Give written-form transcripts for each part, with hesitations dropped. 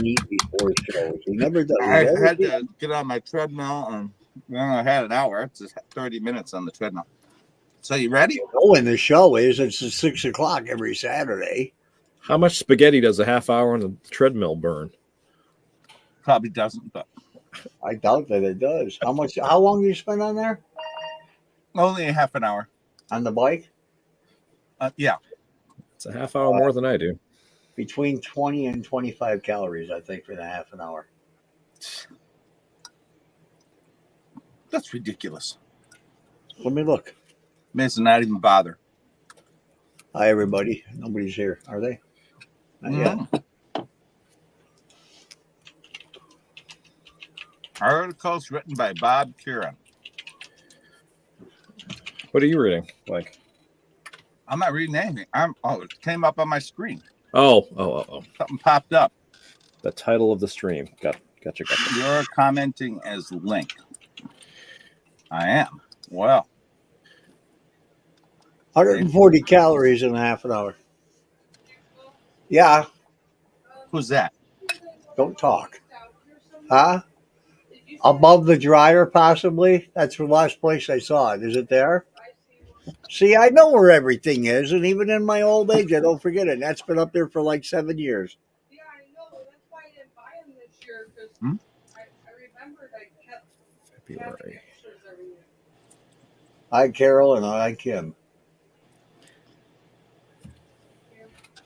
eat before shows. He never does. I had to get on my treadmill, and then I had an hour. It's just 30 minutes on the treadmill. So you ready? Oh, when the show is, it's at 6 o'clock every Saturday. How much spaghetti does a half hour on the treadmill burn? Probably doesn't, but I doubt that it does. How much? How long do you spend on there? only a half an hour. On the bike? Yeah. It's a half hour more than I do. Between 20 and 25 calories, I think, for the half an hour. That's ridiculous. Let me look. Mason not even bother. Hi, everybody. Nobody's here, are they? Not yet. Articles written by Bob Curran. What are you reading, Mike? I'm not reading anything. It came up on my screen. Oh. Something popped up. The title of the stream. Gotcha. You're commenting as Link. I am. Well. 140 calories in a half an hour. Yeah. Who's that? Don't talk. Huh? Above the dryer, possibly? That's the last place I saw it. Is it there? See, I know where everything is, and even in my old age, I don't forget it. And that's been up there for like 7 years. Yeah, I know. That's why I didn't buy them this year, because I remembered I kept February. extras every year. Hi, Carol, and hi, Kim.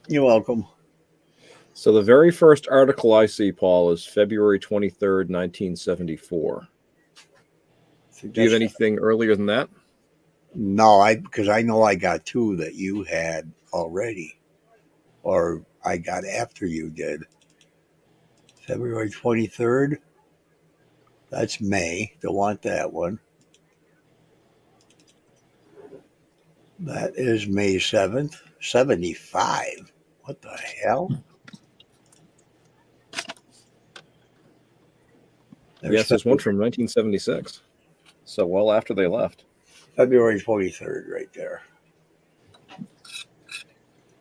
You're welcome. So the very first article I see, Paul, is February 23rd, 1974. Do you have anything earlier than that? No, because I know I got two that you had already, or I got after you did. February 23rd. That's May. Don't want that one. That is May 7th. 75. What the hell? Yes, there's one from 1976. So well after they left. February 23rd, right there.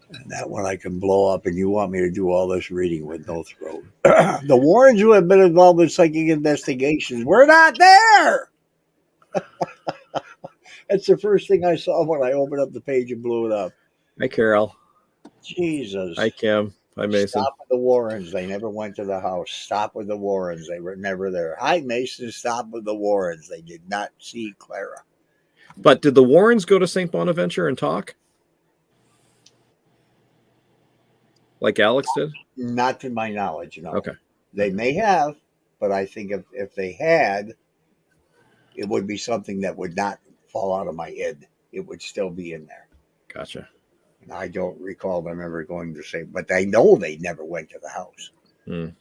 And that one I can blow up, and you want me to do all this reading with no throat. The Warrens who have been involved in psychic investigations, we're not there! That's the first thing I saw when I opened up the page and blew it up. Hi, Carol. Jesus. Hi, Kim. Hi, Mason. Stop with the Warrens. They never went to the house. Stop with the Warrens. They were never there. Hi, Mason. Stop with the Warrens. They did not see Clara. But did the Warrens go to St. Bonaventure and talk? Like Alex did? Not to my knowledge, no. Okay. They may have, but I think if they had, it would be something that would not fall out of my head. It would still be in there. Gotcha. And I don't recall them ever going to say, but I know they never went to the house. Mm.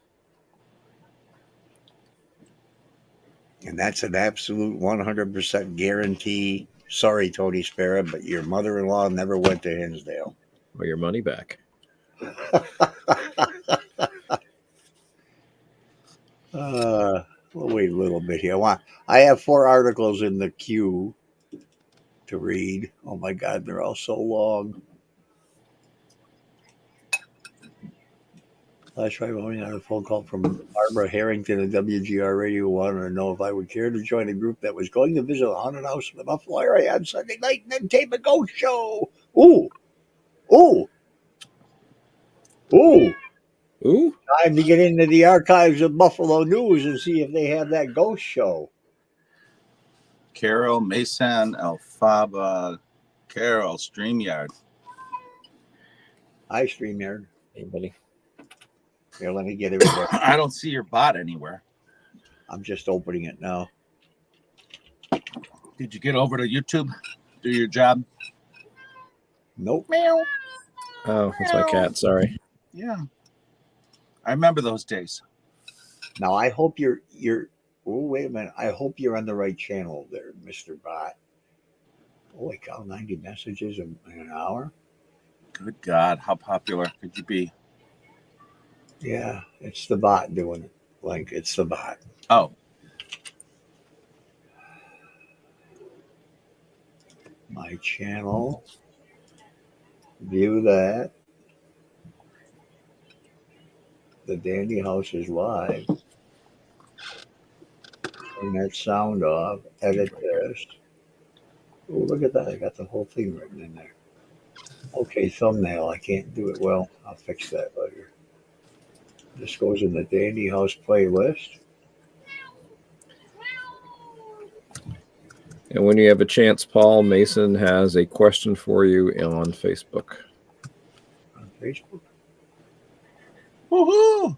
And that's an absolute 100% guarantee. Sorry, Tony Sparrow, but your mother-in-law never went to Hinsdale. Or your money back. We'll wait a little bit here. I have 4 articles in the queue to read. Oh my God, they're all so long. Last Friday morning, I had a phone call from Barbara Harrington at WGR Radio. Wanted to know if I would care to join a group that was going to visit a haunted house in the Buffalo area on Sunday night and then tape a ghost show. Ooh. Time to get into the archives of Buffalo News and see if they have that ghost show. Carol, Mason, Alfaba, Carol, StreamYard. Hi, StreamYard. Hey, buddy. Here, let me get everybody. I don't see your bot anywhere. I'm just opening it now. Did you get over to YouTube? Do your job? Nope. Meow. Oh, that's my cat. Sorry. Yeah. I remember those days. Now, I hope you're. Oh, wait a minute. I hope you're on the right channel there, Mr. Bot. Holy cow, 90 messages in an hour? Good God, how popular could you be? Yeah, it's the bot doing it. Like, it's the bot. Oh. My channel. View that. The Dandy House is live. Turn that sound off. Edit this. Oh, look at that. I got the whole thing written in there. Okay, thumbnail. I can't do it well. I'll fix that later. This goes in the Dandy House playlist. And when you have a chance, Paul, Mason has a question for you on Facebook. On Facebook. Woohoo!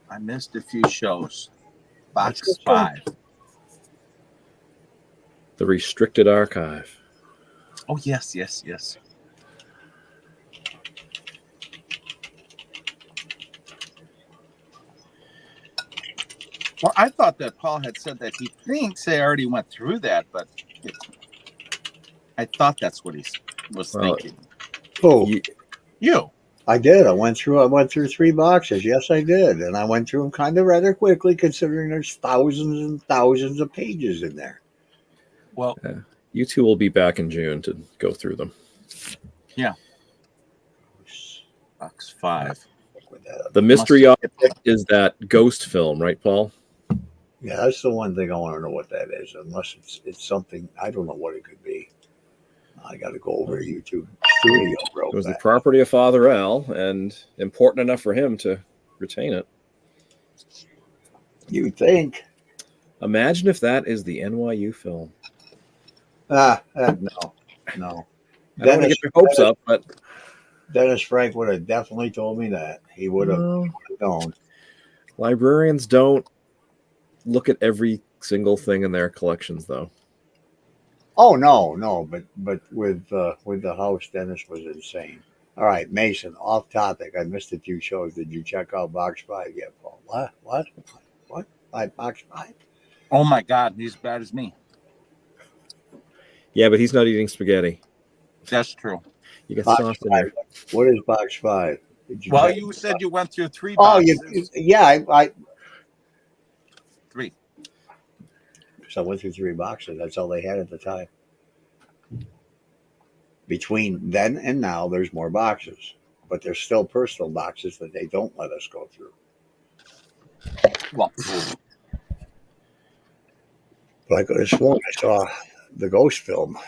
I missed a few shows. Box That's okay. 5. The restricted archive. Oh, yes, yes, yes. Well, I thought that Paul had said that he thinks they already went through that, but I thought that's what he was thinking. Oh, You. I did. I went through 3 boxes. Yes, I did, and I went through them kind of rather quickly, considering there's thousands and thousands of pages in there. Well, you two will be back in June to go through them. Yeah. Box 5. The mystery object is that ghost film, right, Paul? Yeah, that's the one thing I want to know what that is. Unless it's something I don't know what it could be. I got to go over to YouTube Studio. It was the property of Father Al, and important enough for him to retain it. You think? Imagine if that is the NYU film. No. I don't want to get your hopes up, but Dennis Frank would have definitely told me that. He would have known. Librarians don't look at every single thing in their collections, though. Oh no, but with the house, Dennis was insane. All right, Mason, off topic. I missed a few shows. Did you check out Box 5 yet, Paul? What? Box 5? Oh my God, he's as bad as me. Yeah, but he's not eating spaghetti. That's true. You got Box sauce in 5. there. What is Box 5? Well, you said you went through 3 Oh, boxes. I 3. So I went through 3 boxes. That's all they had at the time. Between then and now, there's more boxes, but there's still personal boxes that they don't let us go through. Well, But I could have sworn I saw the ghost film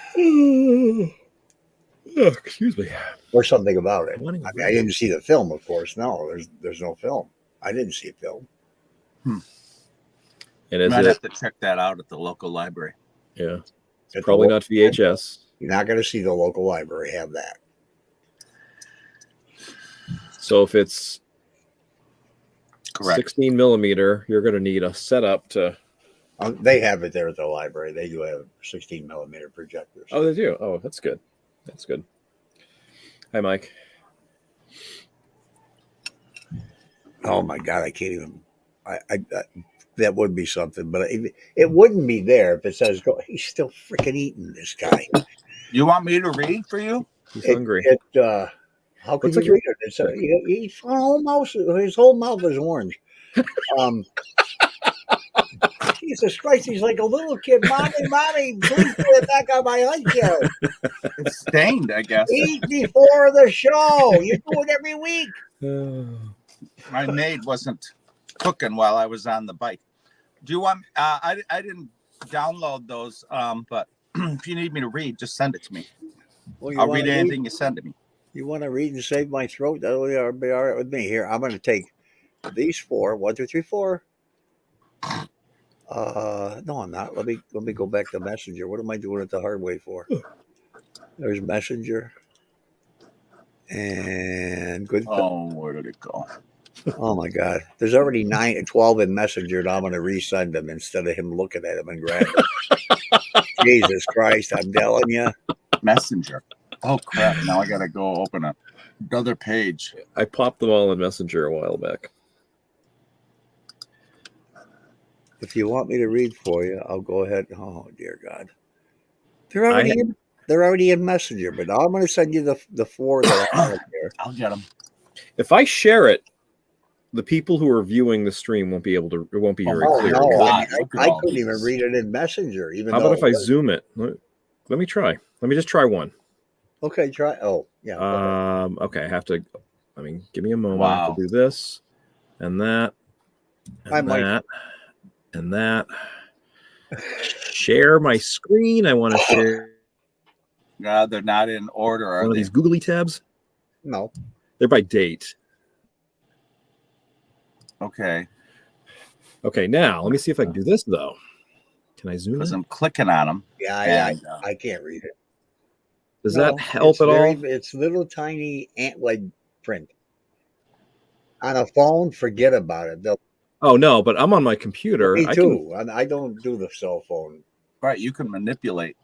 Excuse me. or something about it. Wanting a I mean, I didn't see the film, of course. No, there's no film. I didn't see a film. And I is might it? have to check that out at the local library. Yeah, At the probably local not VHS. You're not going to see the local library have that. So if it's Correct. 16 millimeter, you're going to need a setup to. They have it there at the library. They do have 16 millimeter projectors. Oh, they do. Oh, that's good. That's good. Hi, Mike. Oh my God, I can't even. I that would be something, but it wouldn't be there if it says go. He's still freaking eating, this guy. You want me to read for you? He's hungry. How can Looks you like read it? It's his whole mouth. His whole mouth is orange. Jesus Christ, he's like a little kid. Mommy, please put it back on my lunch here. It's stained, I guess. Eat before the show. You do it every week. My maid wasn't cooking while I was on the bike. Do you want? I didn't download those, but if you need me to read, just send it to me. Well, I'll read anything you send to me. You want to read and save my throat? That'll be all right with me. Here, I'm going to take these 4. 1, 2, 3, 4. No, I'm not. Let me go back to Messenger. What am I doing it the hard way for? There's Messenger. And good. Oh, where did it go? Oh my God. There's already 12 in Messenger, and I'm going to resend them instead of him looking at them and grabbing them. Jesus Christ, I'm telling you. Messenger. Oh crap! Now I gotta go open another page. I popped them all in Messenger a while back. If you want me to read for you, I'll go ahead. Oh dear God, they're already in Messenger. But now I'm going to send you the 4 that I have there. I'll get them. If I share it, the people who are viewing the stream won't be able to. It won't be very Oh clear. no, God, I couldn't even read it in Messenger. Even How though about if I zoom it? Let me try. Let me just try one. Okay, try. Oh yeah. Okay, I have to I mean, give me a moment. I have Wow. to do this and that I and might. that and that. Share my screen. I want to share They're not in order, are one of they? these googly tabs. No. They're by date. Okay. Okay, now let me see if I can do this though. Can I zoom Because in? I'm clicking on them. Yeah, And I can't read it. Does No, that help at all? It's little tiny ant-like print. On a phone, forget about it. Oh no, but I'm on my computer. Me I can. too. I don't do the cell phone. right, you can manipulate.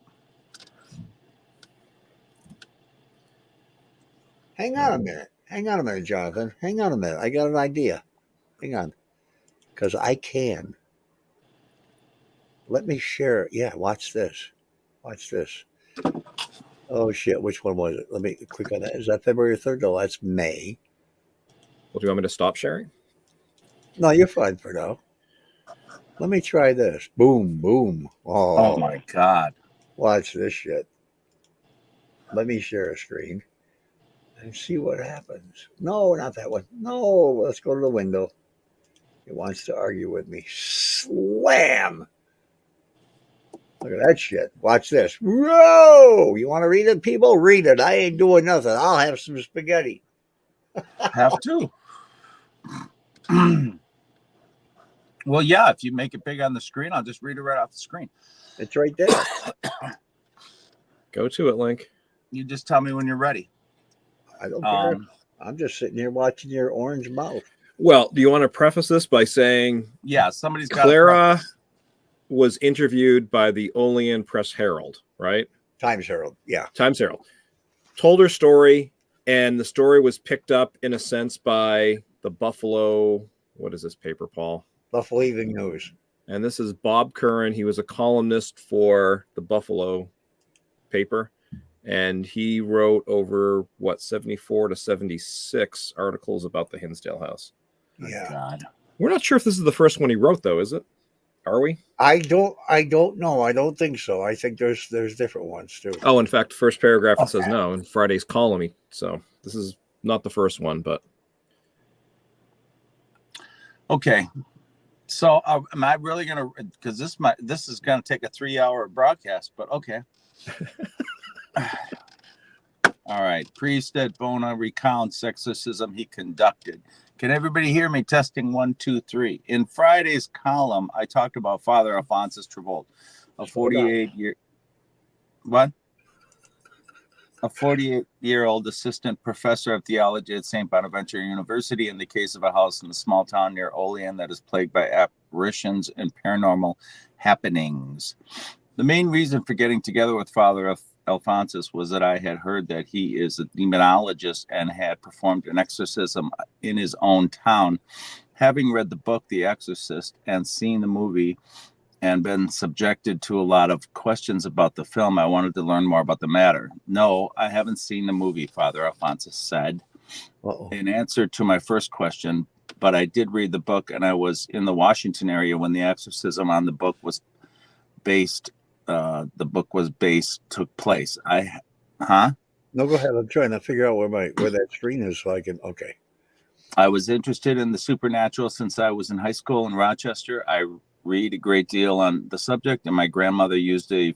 Hang on a minute. Hang on a minute, Jonathan. Hang on a minute. I got an idea. Hang on. Because I can. Let me share. Yeah, watch this. Watch this. Oh, shit. Which one was it? Let me click on that. Is that February 3rd? No, that's May. Well, do you want me to stop sharing? No, you're fine for now. Let me try this. Boom, boom. Oh Oh, my God. watch this shit. Let me share a screen and see what happens. No, not that one. No, let's go to the window. He wants to argue with me. Slam! Look at that shit. Watch this. Whoa! You want to read it, people? Read it. I ain't doing nothing. I'll have some spaghetti. Have to. Well, yeah, if you make it big on the screen, I'll just read it right off the screen. It's right there. Go to it, Link. You just tell me when you're ready. I don't care. I'm just sitting here watching your orange mouth. Well, do you want to preface this by saying Yeah, somebody's got Clara was interviewed by the Olean Press Herald, right? Times Herald. Yeah. Times Herald. Told her story, and the story was picked up in a sense by the Buffalo. What is this paper, Paul? Buffalo Evening News. And this is Bob Curran. He was a columnist for the Buffalo paper, and he wrote over 74 to 76 articles about the Hinsdale House. Yeah. God. We're not sure if this is the first one he wrote, though, is it? Are we? I don't know. I don't think so. I think there's different ones too. Oh, in fact, first paragraph it says no in Friday's column. So this is not the first one, but Okay. So am I really going to, because this is going to take a 3-hour broadcast, but okay. All right. Priest at Bona recounts exorcism he conducted. Can everybody hear me? Testing 1, 2, 3. In Friday's column, I talked about Father Alphonsus Travolta, a 48-year-old assistant professor of theology at St. Bonaventure University in the case of a house in a small town near Olean that is plagued by apparitions and paranormal happenings. The main reason for getting together with Father Alphonsus was that I had heard that he is a demonologist and had performed an exorcism in his own town. Having read the book, The Exorcist, and seen the movie and been subjected to a lot of questions about the film, I wanted to learn more about the matter. No, I haven't seen the movie, Father Alphonsus said. In answer to my first question, but I did read the book, and I was in the Washington area when the exorcism on the book was based. Took place. No, go ahead. I'm trying to figure out where that screen is so I can. Okay. I was interested in the supernatural since I was in high school in Rochester. I read a great deal on the subject, and my grandmother used to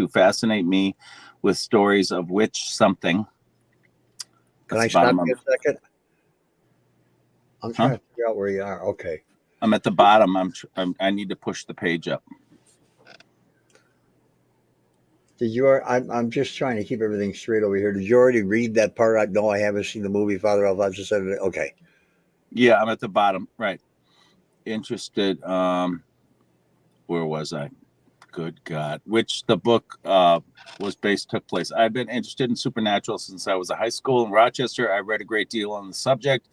fascinate me with stories of witch something. Can I stop you a second? I'm trying to figure out where you are. Okay. I'm at the bottom. I need to push the page up. I'm just trying to keep everything straight over here. Did you already read that part? No, I haven't seen the movie. Father Alphonsus said it. Okay. Yeah, I'm at the bottom. Right. Interested. Where was I? Good God. Which the book took place. I've been interested in supernatural since I was in high school in Rochester. I read a great deal on the subject,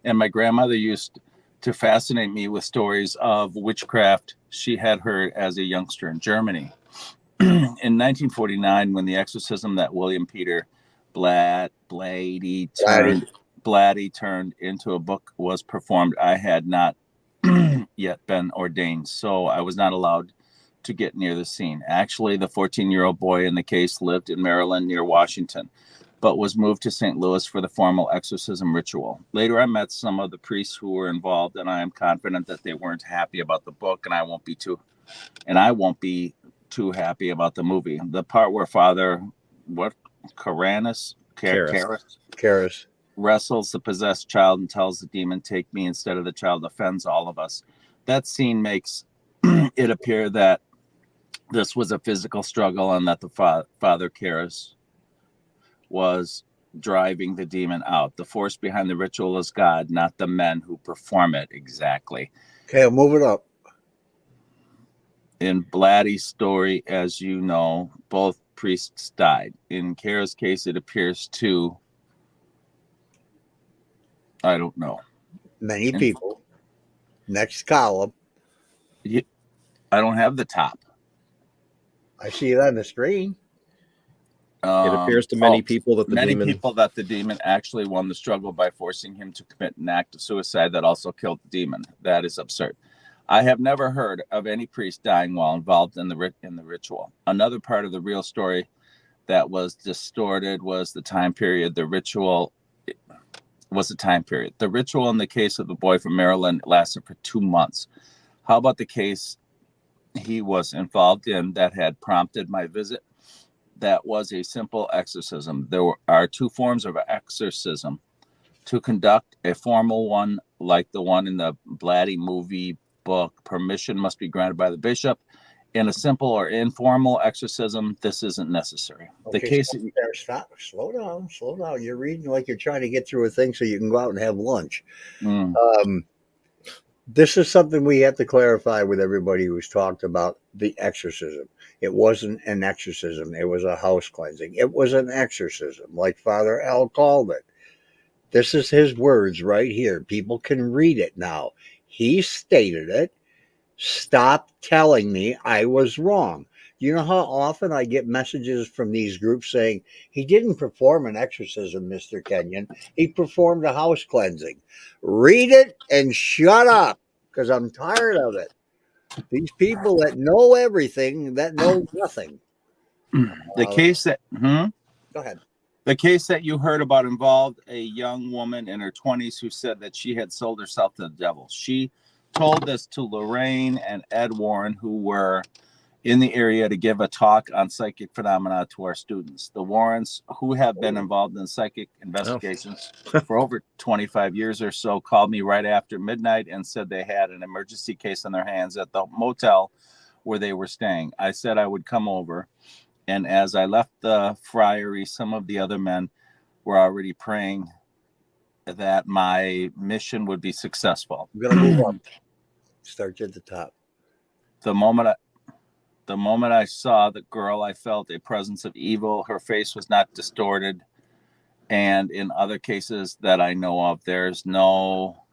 and my grandmother used to fascinate me with stories of witchcraft she had heard as a youngster in Germany. In 1949, when the exorcism that William Peter Blatty turned into a book was performed, I had not yet been ordained, so I was not allowed to get near the scene. Actually, the 14-year-old boy in the case lived in Maryland near Washington, but was moved to St. Louis for the formal exorcism ritual. Later, I met some of the priests who were involved, and I am confident that they weren't happy about the book, and I won't be too happy about the movie. The part where Father Caranus Karis. wrestles the possessed child and tells the demon, "Take me," instead of the child, offends all of us. That scene makes it appear that this was a physical struggle and that the Father Caris was driving the demon out. The force behind the ritual is God, not the men who perform it. Exactly. Okay, I'll move it up. In Blatty's story, as you know, both priests died. In Kara's case, it appears to, I don't know. Many people. Next column. I don't have the top. I see it on the screen. It appears to many people that the demon actually won the struggle by forcing him to commit an act of suicide that also killed the demon. That is absurd. I have never heard of any priest dying while involved in the ritual. Another part of the real story that was distorted was the time period. The ritual was a time period. The ritual in the case of the boy from Maryland lasted for 2 months. How about the case he was involved in that had prompted my visit? That was a simple exorcism. There are 2 forms of exorcism. To conduct a formal one, like the one in the Blatty movie book, permission must be granted by the bishop. In a simple or informal exorcism, this isn't necessary. Okay, the case. Stop. Slow down. You're reading like you're trying to get through a thing so you can go out and have lunch. This is something we have to clarify with everybody who's talked about the exorcism. It wasn't an exorcism. It was a house cleansing. It was an exorcism, like Father Al called it. This is his words right here. People can read it now. He stated it. Stop telling me I was wrong. You know how often I get messages from these groups saying, he didn't perform an exorcism, Mr. Kenyon. He performed a house cleansing. Read it and shut up, because I'm tired of it. These people that know everything, that know nothing. The case that... Go ahead. The case that you heard about involved a young woman in her 20s who said that she had sold herself to the devil. She told this to Lorraine and Ed Warren, who were in the area to give a talk on psychic phenomena to our students. The Warrens, who have been involved in psychic investigations for over 25 years or so, called me right after midnight and said they had an emergency case on their hands at the motel where they were staying. I said I would come over. And as I left the friary, some of the other men were already praying that my mission would be successful. I'm going to move on. Start at the top. The moment I saw the girl, I felt a presence of evil. Her face was not distorted. And in other cases that I know of, there's no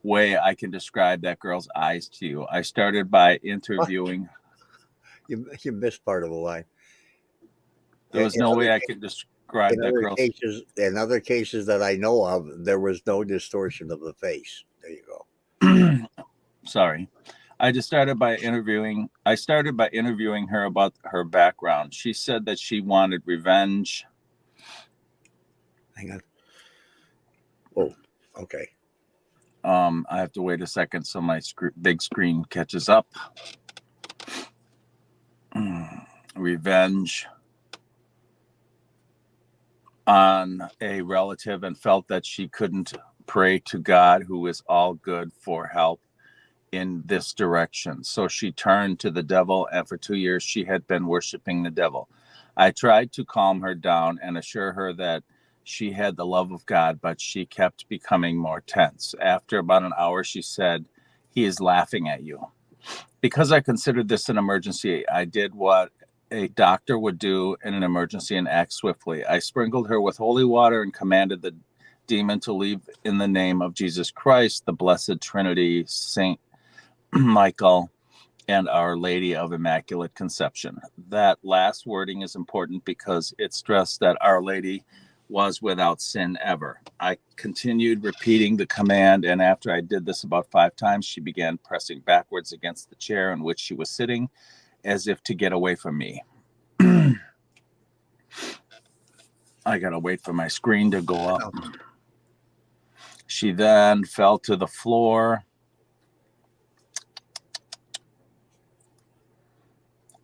way I can describe that girl's eyes to you. I started by interviewing. You missed part of the line. There was no way I could describe that girl's. In other cases that I know of, there was no distortion of the face. There you go. Sorry. I started by interviewing her about her background. She said that she wanted revenge. Hang on. Oh, okay. I have to wait a second so my big screen catches up. Revenge on a relative and felt that she couldn't pray to God, who is all good, for help in this direction. So she turned to the devil, and for 2 years she had been worshiping the devil. I tried to calm her down and assure her that she had the love of God, but she kept becoming more tense. After about an hour, she said, "He is laughing at you." Because I considered this an emergency, I did what a doctor would do in an emergency and act swiftly. I sprinkled her with holy water and commanded the demon to leave in the name of Jesus Christ, the Blessed Trinity, Saint Michael, and Our Lady of Immaculate Conception. That last wording is important because it stressed that Our Lady was without sin ever. I continued repeating the command, and after I did this about 5 times, she began pressing backwards against the chair in which she was sitting, as if to get away from me. I gotta wait for my screen to go up. Oh. She then fell to the floor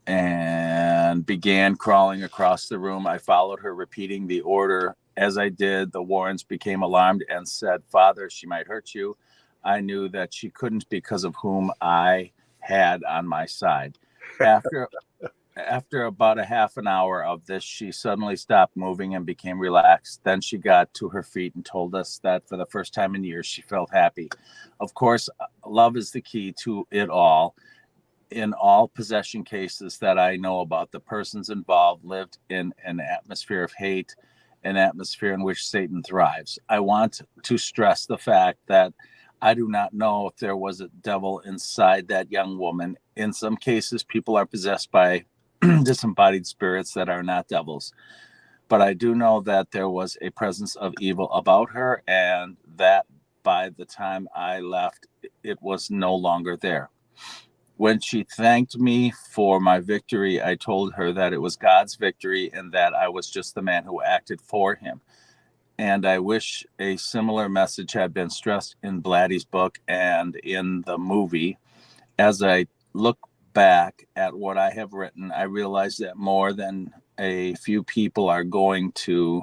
and began crawling across the room. I followed her, repeating the order. As I did, the Warrens became alarmed and said, "Father, she might hurt you." I knew that she couldn't because of whom I had on my side. After about a half an hour of this, she suddenly stopped moving and became relaxed. Then she got to her feet and told us that for the first time in years, she felt happy. Of course, love is the key to it all. In all possession cases that I know about, the persons involved lived in an atmosphere of hate, an atmosphere in which Satan thrives. I want to stress the fact that I do not know if there was a devil inside that young woman. In some cases, people are possessed by disembodied spirits that are not devils. But I do know that there was a presence of evil about her, and that by the time I left, it was no longer there. When she thanked me for my victory, I told her that it was God's victory and that I was just the man who acted for him. And I wish a similar message had been stressed in Blatty's book and in the movie. As I look back at what I have written, I realize that more than a few people are going to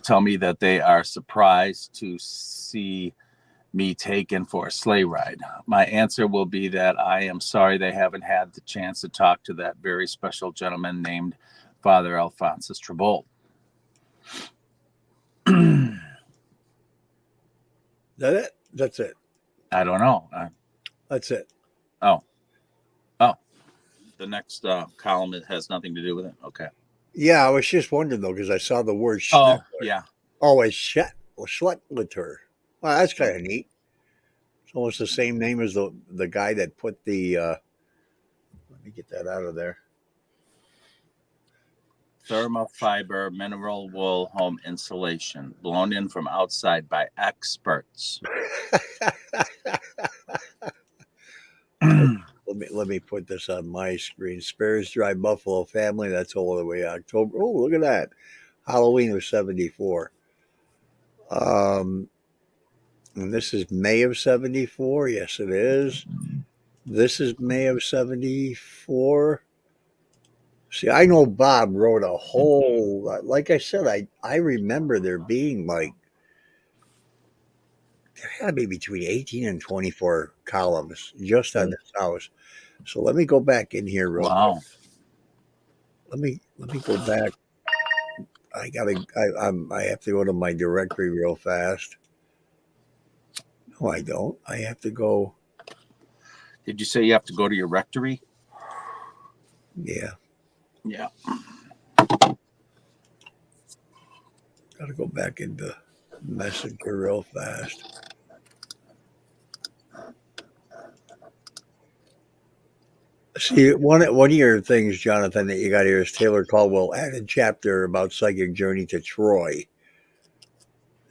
tell me that they are surprised to see me taken for a sleigh ride. My answer will be that I am sorry they haven't had the chance to talk to that very special gentleman named Father Alphonsus Trabolt. That it? That's it. I don't know. That's it. Oh, the next column, it has nothing to do with it. Okay. Yeah, I was just wondering though because I saw the word Oh, Schnettler. yeah. Oh, it's Schlettler. Well, that's kind of neat. It's almost the same name as the guy that put the. Let me get that out of there. Thermofiber mineral wool home insulation, blown in from outside by experts. Let me put this on my screen. Spares Dry Buffalo Family. That's all the way October. Oh, look at that. Halloween of '74. And this is May of '74. Yes, it is. This is May of '74. See, I know Bob wrote a whole. Like I said, I remember there being there had to be between 18 and 24 columns just on this house. So let me go back in here real quick. Wow. Let me go back. I have to go to my directory real fast. No, I don't. I have to go. Did you say you have to go to your rectory? Yeah, Yeah. got to go back into Messenger real fast. See, one of your things, Jonathan, that you got here is Taylor Caldwell added chapter about psychic journey to Troy.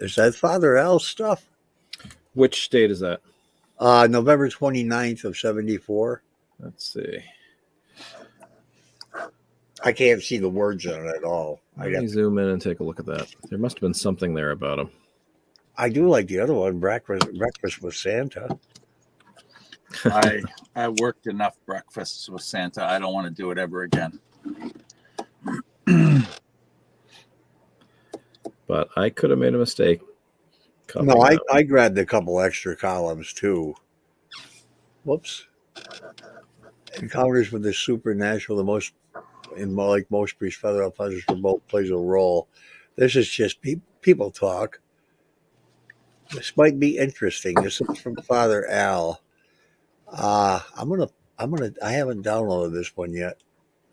Is that Father Al's stuff? Which state is that? November 29th of '74. Let's see. I can't see the words on it at all. Let me zoom in and take a look at that. There must have been something there about him. I do like the other one, Breakfast with Santa. I worked enough breakfasts with Santa. I don't want to do it ever again. But I could have made a mistake. No, I grabbed a couple extra columns too. Whoops. Encounters with the supernatural, like most priests, Father Alphonsus both plays a role. This is just people talk. This might be interesting. This is from Father Al. I haven't downloaded this one yet.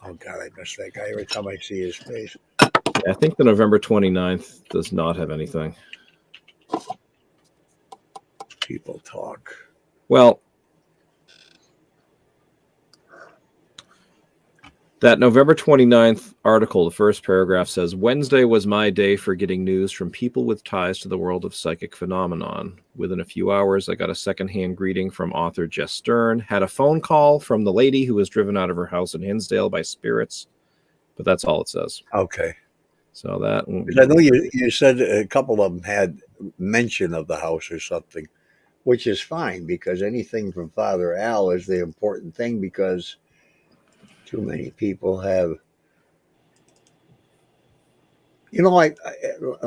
Oh God, I miss that guy every time I see his face. I think the November 29th does not have anything. People talk. Well, That November 29th article, the first paragraph says, Wednesday was my day for getting news from people with ties to the world of psychic phenomenon. Within a few hours, I got a secondhand greeting from author Jess Stern, had a phone call from the lady who was driven out of her house in Hinsdale by spirits, but that's all it says. Okay. So that... I know you said a couple of them had mention of the house or something, which is fine because anything from Father Al is the important thing because too many people have. You know,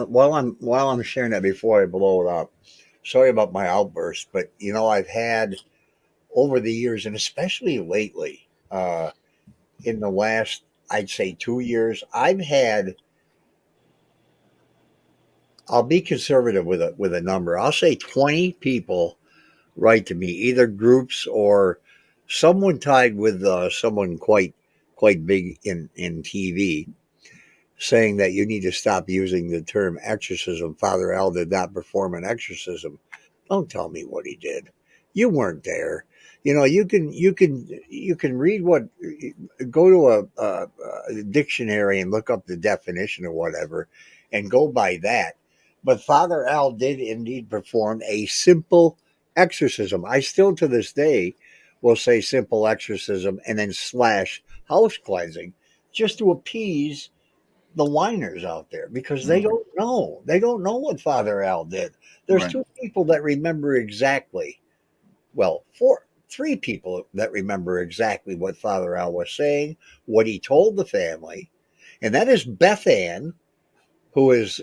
while I'm sharing that before I blow it up. Sorry about my outburst, but I've had over the years, and especially lately, in the last I'd say 2 years, I've had. I'll be conservative with a number. I'll say 20 people write to me, either groups or someone tied with someone quite big in TV, saying that you need to stop using the term exorcism. Father Al did not perform an exorcism. Don't tell me what he did. You weren't there. You can read what, go to a dictionary and look up the definition or whatever, and go by that. But Father Al did indeed perform a simple exorcism. I still to this day will say simple exorcism and then slash house cleansing just to appease the whiners out there because they don't know. They don't know what Father Al did. There's Right. two people that remember exactly. Well, three people that remember exactly what Father Al was saying, what he told the family, and that is Beth Ann, who is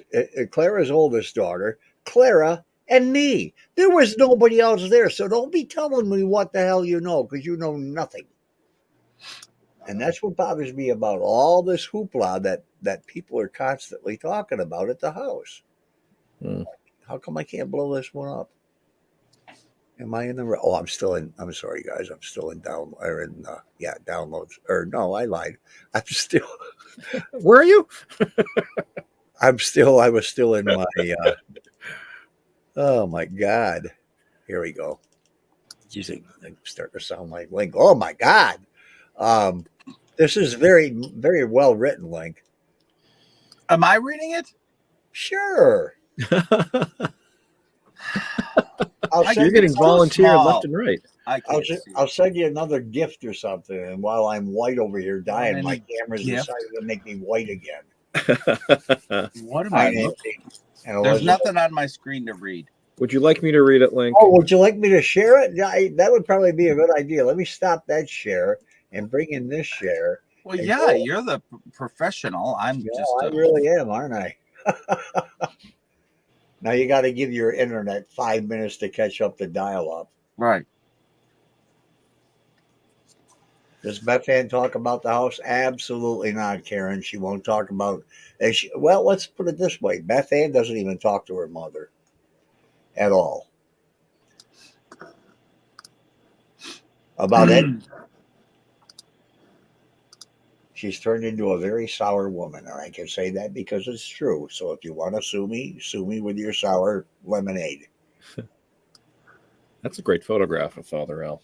Clara's oldest daughter, Clara, and me. There was nobody else there, so don't be telling me what the hell you know because you know nothing. And that's what bothers me about all this hoopla that people are constantly talking about at the house. Hmm. How come I can't blow this one up? Am I in the? Oh, I'm still in. I'm sorry, guys. I'm still in downloads. Or no, I lied. I'm still. Where are you? I'm still. I was still in my. Oh my God! Here we go. Geez, I'm starting to sound like Link. Oh my God! Um, this is very very well written, Link. Am I reading it? Sure. You're getting volunteered left and right. I can't see. I'll send you another gift or something. And while I'm white over here dying, my Any camera's gift? decided to make me white again. What am Hi, I Nancy. looking? And There's Elizabeth. nothing on my screen to read. Would you like me to read it, Link? Oh, would you like me to share it? Yeah, that would probably be a good idea. Let me stop that share and bring in this share. Well, And yeah, you're the professional. I'm just I really am, aren't I? Now you got to give your internet 5 minutes to catch up to dial-up. right. Does Beth Ann talk about the house? Absolutely not, Karen. She won't talk about. Well, let's put it this way: Beth Ann doesn't even talk to her mother at all about it. She's turned into a very sour woman, and I can say that because it's true. So if you want to sue me with your sour lemonade. That's a great photograph of Father Al.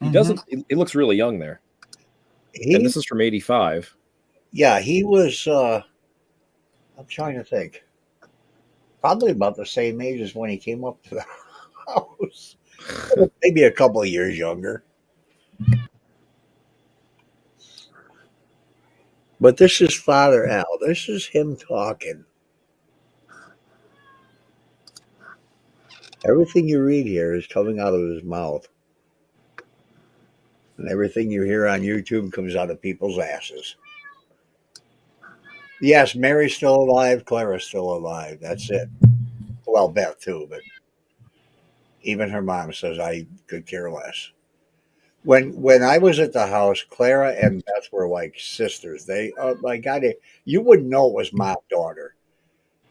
He Mhm. doesn't. He looks really young there. And this is from '85. Yeah, he was. I'm trying to think. Probably about the same age as when he came up to the house. Maybe a couple of years younger. But this is Father Al. This is him talking. Everything you read here is coming out of his mouth. And everything you hear on YouTube comes out of people's asses. Yes, Mary's still alive. Clara's still alive. That's it. Well, Beth too, but even her mom says I could care less. When I was at the house, Clara and Beth were like sisters. They, oh my God, you wouldn't know it was mom daughter.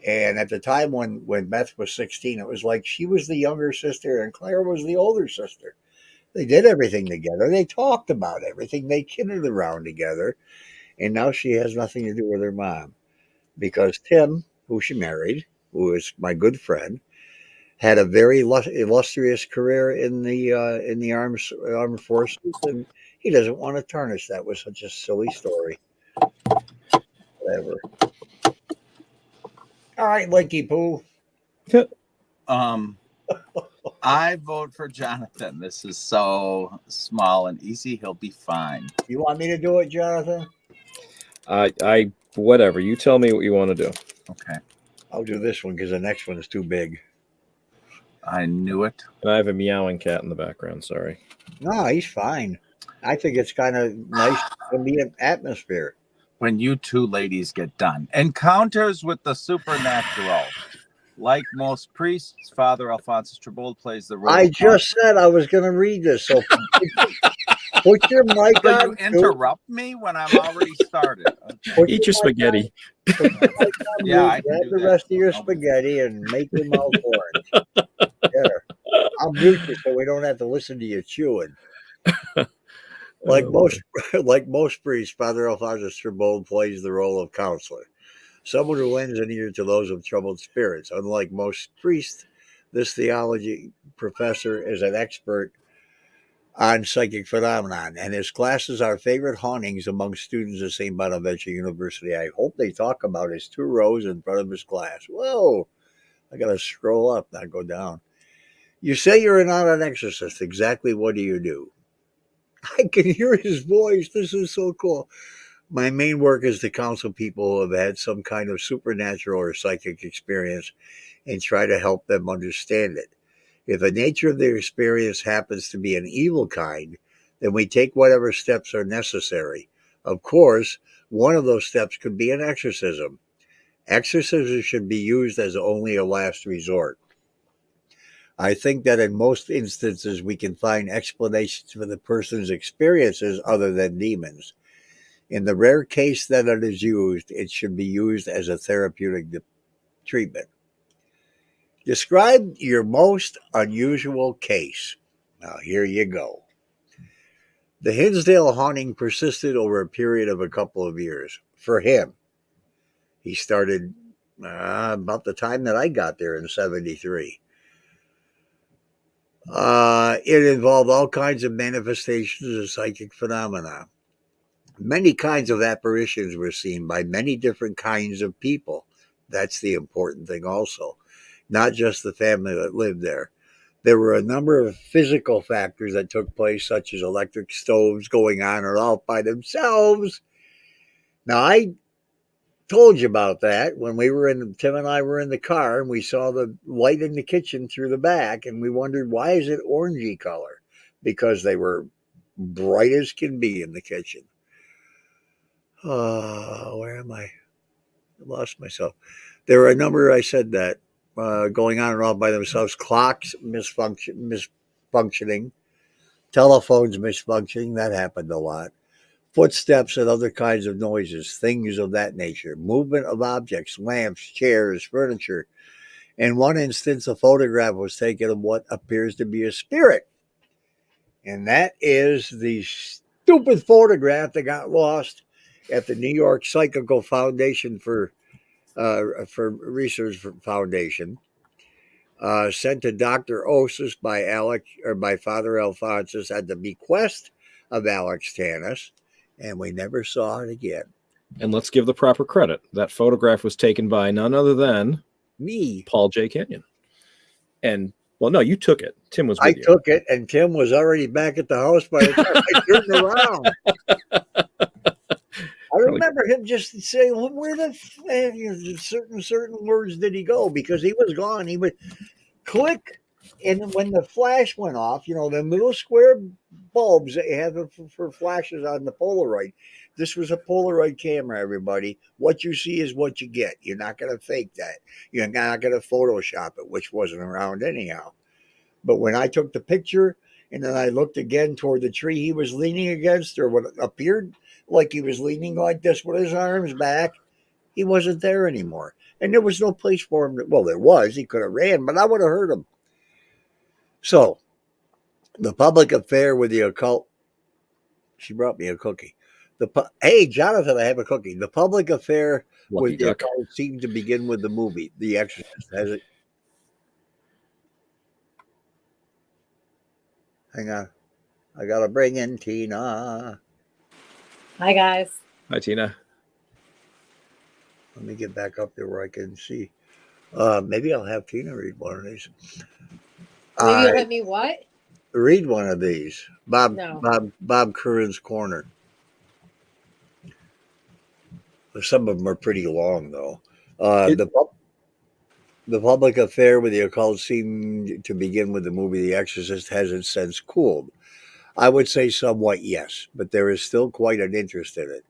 And at the time when Beth was 16, it was like she was the younger sister and Clara was the older sister. They did everything together. They talked about everything. They kidded around together. And now she has nothing to do with her mom because Tim, who she married, who is my good friend, had a very illustrious career in the armed forces, and He doesn't want to tarnish. That was such a silly story. Whatever. All right, Linky Poo. I vote for Jonathan. This is so small and easy. He'll be fine. You want me to do it, Jonathan? I whatever. You tell me what you want to do. Okay. I'll do this one because the next one is too big. I knew it. And I have a meowing cat in the background. Sorry. No, he's fine. I think it's kind of nice to be an atmosphere. When you two ladies get done. Encounters with the supernatural. Like most priests, Father Alphonsus Trebold plays the role. I just said I was going to read this, so put your mic So on. you interrupt me when I'm already started. Okay. Eat your spaghetti. Yeah, I can grab do the that. rest of your spaghetti and make your mouth orange. There. I'll mute you so we don't have to listen to you chewing. Like most priests, Father Alphonsus Trebold plays the role of counselor, someone who lends an ear to those of troubled spirits. Unlike most priests, this theology professor is an expert on psychic phenomenon, and his classes are favorite hauntings among students at St. Bonaventure University. I hope they talk about his 2 rows in front of his class. Whoa! I got to scroll up, not go down. You say you're not an exorcist. Exactly what do you do? I can hear his voice. This is so cool. My main work is to counsel people who have had some kind of supernatural or psychic experience and try to help them understand it. If the nature of their experience happens to be an evil kind, then we take whatever steps are necessary. Of course, one of those steps could be an exorcism. Exorcism should be used as only a last resort. I think that in most instances we can find explanations for the person's experiences other than demons. In the rare case that it is used, it should be used as a therapeutic treatment. Describe your most unusual case. Now, here you go. The Hinsdale haunting persisted over a period of a couple of years. For him, he started about the time that I got there in 73. It involved all kinds of manifestations of psychic phenomena. Many kinds of apparitions were seen by many different kinds of people. That's the important thing also, not just the family that lived there. There were a number of physical factors that took place, such as electric stoves going on or off by themselves. Now, I told you about that when Tim and I were in the car and we saw the light in the kitchen through the back and we wondered, why is it orangey color? Because they were bright as can be in the kitchen. Where am I? I lost myself. There were a number, I said that, going on and off by themselves. Clocks misfunctioning. Telephones misfunctioning. That happened a lot. Footsteps and other kinds of noises, things of that nature. Movement of objects, lamps, chairs, furniture. In one instance, a photograph was taken of what appears to be a spirit. And that is the stupid photograph that got lost at the New York Psychical Foundation for Research Foundation, sent to Dr. Osis by Father Alphonsus at the bequest of Alex Tanis, and we never saw it again. And let's give the proper credit. That photograph was taken by none other than Me. Paul J. Kenyon. And well, no, you took it. Tim was with you. I took it, and Tim was already back at the house by the time I turned around. I remember him just saying, well, "Where the certain words did he go?" Because he was gone. He would click, and when the flash went off, the little square bulbs that you have for flashes on the Polaroid. This was a Polaroid camera, everybody. What you see is what you get. You're not going to fake that. You're not going to Photoshop it, which wasn't around anyhow. But when I took the picture and then I looked again toward the tree he was leaning against, or what appeared like he was leaning like this with his arms back, he wasn't there anymore. And there was no place for him. Well, there was. He could have ran, but I would have heard him. So, the public affair with the occult. She brought me a cookie. Hey, Jonathan, I have a cookie. The public affair with the occult seemed to begin with the movie, The Exorcist. Has it? Hang on. I gotta bring in Tina. Hi, guys. Hi, Tina. Let me get back up there where I can see. Maybe I'll have Tina read one of these. Maybe All you'll right, let me what? read one of these. No. Bob Curran's Corner. Some of them are pretty long, though. It- The public affair with the occult seemed to begin with the movie The Exorcist has its since cooled. I would say somewhat yes, but there is still quite an interest in it.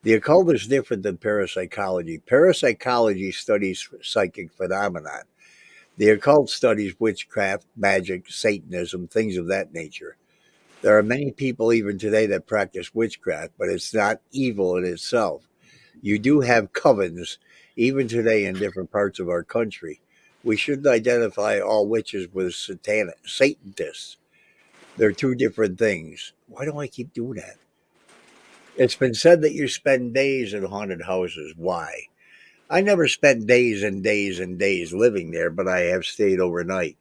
The occult is different than parapsychology. Parapsychology studies psychic phenomena. The occult studies witchcraft, magic, Satanism, things of that nature. There are many people even today that practice witchcraft, but it's not evil in itself. You do have covens, even today in different parts of our country. We shouldn't identify all witches with Satanists. They're two different things. Why do I keep doing that? It's been said that you spend days in haunted houses. Why? I never spent days and days and days living there, but I have stayed overnight.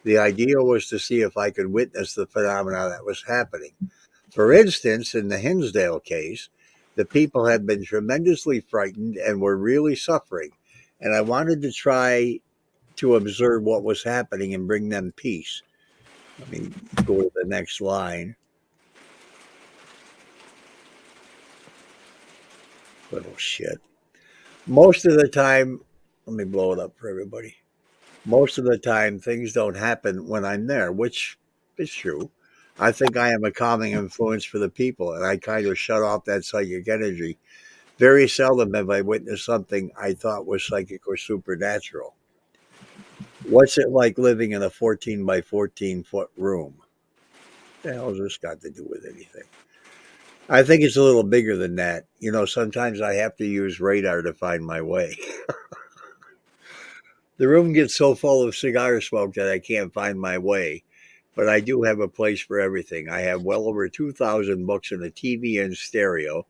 The idea was to see if I could witness the phenomena that was happening. For instance, in the Hinsdale case, the people had been tremendously frightened and were really suffering, and I wanted to try to observe what was happening and bring them peace. Let me go to the next line. Little shit. Most of the time, let me blow it up for everybody. Most of the time, things don't happen when I'm there, which is true. I think I am a calming influence for the people, and I kind of shut off that psychic energy. Very seldom have I witnessed something I thought was psychic or supernatural. What's it like living in a 14 by 14-foot room? What the hell has this got to do with anything? I think it's a little bigger than that. You know, sometimes I have to use radar to find my way. The room gets so full of cigar smoke that I can't find my way, but I do have a place for everything. I have well over 2,000 books and a TV and stereo,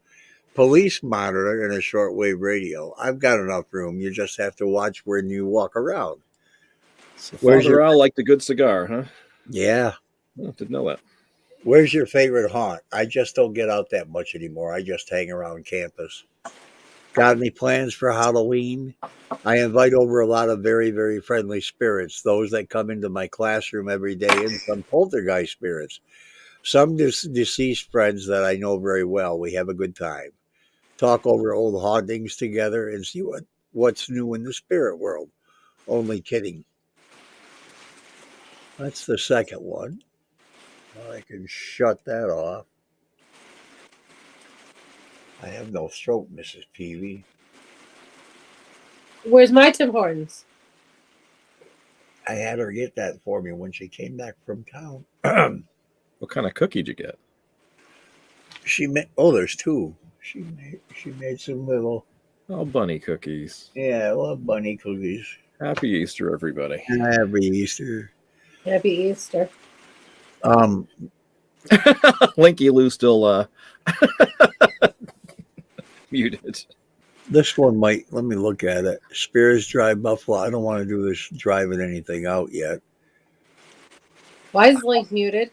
police monitor, and a shortwave radio. I've got enough room. You just have to watch when you walk around. So Where's Father your Al liked a good cigar, huh? Yeah? Oh, didn't know that. Where's your favorite haunt? I just don't get out that much anymore. I just hang around campus. Got any plans for Halloween? I invite over a lot of very, very friendly spirits, those that come into my classroom every day, and some poltergeist spirits. Some deceased friends that I know very well. We have a good time. Talk over old hauntings together and see what's new in the spirit world. Only kidding. That's the second one. I can shut that off. I have no throat, Mrs. Peavy. Where's my Tim Hortons? I had her get that for me when she came back from town. What kind of cookie did you get? She made. Oh, there's two. She made some little. Oh, bunny cookies. Yeah, I love bunny cookies. Happy Easter, everybody. Every Easter. Happy Easter. Um, Linky Lou still muted. this one might. Let me look at it. Spears Drive Buffalo. I don't want to do this driving anything out yet. Why is Link muted?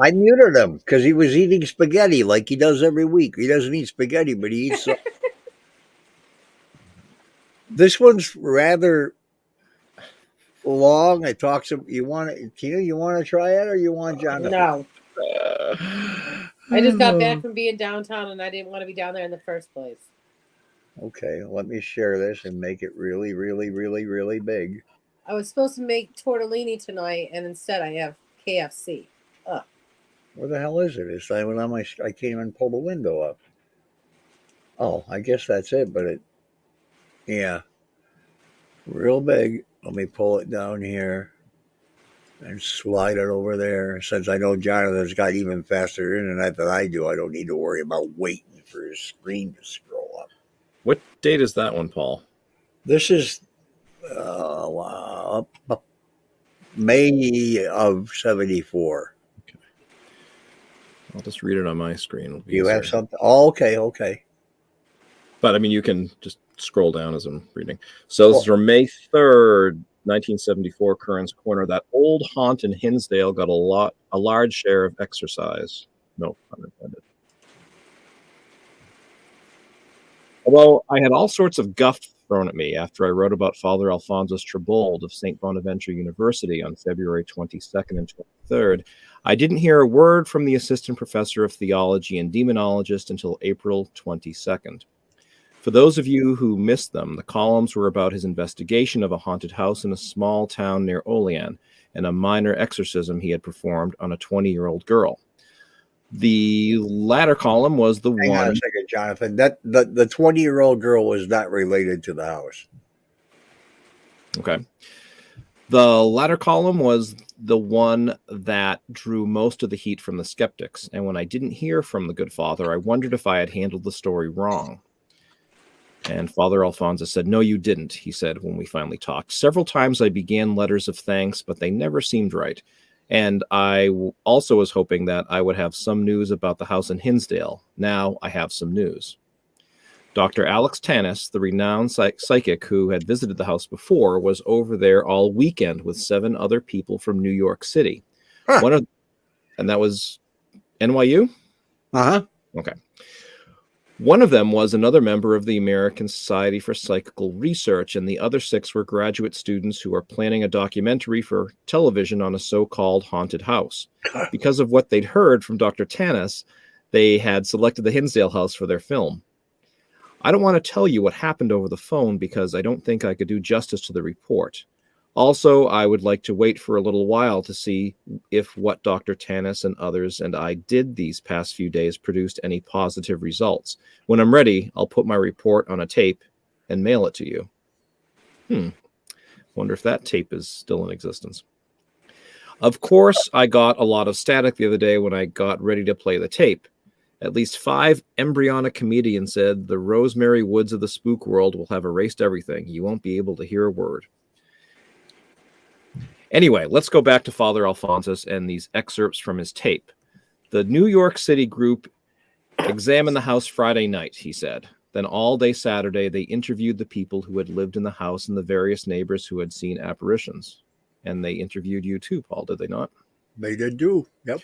I muted him because he was eating spaghetti like he does every week. He doesn't eat spaghetti, but he eats. This one's rather long. I talked to you. Want it, Tina? You want to try it, or you want Jonathan? No. I just got back from being downtown and I didn't want to be down there in the first place. Okay, let me share this and make it really, really, really, really big. I was supposed to make tortellini tonight and instead I have KFC. Ugh. Where the hell is it? It's not even on my. I can't even pull the window up. Oh, I guess that's it. But it, yeah, real big. Let me pull it down here and slide it over there. Since I know Jonathan's got even faster internet than I do, I don't need to worry about waiting for his screen to scroll up. What date is that one, Paul? This is May of '74. I'll just read it on my screen. It'll be You have easier. something? Oh, okay. But I mean, you can just scroll down as I'm reading. So this is from May 3rd, 1974 Curran's Corner. That old haunt in Hinsdale got a large share of exercise. No pun intended. Although I had all sorts of guff thrown at me after I wrote about Father Alphonsus Trebold of St. Bonaventure University on February 22nd and 23rd, I didn't hear a word from the assistant professor of theology and demonologist until April 22nd. For those of you who missed them, the columns were about his investigation of a haunted house in a small town near Olean and a minor exorcism he had performed on a 20-year-old girl. The latter column was the Hang on one... a second, Jonathan. That the 20-year-old girl was not related to the house. Okay. The latter column was the one that drew most of the heat from the skeptics, and when I didn't hear from the good father, I wondered if I had handled the story wrong. And Father Alphonsus said, "No, you didn't," he said when we finally talked. "Several times I began letters of thanks, but they never seemed right. And I also was hoping that I would have some news about the house in Hinsdale. Now I have some news." Dr. Alex Tanis, the renowned psychic who had visited the house before, was over there all weekend with 7 other people from New York City. Huh. And that was NYU? Uh-huh. Okay. One of them was another member of the American Society for Psychical Research, and the other 6 were graduate students who are planning a documentary for television on a so-called haunted house. Because of what they'd heard from Dr. Tanis, they had selected the Hinsdale house for their film. I don't want to tell you what happened over the phone because I don't think I could do justice to the report. Also, I would like to wait for a little while to see if what Dr. Tanis and others and I did these past few days produced any positive results. When I'm ready, I'll put my report on a tape and mail it to you. Wonder if that tape is still in existence. Of course, I got a lot of static the other day when I got ready to play the tape. At least 5 embryonic comedians said the Rosemary Woods of the spook world will have erased everything. You won't be able to hear a word. Anyway, let's go back to Father Alphonsus and these excerpts from his tape. The New York City group examined the house Friday night, he said. Then all day Saturday, they interviewed the people who had lived in the house and the various neighbors who had seen apparitions. And they interviewed you too, Paul, did they not? They did do. Yep.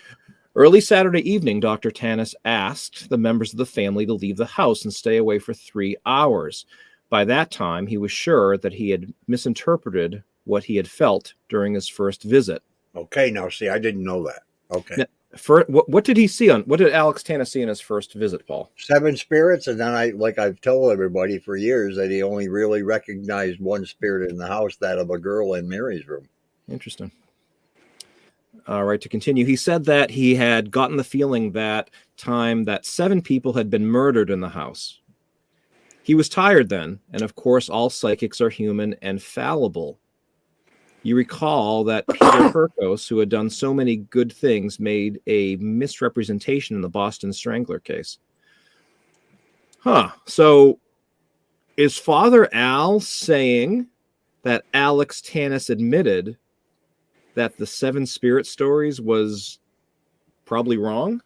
Early Saturday evening, Dr. Tanis asked the members of the family to leave the house and stay away for 3 hours. By that time, he was sure that he had misinterpreted what he had felt during his first visit. Okay, now see, I didn't know that. Okay. Now, what did he see what did Alex Tanis see in his first visit, Paul? 7 spirits, and then I've told everybody for years that he only really recognized one spirit in the house, that of a girl in Mary's room. Interesting. All right, to continue, he said that he had gotten the feeling that time that 7 people had been murdered in the house. He was tired then, and of course all psychics are human and fallible. You recall that Peter Hurkos, who had done so many good things, made a misrepresentation in the Boston Strangler case. So is Father Al saying that Alex Tanis admitted that the 7 spirit stories was probably wrong?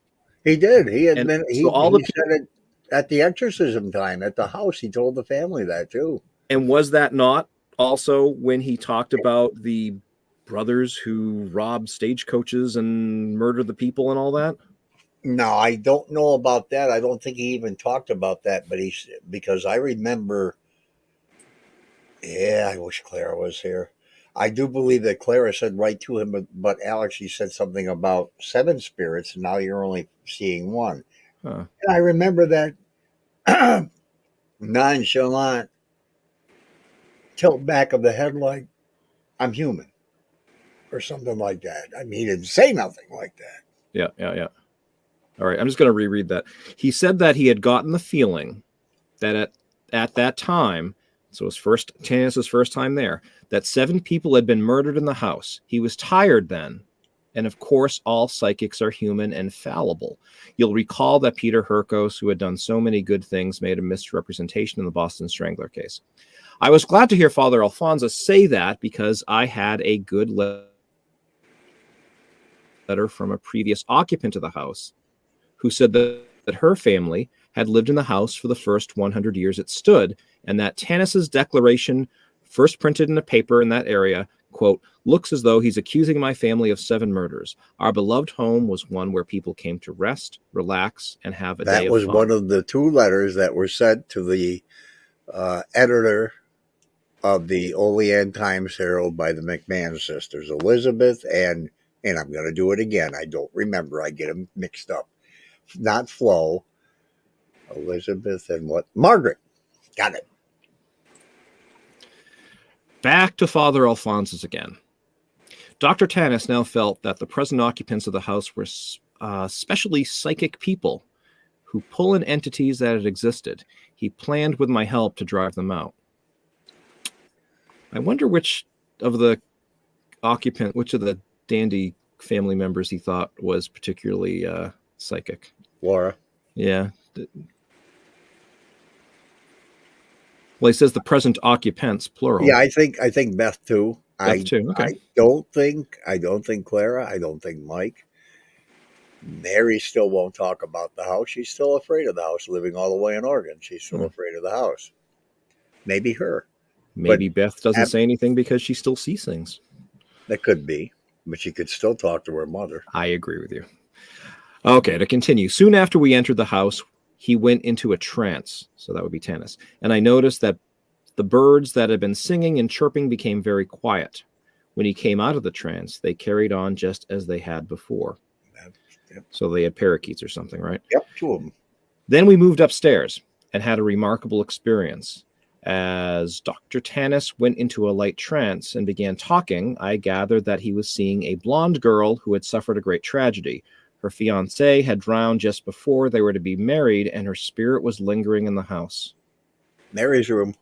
He did. He admitted. He So said it at the exorcism time at the house. He told the family that too. And was that not also when he talked about the brothers who robbed stagecoaches and murdered the people and all that? No, I don't know about that. I don't think he even talked about that, but because I remember. Yeah, I wish Clara was here. I do believe that Clara said right to him, but Alex, she said something about 7 spirits, and now you're only seeing 1. Huh. And I remember that nonchalant tilt back of the head like, I'm human, or something like that. I mean, he didn't say nothing like that. Yeah. All right, I'm just going to reread that. He said that he had gotten the feeling that at that time, so Tanis's first time there, that 7 people had been murdered in the house. He was tired then. And of course, all psychics are human and fallible. You'll recall that Peter Hurkos, who had done so many good things, made a misrepresentation in the Boston Strangler case. I was glad to hear Father Alphonsus say that because I had a good letter from a previous occupant of the house who said that her family had lived in the house for the first 100 years it stood, and that Tanis's declaration first printed in a paper in that area, quote, looks as though he's accusing my family of 7 murders. Our beloved home was one where people came to rest, relax, and have a day That of was fun. one of the 2 letters that were sent to the editor of the Olean Times Herald by the McMahon sisters, Elizabeth and I'm going to do it again. I don't remember. I get them mixed up. Not Flo. Elizabeth and what? Margaret. Got it. Back to Father Alphonsus again. Dr. Tanis now felt that the present occupants of the house were specially psychic people who pull in entities that had existed. He planned with my help to drive them out. I wonder which of the Dandy family members he thought was particularly psychic. Laura. Yeah. Well, he says the present occupants, plural. Yeah, I think Beth too. Beth too. Okay. I don't think Clara. I don't think Mike. Mary still won't talk about the house. She's still afraid of the house, living all the way in Oregon. She's still afraid of the house. Maybe her. Maybe Beth doesn't say anything because she still sees things. That could be, but she could still talk to her mother. I agree with you. Okay, to continue. Soon after we entered the house, he went into a trance. So that would be Tanis. And I noticed that the birds that had been singing and chirping became very quiet. When he came out of the trance, they carried on just as they had before. Yep. So they had parakeets or something, right? Yep, 2 of them. Then we moved upstairs and had a remarkable experience. As Dr. Tanis went into a light trance and began talking, I gathered that he was seeing a blonde girl who had suffered a great tragedy. Her fiancé had drowned just before they were to be married, and her spirit was lingering in the house. Mary's room.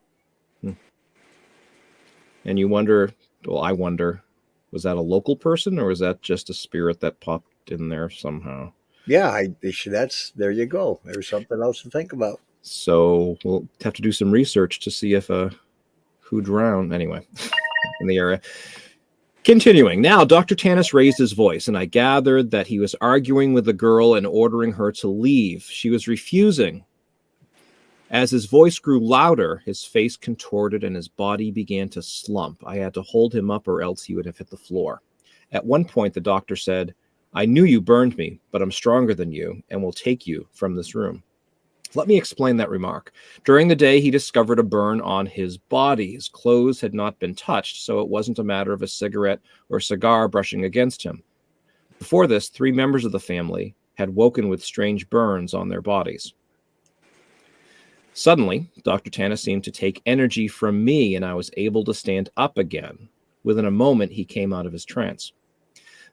And you wonder, well, I wonder, was that a local person or was that just a spirit that popped in there somehow? Yeah, there you go. There's something else to think about. So we'll have to do some research to see if who drowned anyway in the area. Continuing, now Dr. Tanis raised his voice, and I gathered that he was arguing with the girl and ordering her to leave. She was refusing. As his voice grew louder, his face contorted and his body began to slump. I had to hold him up or else he would have hit the floor. At one point, the doctor said, I knew you burned me, but I'm stronger than you and will take you from this room. Let me explain that remark. During the day, he discovered a burn on his body. His clothes had not been touched, so it wasn't a matter of a cigarette or cigar brushing against him. Before this, 3 members of the family had woken with strange burns on their bodies. Suddenly, Dr. Tanis seemed to take energy from me, and I was able to stand up again. Within a moment, he came out of his trance.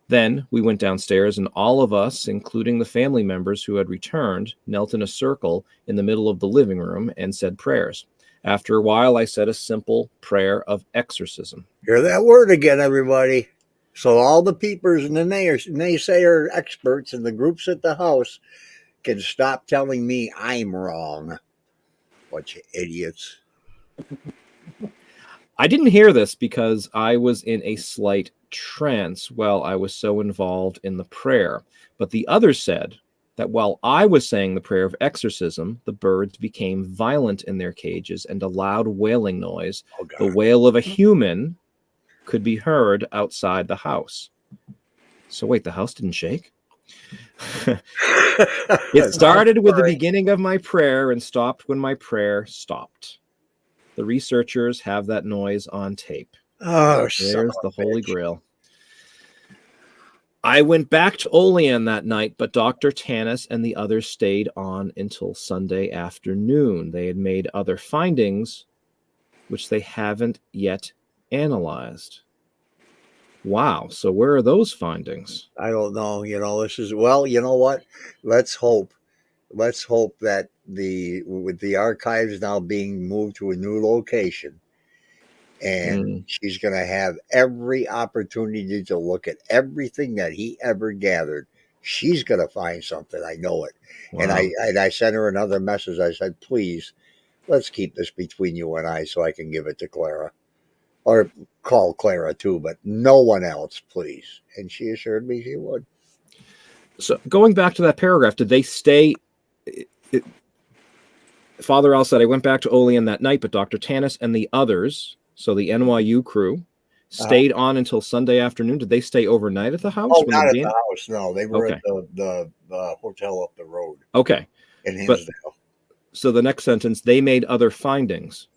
Then we went downstairs, and all of us, including the family members who had returned, knelt in a circle in the middle of the living room and said prayers. After a while, I said a simple prayer of exorcism. Hear that word again, everybody. So all the peepers and the naysayer experts and the groups at the house can stop telling me I'm wrong. Bunch of idiots. I didn't hear this because I was in a slight trance while I was so involved in the prayer. But the others said that while I was saying the prayer of exorcism, the birds became violent in their cages and a loud wailing noise, the wail of a human, could be heard outside the house. So wait, the house didn't shake? It started with the beginning of my prayer and stopped when my prayer stopped. The researchers have that noise on tape. Oh, there's the Holy Grail. I went back to Olean that night, but Dr. Tanis and the others stayed on until Sunday afternoon. They had made other findings, which they haven't yet analyzed. Wow. So where are those findings? I don't know. This is, well, you know what? Let's hope that with the archives now being moved to a new location, and she's going to have every opportunity to look at everything that he ever gathered. She's going to find something. I know it. Wow. And I sent her another message. I said, please, let's keep this between you and I so I can give it to Clara. Or call Clara too, but no one else, please. And she assured me she would. So going back to that paragraph, did they stay... Father Al said, I went back to Olean that night, but Dr. Tanis and the others So the NYU crew stayed on until Sunday afternoon. Did they stay overnight at the house? Oh, when not the at game? the house. No, they were Okay. at the hotel up the road Okay. in But Hinsdale. so the next sentence, they made other findings.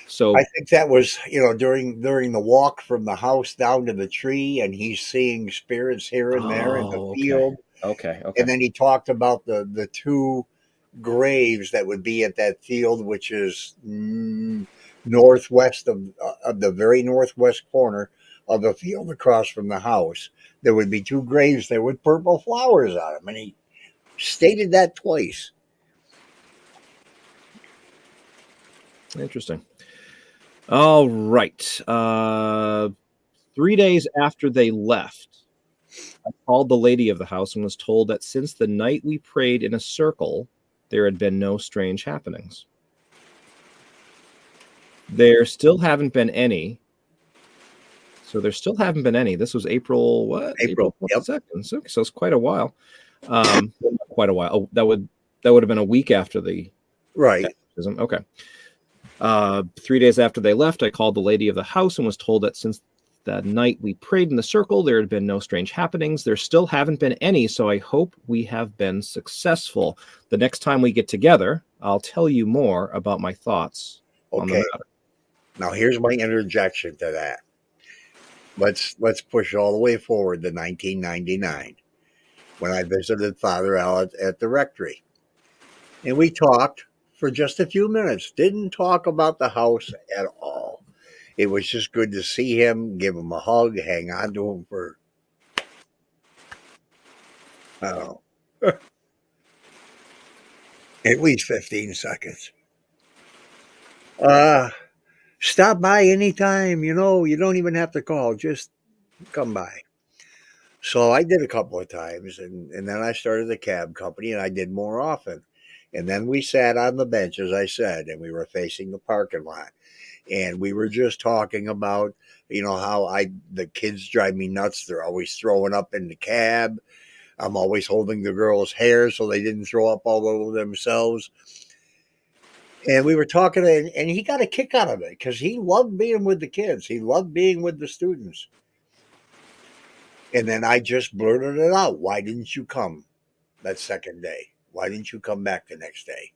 So I think that was, during the walk from the house down to the tree, and he's seeing spirits here and there in the okay. field. Okay. And then he talked about the two graves that would be at that field, which is northwest of the very northwest corner of the field across from the house. There would be two graves there with purple flowers on them, and he stated that twice. Interesting. All right. 3 days after they left, I called the lady of the house and was told that since the night we prayed in a circle, there had been no strange happenings. There still haven't been any. So there still haven't been any. This was April what? April, yep. 22nd. So it's quite a while. Quite a while. Oh, that would have been a week after the Right. baptism. Okay. 3 days after they left, I called the lady of the house and was told that since that night we prayed in the circle, there had been no strange happenings. There still haven't been any, so I hope we have been successful. The next time we get together, I'll tell you more about my thoughts on the Okay. matter. Now here's my interjection to that. Let's push all the way forward to 1999, when I visited Father Al at the rectory. And we talked for just a few minutes. Didn't talk about the house at all. It was just good to see him, give him a hug, hang on to him for, I don't know, at least 15 seconds. Stop by anytime, you don't even have to call. Just come by. So I did a couple of times, and then I started the cab company, and I did more often. And then we sat on the bench, as I said, and we were facing the parking lot. And we were just talking about, how the kids drive me nuts. They're always throwing up in the cab. I'm always holding the girls' hair so they didn't throw up all over themselves. And we were talking, and he got a kick out of it because he loved being with the kids. He loved being with the students. And then I just blurted it out. Why didn't you come that second day? Why didn't you come back the next day?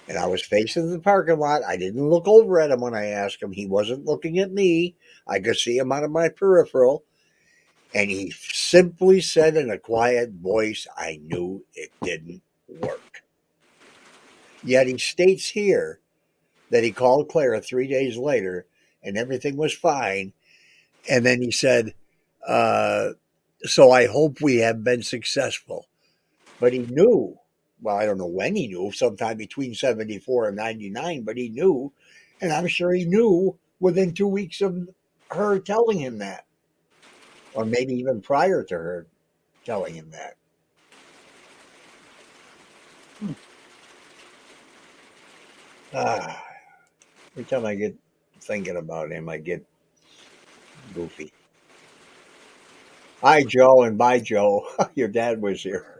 And I was facing the parking lot. I didn't look over at him when I asked him. He wasn't looking at me. I could see him out of my peripheral. And he simply said in a quiet voice, I knew it didn't work. Yet he states here that he called Clara 3 days later and everything was fine. And then he said, so I hope we have been successful. But he knew, well, I don't know when he knew, sometime between 74 and 99, but he knew. And I'm sure he knew within 2 weeks of her telling him that, or maybe even prior to her telling him that. Every time I get thinking about him, I get goofy. Hi, Joe, and bye, Joe. Your dad was here.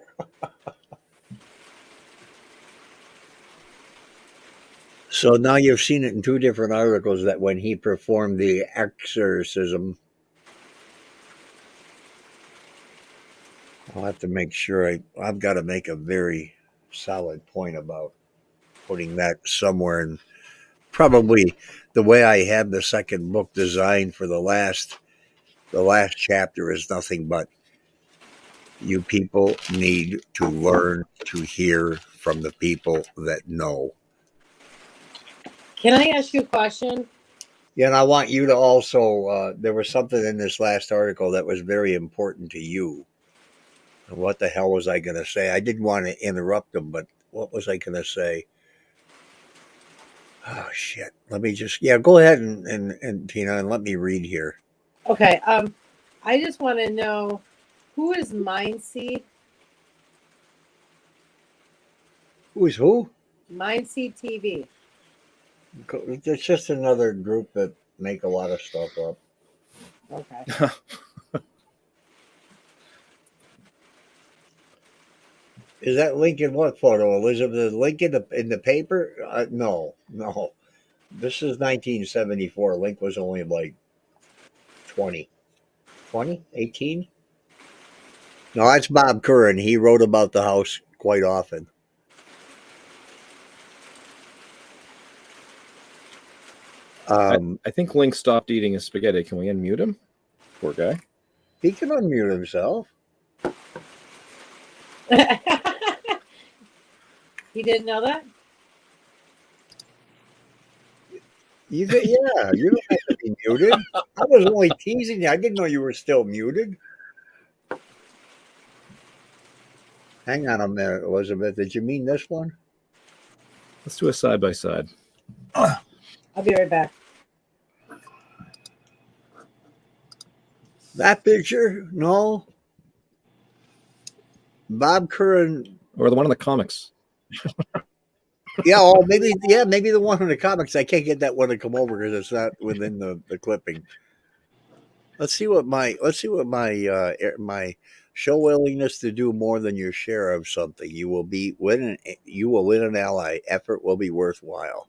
So now you've seen it in two different articles that when he performed the exorcism, I'll have to make sure I've got to make a very solid point about putting that somewhere. And probably the way I have the second book designed for the last chapter is nothing but you people need to learn to hear from the people that know. Can I ask you a question? Yeah, and I want you to also, there was something in this last article that was very important to you. And what the hell was I going to say? I didn't want to interrupt them, but what was I going to say? Oh, shit. Let me just, yeah, go ahead and Tina, and let me read here. Okay. I just want to know, who is Mindseed? Who's who? Mindseed TV. It's just another group that make a lot of stuff up. Okay. Is that link in what photo? Elizabeth, link in the paper? No. This is 1974. Link was only like 20. 20? 18? No, that's Bob Curran. He wrote about the house quite often. I think Link stopped eating his spaghetti. Can we unmute him? Poor guy. He can unmute himself. He didn't know that? Yeah, you don't have to be muted. I was only teasing you. I didn't know you were still muted. Hang on a minute, Elizabeth. Did you mean this one? Let's do a side by side. I'll be right back. That picture? No. Bob Curran. Or the one in the comics. Yeah, oh, maybe the one in the comics. I can't get that one to come over because it's not within the clipping. Let's see what my my show willingness to do more than your share of something. You will win an ally. Effort will be worthwhile.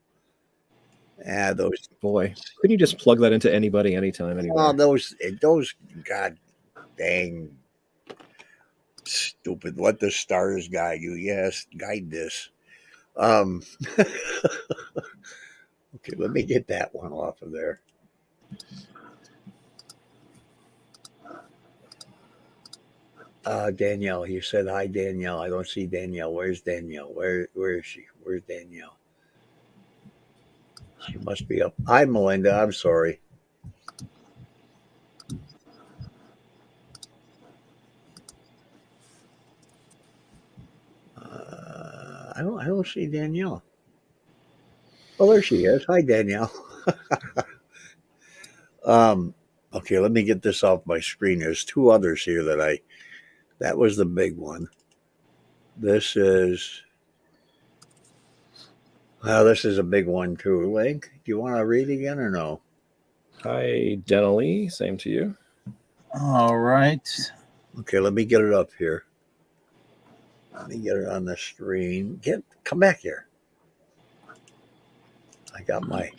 Those Boy, couldn't you just plug that into anybody, anytime, anywhere? those god dang stupid. Let the stars guide you. Yes, guide this. Okay, let me get that one off of there. Danielle, you said hi, Danielle. I don't see Danielle. Where's Danielle? Where is she? Where's Danielle? She must be up. Hi, Melinda. I'm sorry. I don't see Danielle. Oh, there she is. Hi, Danielle. Okay, let me get this off my screen. There's two others here that was the big one. This is a big one too. Link, do you want to read again or no? Hi, Denali. Same to you. All right. Okay, let me get it up here. Let me get it on the screen. Come back here. I got my.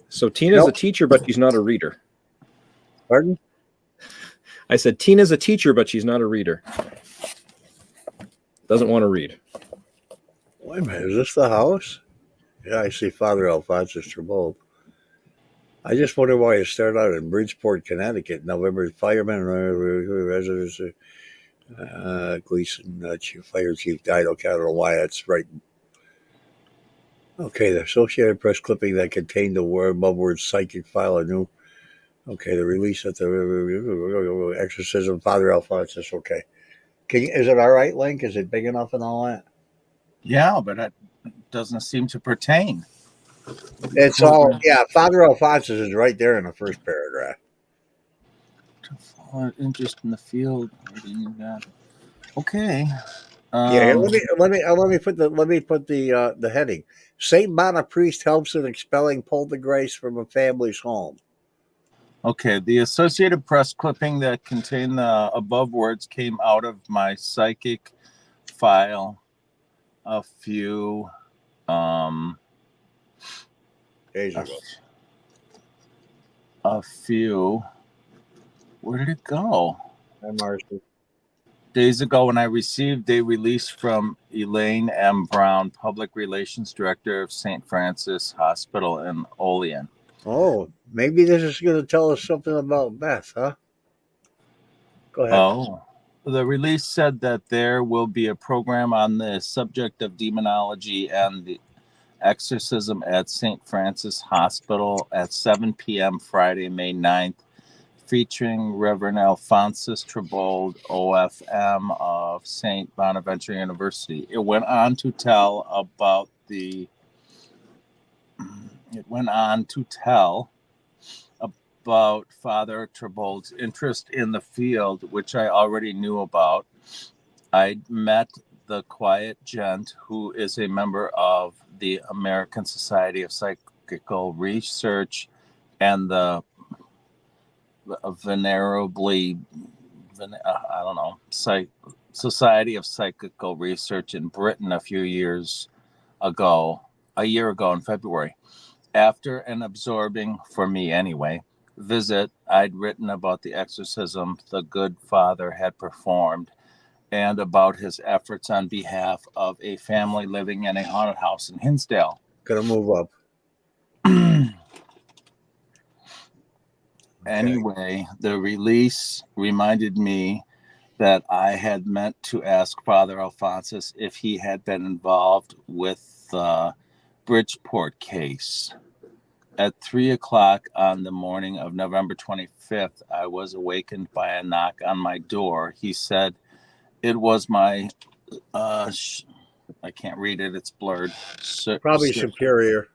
So Tina's Nope. a teacher, but she's not a reader. Pardon? I said Tina's a teacher, but she's not a reader. Doesn't want to read. Wait a minute, is this the house? Yeah, I see Father Alphonsus Trabold. I just wonder why it started out in Bridgeport, Connecticut. November, fireman, residents, Gleason, fire chief died. Okay, I don't know why that's right. Okay, the Associated Press clipping that contained the word above word psychic file a new. Okay, the release of the exorcism, Father Alphonsus. Okay, is it all right, Link? Is it big enough and all that? Yeah, but it doesn't seem to pertain. It's all Father Alphonsus is right there in the first paragraph. Interest in the field. Okay. Yeah, let me put the heading. Saint Bona priest helps in expelling poltergeist from a family's home. Okay, the Associated Press clipping that contained the above words came out of my psychic file a few Days ago. A few. Where did it go? Hi, Marcy. Days ago, when I received a release from Elaine M. Brown, Public Relations Director of St. Francis Hospital in Olean. Oh, maybe this is going to tell us something about Beth, huh? Go ahead. Oh, the release said that there will be a program on the subject of demonology and the exorcism at St. Francis Hospital at 7 p.m. Friday, May 9th, featuring Reverend Alphonsus Trabold, OFM of St. Bonaventure University. It went on to tell about Father Trabold's interest in the field, which I already knew about. I met the quiet gent who is a member of the American Society of Psychical Research and the Society of Psychical Research in Britain a few years a year ago in February. After an absorbing, for me anyway, visit, I'd written about the exorcism the good father had performed and about his efforts on behalf of a family living in a haunted house in Hinsdale. Gonna move up. Anyway, the release reminded me that I had meant to ask Father Alphonsus if he had been involved with the Bridgeport case. At 3:00 on the morning of November 25th, I was awakened by a knock on my door. He said it was my, I can't read it, it's blurred. Probably superior.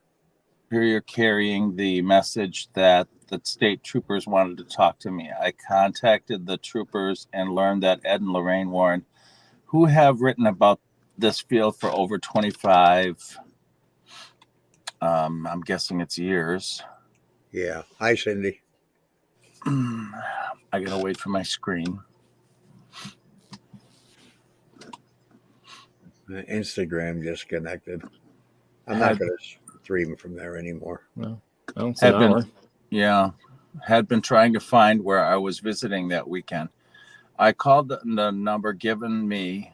Superior carrying the message that the state troopers wanted to talk to me. I contacted the troopers and learned that Ed and Lorraine Warren, who have written about this field for over 25, I'm guessing it's years. Yeah. Hi, Cindy. I gotta wait for my screen. The Instagram disconnected. I'm not going to stream from there anymore. No, it's an hour. Had been trying to find where I was visiting that weekend. I called the number given me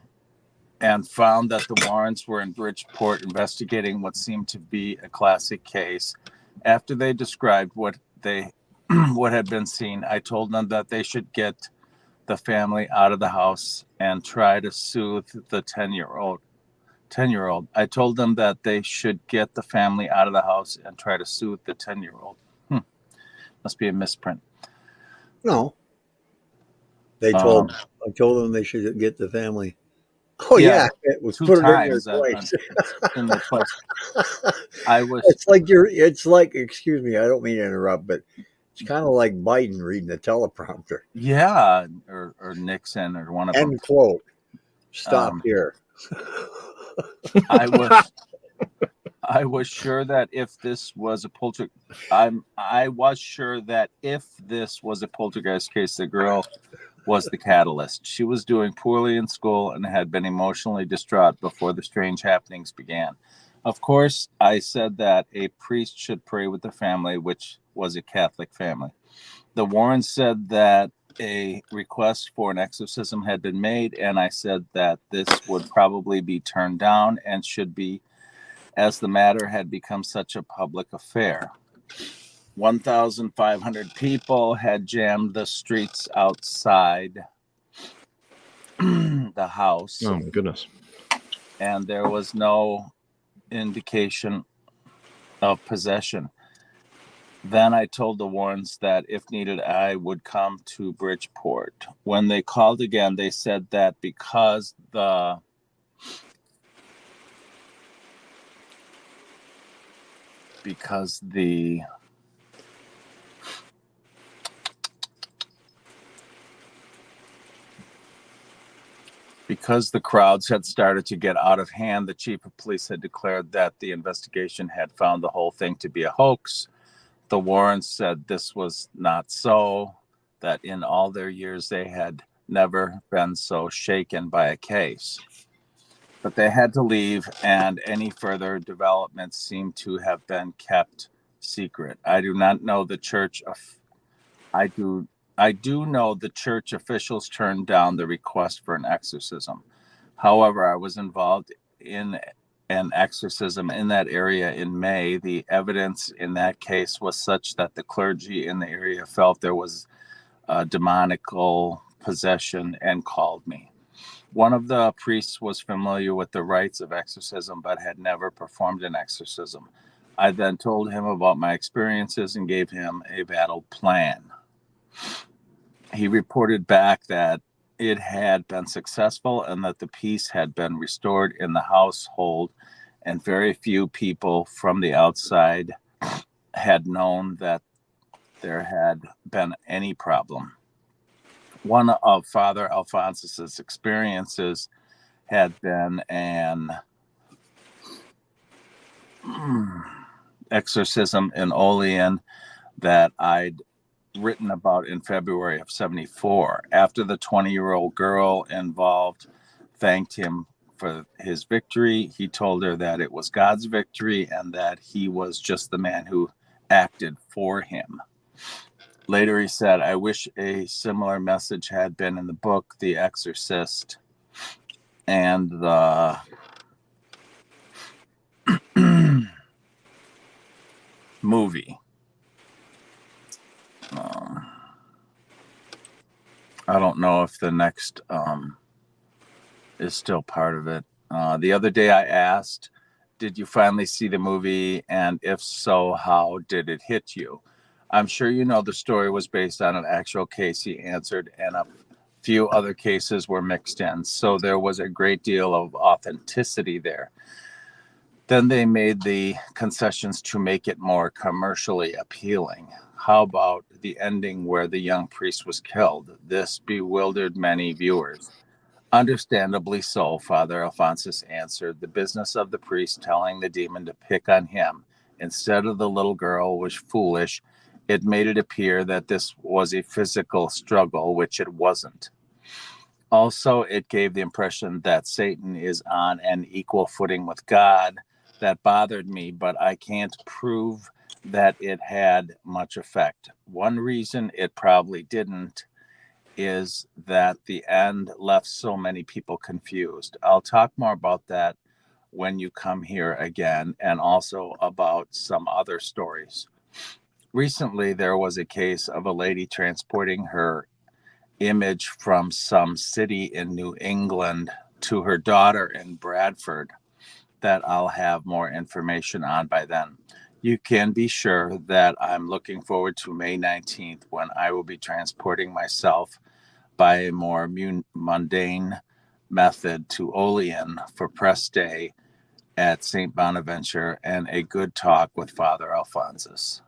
and found that the Warrens were in Bridgeport investigating what seemed to be a classic case. After they described what had been seen, I told them that they should get the family out of the house and try to soothe the 10-year-old. I told them that they should get the family out of the house and try to soothe the 10-year-old. Must be a misprint. No. I told them they should get the family. Oh yeah, it was put it in their place. In their place. It's like excuse me, I don't mean to interrupt, but it's kind of like Biden reading the teleprompter. Yeah, or Nixon or one of them. End quote. Stop here. I was sure that if this was a poltergeist case, the girl was the catalyst. She was doing poorly in school and had been emotionally distraught before the strange happenings began. Of course, I said that a priest should pray with the family, which was a Catholic family. The Warrens said that a request for an exorcism had been made, and I said that this would probably be turned down and should be, as the matter had become such a public affair. 1,500 people had jammed the streets outside the house. Oh, my goodness. And there was no indication of possession. Then I told the Warrens that if needed, I would come to Bridgeport. When they called again, they said that because the crowds had started to get out of hand, the chief of police had declared that the investigation had found the whole thing to be a hoax. The Warrens said this was not so, that in all their years they had never been so shaken by a case. But they had to leave, and any further developments seem to have been kept secret. I do not know the church. I do know the church officials turned down the request for an exorcism. However, I was involved in an exorcism in that area in May. The evidence in that case was such that the clergy in the area felt there was a demonical possession and called me. One of the priests was familiar with the rites of exorcism but had never performed an exorcism. I then told him about my experiences and gave him a battle plan. He reported back that it had been successful and that the peace had been restored in the household, and very few people from the outside had known that there had been any problem. One of Father Alphonsus's experiences had been an exorcism in Olean that I'd written about in February of 1974. After the 20-year-old girl involved thanked him for his victory. He told her that it was God's victory and that he was just the man who acted for him. Later, he said, I wish a similar message had been in the book The Exorcist and the movie. I don't know if the next is still part of it. The other day I asked, did you finally see the movie? And if so, how did it hit you? I'm sure you know the story was based on an actual case, he answered, and a few other cases were mixed in. So there was a great deal of authenticity there. Then they made the concessions to make it more commercially appealing. How about the ending where the young priest was killed? This bewildered many viewers. Understandably so, Father Alphonsus answered. The business of the priest telling the demon to pick on him instead of the little girl was foolish. It made it appear that this was a physical struggle, which it wasn't. Also, it gave the impression that Satan is on an equal footing with God. That bothered me, but I can't prove that it had much effect. One reason it probably didn't is that the end left so many people confused. I'll talk more about that when you come here again, and also about some other stories. Recently, there was a case of a lady transporting her image from some city in New England to her daughter in Bradford that I'll have more information on by then. You can be sure that I'm looking forward to May 19th when I will be transporting myself by a more mundane method to Olean for press day at St. Bonaventure and a good talk with Father Alphonsus.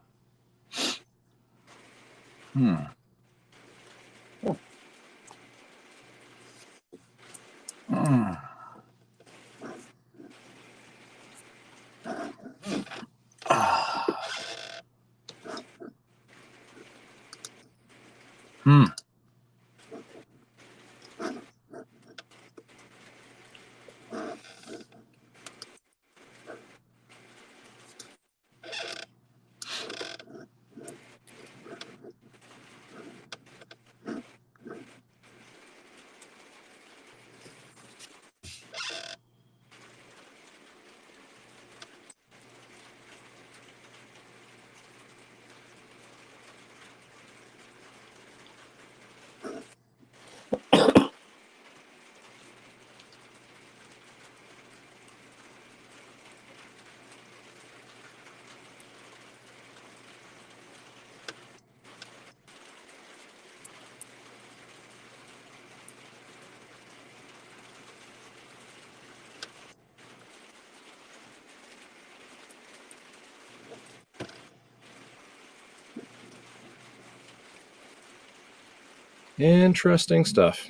Interesting stuff.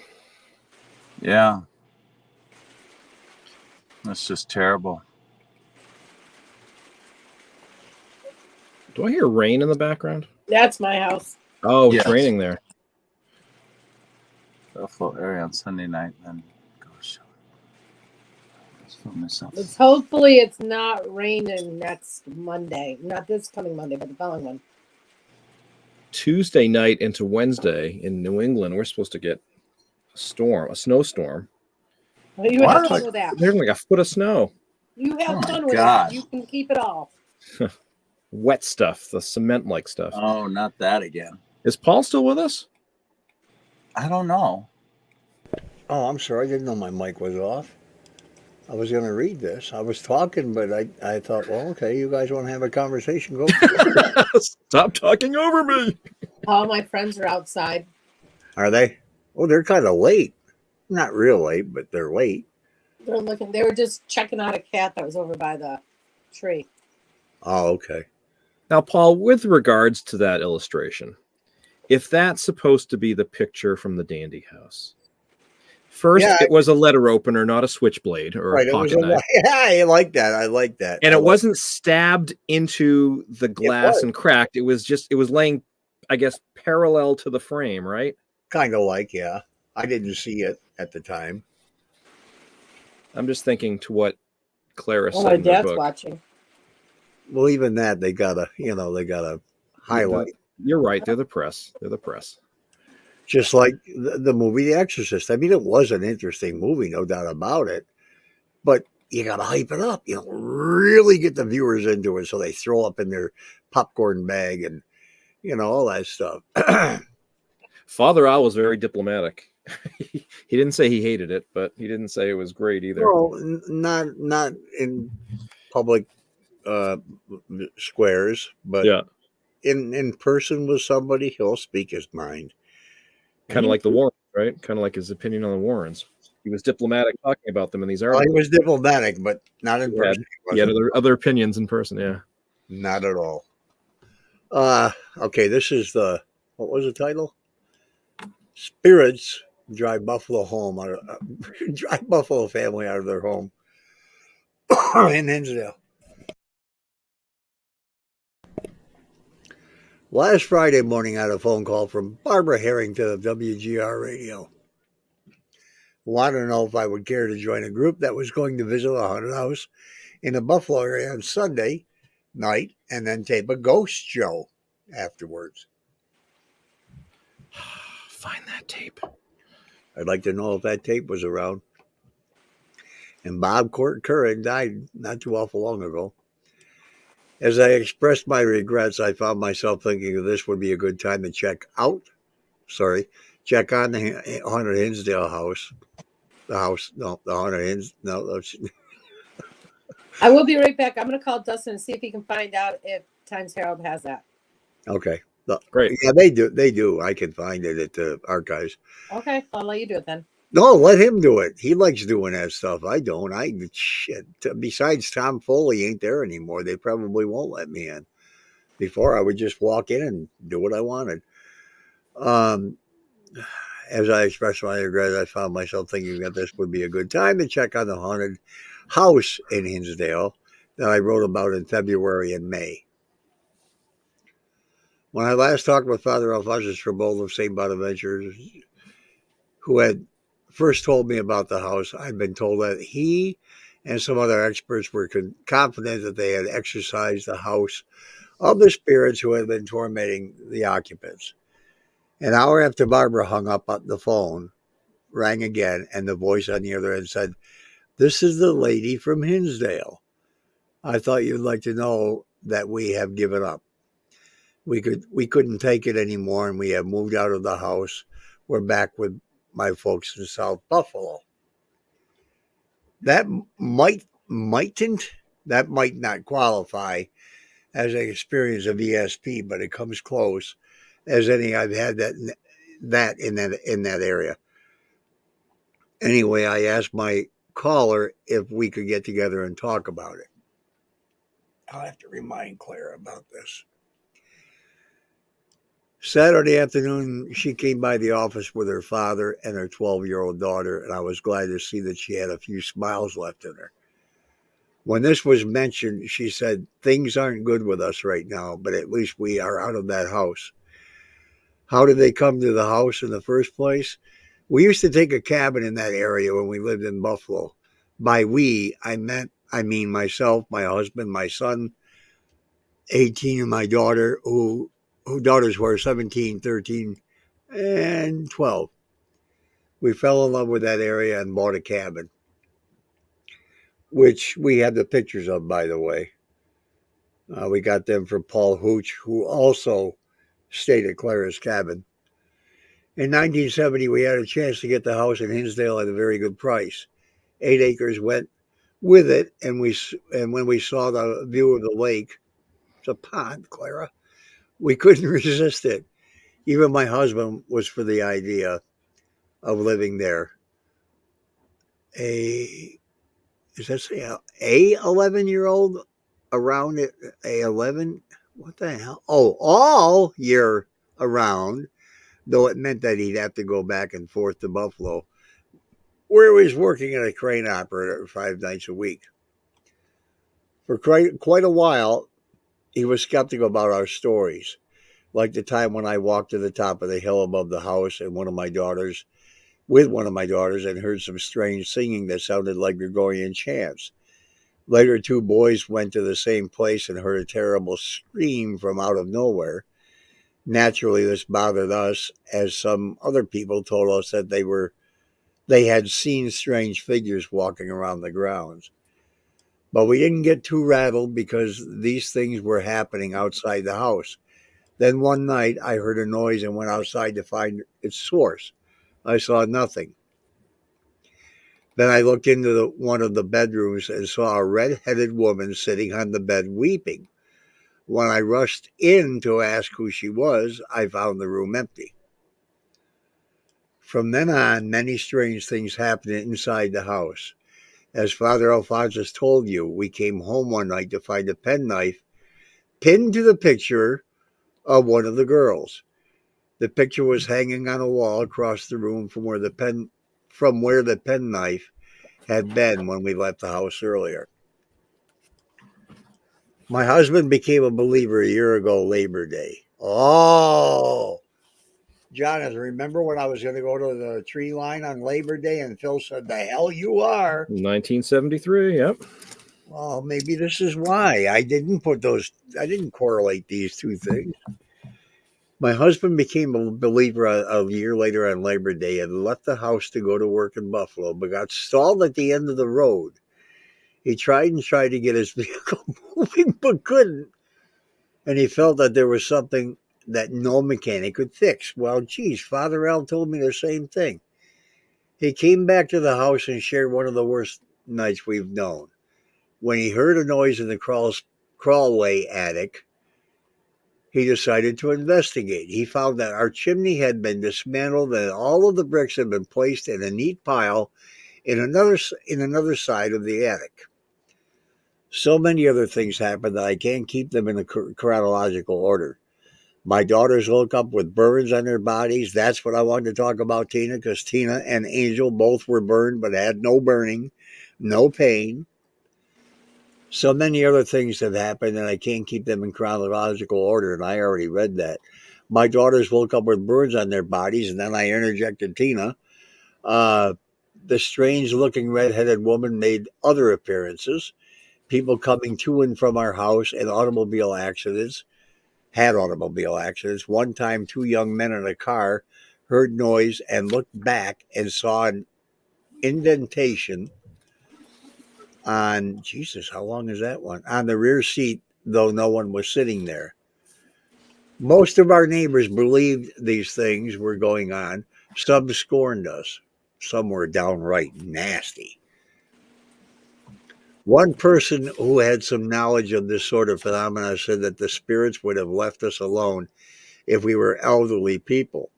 Yeah. That's just terrible. Do I hear rain in the background? That's my house. Oh, Yes. it's raining there. Buffalo area on Sunday night, then go show. Let's film myself. It's hopefully it's not raining next Monday. Not this coming Monday, but the following one. Tuesday night into Wednesday in New England, we're supposed to get a snowstorm. Well, you have fun with that. There's like a foot of snow. You have Oh my fun with God. that. You can keep it all. Wet stuff, the cement-like stuff. Oh, not that again. Is Paul still with us? I don't know. Oh, I'm sorry. I didn't know my mic was off. I was going to read this. I was talking, but I thought, well, okay, you guys want to have a conversation? Go. Stop talking over me. All my friends are outside. Are they? Oh, they're kind of late. Not real late, but they're late. They're looking. They were just checking out a cat that was over by the tree. Oh, okay. Now, Paul, with regards to that illustration, if that's supposed to be the picture from the Dandy House, first, Yeah, it was a letter opener, not a switchblade or right. a It was pocket knife. yeah, I like that. I like that. And it wasn't stabbed into the glass and cracked. It was laying, I guess, parallel to the frame, right? Kind of like, yeah. I didn't see it at the time. I'm just thinking to what Clara Oh, said my in their dad's book. watching. Well, even that they gotta highlight. You're right. They're the press. They're the press. Just like the movie The Exorcist. I mean, it was an interesting movie, no doubt about it. But you got to hype it up, really get the viewers into it so they throw up in their popcorn bag and, all that stuff. Father Al was very diplomatic. He didn't say he hated it, but he didn't say it was great either. Well, not in public uh, squares, but Yeah, in person with somebody, he'll speak his mind. kind of like the Warrens, right? Kind of like his opinion on the Warrens. He was diplomatic talking about them in these articles. He was diplomatic, but not in He person. had other opinions in person. Yeah. Not at all. Okay, this is what was the title? Spirits drive Buffalo drive Buffalo family out of their home in Hinsdale. Last Friday morning, I had a phone call from Barbara Harrington of WGR Radio. Wanted to know if I would care to join a group that was going to visit a haunted house in the Buffalo area on Sunday night and then tape a ghost show afterwards. Find that tape. I'd like to know if that tape was around. And Bob Curran died not too awful long ago. As I expressed my regrets, I found myself thinking that this would be a good time to check on the haunted Hinsdale house. The haunted I will be right back. I'm going to call Dustin and see if he can find out if Times Herald has that. Okay. Great. Yeah, they do. I can find it at the archives. Okay, I'll let you do it then. No, let him do it. He likes doing that stuff. I don't. Shit. Besides, Tom Foley ain't there anymore. They probably won't let me in. Before, I would just walk in and do what I wanted. As I expressed my regret, I found myself thinking that this would be a good time to check on the haunted house in Hinsdale that I wrote about in February and May. When I last talked with Father Alphonsus Trabold of St. Bonaventure, who had first told me about the house, I'd been told that he and some other experts were confident that they had exorcised the house of the spirits who had been tormenting the occupants. An hour after Barbara hung up on the phone, rang again, and the voice on the other end said, "This is the lady from Hinsdale. I thought you'd like to know that we have given up. We couldn't take it anymore, and we have moved out of the house. We're back with my folks in South Buffalo." That might not qualify as an experience of ESP, but it comes close as any I've had in that area. Anyway, I asked my caller if we could get together and talk about it. I'll have to remind Clara about this. Saturday afternoon, she came by the office with her father and her 12-year-old daughter, and I was glad to see that she had a few smiles left in her. When this was mentioned, she said, "Things aren't good with us right now, but at least we are out of that house." How did they come to the house in the first place? We used to take a cabin in that area when we lived in Buffalo. By we, I mean myself, my husband, my son, 18, and my daughter, who daughters were 17, 13, and 12. We fell in love with that area and bought a cabin, which we have the pictures of, by the way. We got them from Paul Hooch, who also stayed at Clara's cabin. In 1970, we had a chance to get the house in Hinsdale at a very good price. 8 acres went with it, and when we saw the view of the lake, it's a pond, Clara, we couldn't resist it. Even my husband was for the idea of living there. A 11-year-old around it? A 11? What the hell? Oh, all year around, though it meant that he'd have to go back and forth to Buffalo, where he was working as a crane operator 5 nights a week. For quite a while, he was skeptical about our stories, like the time when I walked to the top of the hill above the house and one of my daughters with one of my daughters and heard some strange singing that sounded like Gregorian chants. Later, two boys went to the same place and heard a terrible scream from out of nowhere. Naturally, this bothered us, as some other people told us that they had seen strange figures walking around the grounds. But we didn't get too rattled because these things were happening outside the house. Then one night I heard a noise and went outside to find its source. I saw nothing. Then I looked into one of the bedrooms and saw a red-headed woman sitting on the bed weeping. When I rushed in to ask who she was, I found the room empty. From then on, many strange things happened inside the house. As Father Alphonsus told you, we came home one night to find a penknife pinned to the picture of one of the girls. The picture was hanging on a wall across the room from where the penknife had been when we left the house earlier. My husband became a believer a year ago, Labor Day. Oh, Jonathan, remember when I was going to go to the tree line on Labor Day and Phil said, "The hell you are"? 1973. Yep. Well, maybe this is why I didn't correlate these two things. My husband became a believer a year later on Labor Day and left the house to go to work in Buffalo, but got stalled at the end of the road. He tried to get his vehicle moving, but couldn't. And he felt that there was something that no mechanic could fix. Well, geez, Father Al told me the same thing. He came back to the house and shared one of the worst nights we've known. When he heard a noise in the crawlway attic, he decided to investigate. He found that our chimney had been dismantled and all of the bricks had been placed in a neat pile in another side of the attic. So many other things happened that I can't keep them in a chronological order. My daughters woke up with burns on their bodies. That's what I wanted to talk about, Tina, because Tina and Angel both were burned but had no burning, no pain. So many other things have happened, and I can't keep them in chronological order, and I already read that. My daughters woke up with burns on their bodies, and then I interjected Tina. The strange-looking red-headed woman made other appearances. People coming to and from our house and automobile accidents had automobile accidents. One time, two young men in a car heard noise and looked back and saw an indentation on, Jesus, how long is that one? On the rear seat, though no one was sitting there. Most of our neighbors believed these things were going on. Some scorned us. Some were downright nasty. One person who had some knowledge of this sort of phenomena said that the spirits would have left us alone if we were elderly people.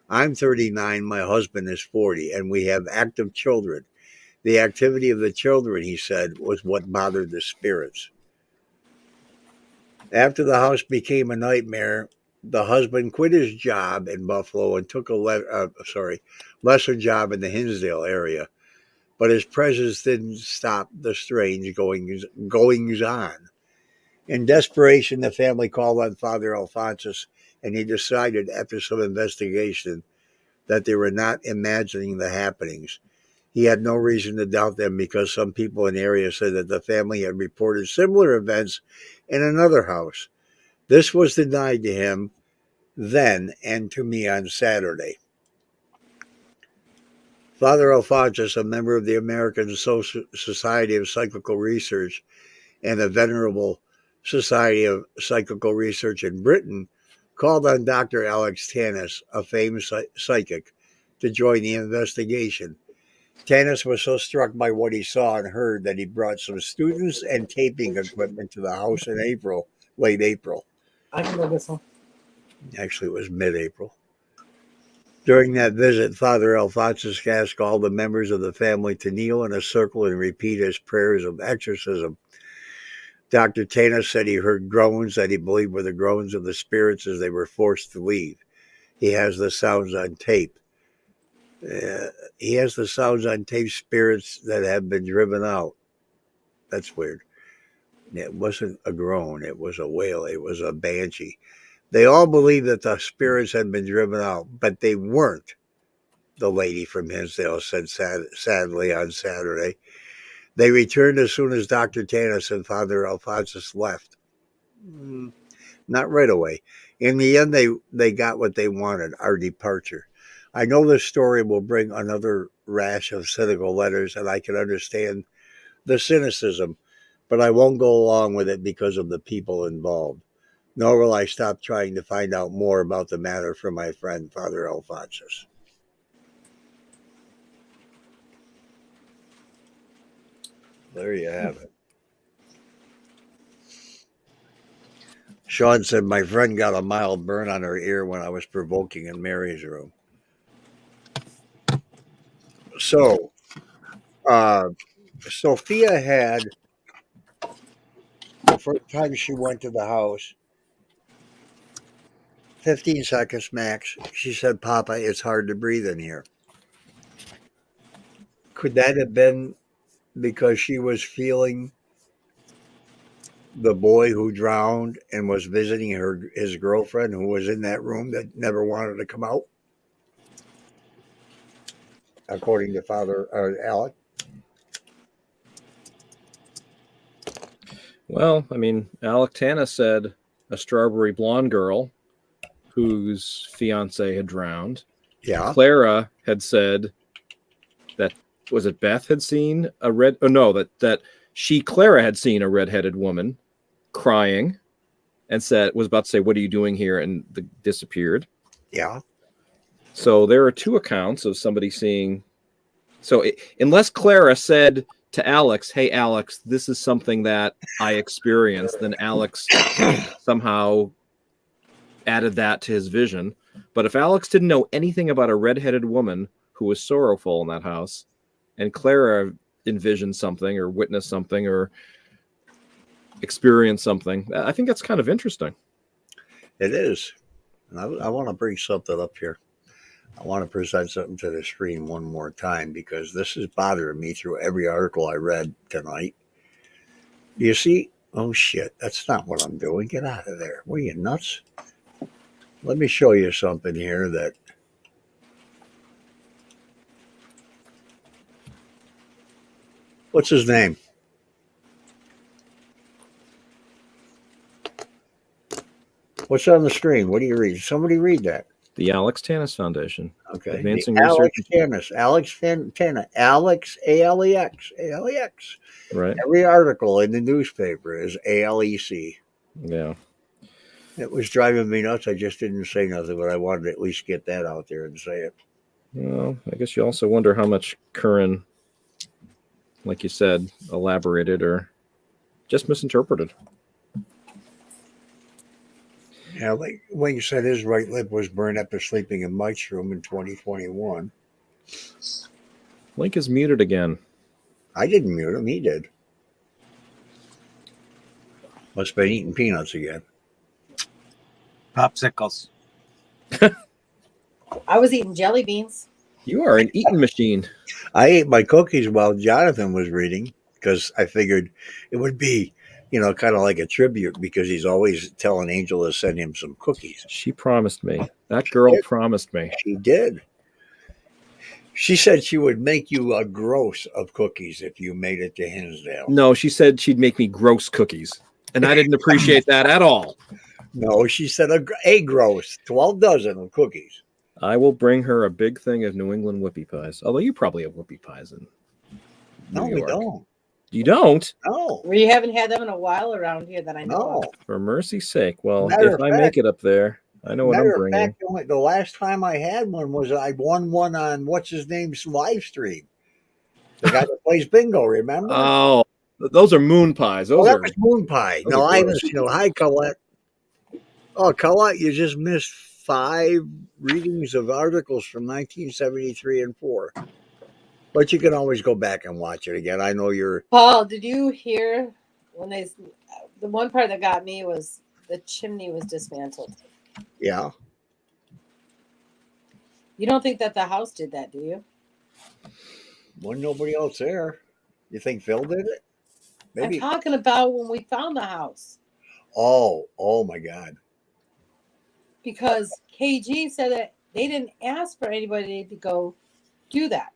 I'm 39, my husband is 40, and we have active children. The activity of the children, he said, was what bothered the spirits. After the house became a nightmare, the husband quit his job in Buffalo and took a lesser job in the Hinsdale area. But his presence didn't stop the strange goings on. In desperation, the family called on Father Alphonsus, and he decided, after some investigation, that they were not imagining the happenings. He had no reason to doubt them because some people in the area said that the family had reported similar events in another house. This was denied to him then and to me on Saturday. Father Alphonsus, a member of the American Society of Psychical Research and the Venerable Society of Psychical Research in Britain, called on Dr. Alex Tanis, a famous psychic, to join the investigation. Tanis was so struck by what he saw and heard that he brought some students and taping equipment to the house in late April. I can read this one. Actually, it was mid-April. During that visit, Father Alphonsus asked all the members of the family to kneel in a circle and repeat his prayers of exorcism. Dr. Tanis said he heard groans that he believed were the groans of the spirits as they were forced to leave. He has the sounds on tape. Spirits that have been driven out. That's weird. It wasn't a groan. It was a wail. It was a banshee. They all believed that the spirits had been driven out, but they weren't. the lady from Hinsdale said sadly on Saturday. They returned as soon as Dr. Tanis and Father Alphonsus left. Not right away. In the end, they got what they wanted, our departure. I know this story will bring another rash of cynical letters, and I can understand the cynicism, but I won't go along with it because of the people involved. Nor will I stop trying to find out more about the matter from my friend, Father Alphonsus. There you have it. Sean said, my friend got a mild burn on her ear when I was provoking in Mary's room. So, Sophia had, the first time she went to the house, 15 seconds max, she said, Papa, it's hard to breathe in here. Could that have been because she was feeling the boy who drowned and was visiting his girlfriend who was in that room that never wanted to come out? According to Father Alec. Well, I mean, Alec Tana said a strawberry blonde girl whose fiance had drowned. Yeah. Clara had said that, was it Beth had seen a red, oh no, that Clara had seen a redheaded woman crying and was about to say, what are you doing here? And disappeared. Yeah. So there are two accounts of somebody seeing. So unless Clara said to Alex, hey, Alex, this is something that I experienced, then Alex somehow added that to his vision. But if Alex didn't know anything about a redheaded woman who was sorrowful in that house, and Clara envisioned something or witnessed something or experienced something, I think that's kind of interesting. It is. And I want to bring something up here. I want to present something to the screen one more time because this is bothering me through every article I read tonight. You see? Oh, shit. That's not what I'm doing. Get out of there. Were you nuts? Let me show you something here that. What's his name? What's on the screen? What do you read? Somebody read that. The Alex Tanis Foundation. Okay. Advancing the research. Alex Tanis. Alex, A-L-E-X. A-L-E-X. Right. Every article in the newspaper is A-L-E-C. Yeah. It was driving me nuts. I just didn't say nothing, but I wanted to at least get that out there and say it. Well, I guess you also wonder how much Curran, like you said, elaborated or just misinterpreted. Yeah, like when you said his right lip was burned after sleeping in Mike's room in 2021. Link is muted again. I didn't mute him. He did. Must have been eating peanuts again. Popsicles. I was eating jelly beans. You are an eating machine. I ate my cookies while Jonathan was reading because I figured it would be, kind of like a tribute because he's always telling Angel to send him some cookies. She promised me. That girl promised me. She did. She said she would make you a gross of cookies if you made it to Hinsdale. No, she said she'd make me gross cookies. And I didn't appreciate that at all. No, she said a gross, 12 dozen of cookies. I will bring her a big thing of New England whoopie pies. Although you probably have whoopie pies in New York. We don't. You don't? No. We haven't had them in a while around here that I know of. For mercy's sake. Well, Matter if I make it up there, I know what I'm bringing. Matter of fact, the last time I had one was I won one on what's his name's live stream. The guy that plays bingo, remember? Oh, those are moon pies. Those that are was moon pie. No, I haven't seen. Hi, Colette. Oh, Colette, you just missed 5 readings of articles from 1973 and 4. But you can always go back and watch it again. I know you're. Paul, did you hear when the one part that got me was the chimney was dismantled? Yeah. You don't think that the house did that, do you? Wasn't nobody else there. You think Phil did it? Maybe. I'm talking about when we found the house. Oh my God. Because KG said that they didn't ask for anybody to go do that.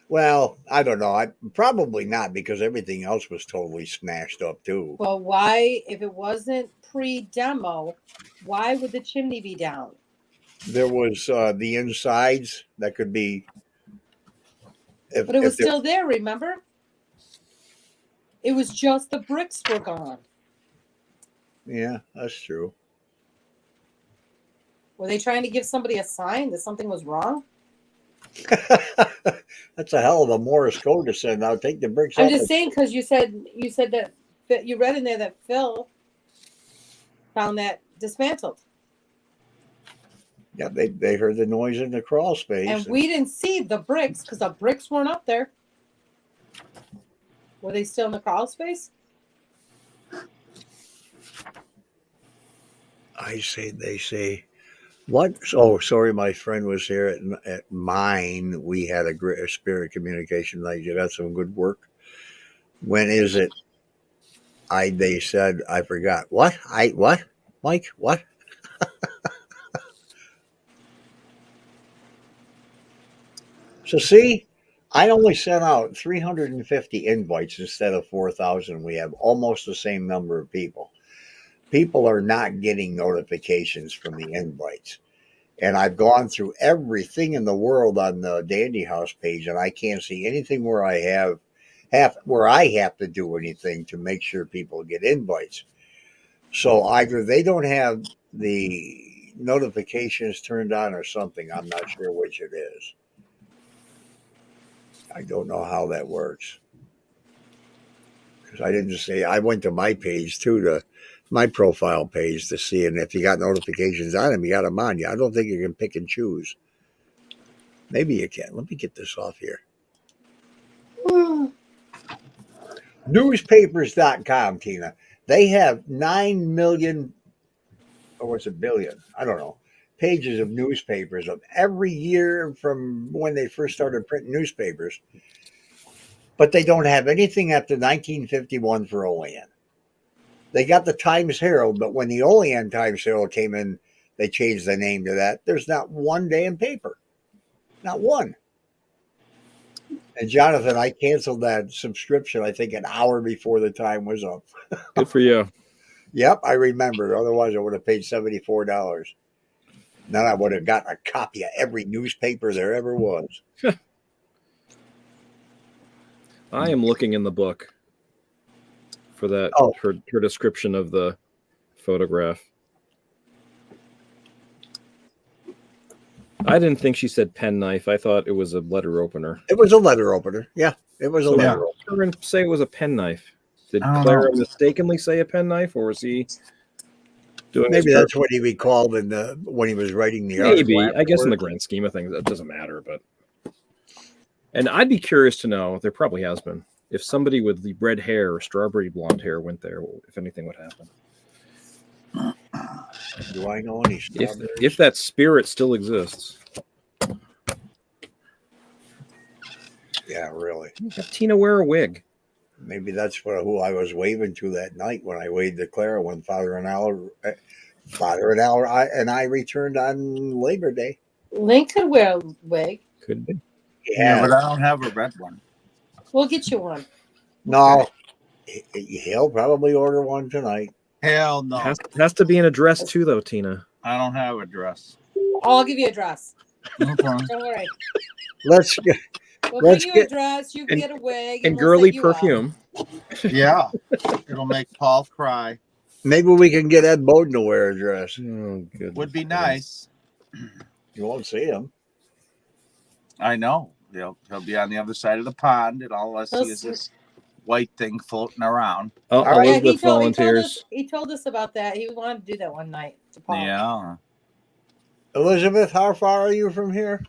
Well, I don't know. Probably not because everything else was totally smashed up too. Well, why, if it wasn't pre-demo, why would the chimney be down? There was the insides that could be. But it was If still there, remember? It was just the bricks were gone. yeah, that's true. Were they trying to give somebody a sign that something was wrong? That's a hell of a Morse code to send out. Take the bricks I'm out. just saying because you said that you read in there that Phil found that dismantled, Yeah, they heard the noise in the crawl space. and we didn't see the bricks because the bricks weren't up there. Were they still in the crawl space? They say, what? Oh, sorry, my friend was here at mine. We had a spirit communication night. You got some good work. When is it? They said, I forgot. What? What? Mike, what? So see, I only sent out 350 invites instead of 4,000. We have almost the same number of people. People are not getting notifications from the invites. And I've gone through everything in the world on the Dandy House page, and I can't see anything where I have to do anything to make sure people get invites. So either they don't have the notifications turned on or something. I'm not sure which it is. I don't know how that works. Because I didn't say, I went to my page too, to my profile page to see, and if you got notifications on them, you got them on you. I don't think you can pick and choose. Maybe you can. Let me get this off here. Newspapers.com, Tina. They have 9 million, or was it billion? I don't know. Pages of newspapers of every year from when they first started printing newspapers. But they don't have anything after 1951 for Olean. They got the Times Herald, but when the Olean Times Herald came in, they changed the name to that. There's not one damn paper. Not one. And Jonathan, I canceled that subscription, I think, an hour before the time was up. Good for you. Yep, I remember. Otherwise, I would have paid $74. Then I would have gotten a copy of every newspaper there ever was. I am looking in the book for that, her description of the photograph. I didn't think she said penknife. I thought it was a letter opener. It was a letter opener. Yeah, it was a letter opener. Curran say it was a penknife. Did Clara mistakenly say a penknife, or was he doing? Maybe that's what he recalled when he was writing the article. Maybe. I guess in the grand scheme of things, that doesn't matter. But and I'd be curious to know. There probably has been. If somebody with the red hair or strawberry blonde hair went there, if anything would happen. Do I know any strawberries? If that spirit still exists. Yeah, really. Have Tina wear a wig. Maybe that's who I was waving to that night when I waved to Clara when Father and I returned on Labor Day. Link could wear a wig. Could be. Yeah, but I don't have a red one. We'll get you one. No, he'll probably order one tonight. Hell no. Has to be in a dress too, though, Tina. I don't have a dress. Oh, I'll give you a dress. No problem. Don't worry. We'll give you a dress. You can get a wig. And girly perfume. Yeah. It'll make Paul cry. Maybe we can get Ed Bowden to wear a dress. Oh, good. Would be nice. You won't see him. I know. He'll be on the other side of the pond, and all I see is this white thing floating around. Oh, Elizabeth volunteers. He told us about that. He wanted to do that one night. To Paul. Yeah. Elizabeth, how far are you from here?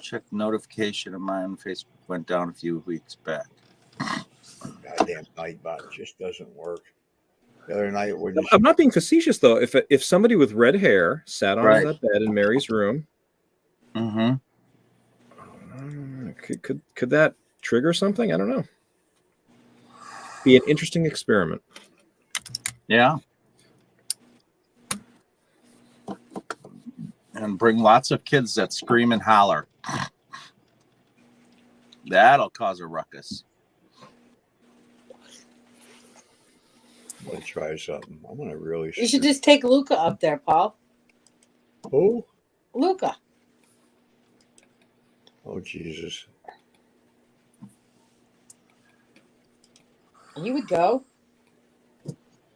Check the notification of mine on Facebook. Went down a few weeks back. Goddamn Nightbot just doesn't work. The other night, I'm not being facetious though. If somebody with red hair sat on that bed in Mary's room, could that trigger something? I don't know. Be an interesting experiment. Yeah. And bring lots of kids that scream and holler. That'll cause a ruckus. I'm gonna try something. I'm gonna really. You should just take Luca up there, Paul. Who? Luca. Oh Jesus! He would go.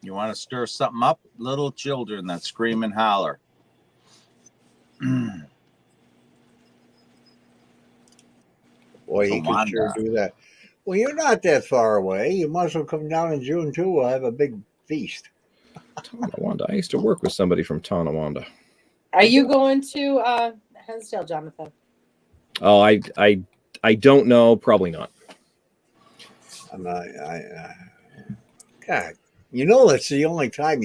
You want to stir something up? Little children that scream and holler. Boy, he could sure do that. Well, you're not that far away. You might as well come down in June too. We'll have a big feast. Tonawanda. I used to work with somebody from Tonawanda. Are you going to Hensdale, Jonathan? Oh, I don't know. Probably not. I'm not. God, you know that's the only time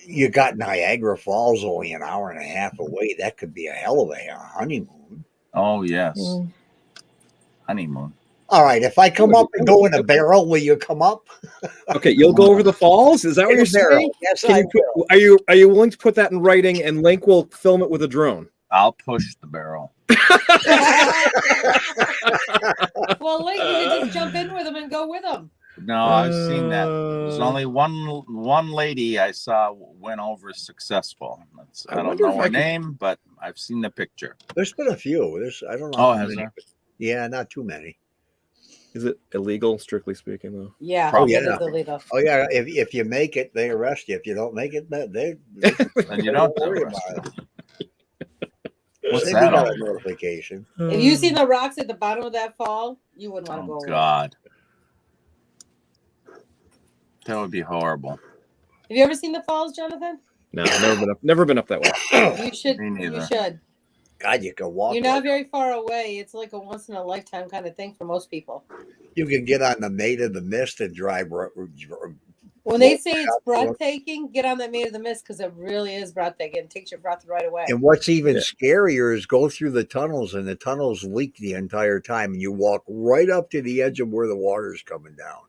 you got Niagara Falls only an hour and a half away. That could be a hell of a honeymoon. Oh yes, honeymoon. All right, if I come up and go in a barrel, will you come up? Okay, you'll go over the falls. Is that what you're saying? Yes, Can you put, are you willing to put that in writing, and Link will film it with a drone? I'll push the barrel. Well, Link, you could just jump in with him and go with him. No, I've seen that. There's only one lady I saw went over successful. I don't know her name, but I've seen the picture. There's been a few. I don't know. Oh, has there? Yeah, not too many. Is it illegal, strictly speaking, though? Yeah, Probably. it is illegal. Oh yeah, if you make it, they arrest you. If you don't make it, they And you don't worry arrest about them. it. What's Say that we got all a notification. If you seen the rocks at the bottom of that fall, you wouldn't want to go Oh over. God, that would be horrible. Have you ever seen the falls, Jonathan? No, never been up that way. You should. Me neither. You should. God, you can walk. You're not very far away. It's like a once in a lifetime kind of thing for most people. You can get on the Maid of the Mist and drive. When they say it's breathtaking, get on that Maid of the Mist because it really is breathtaking. It takes your breath right away. And what's even scarier is go through the tunnels, and the tunnels leak the entire time, and you walk right up to the edge of where the water's coming down.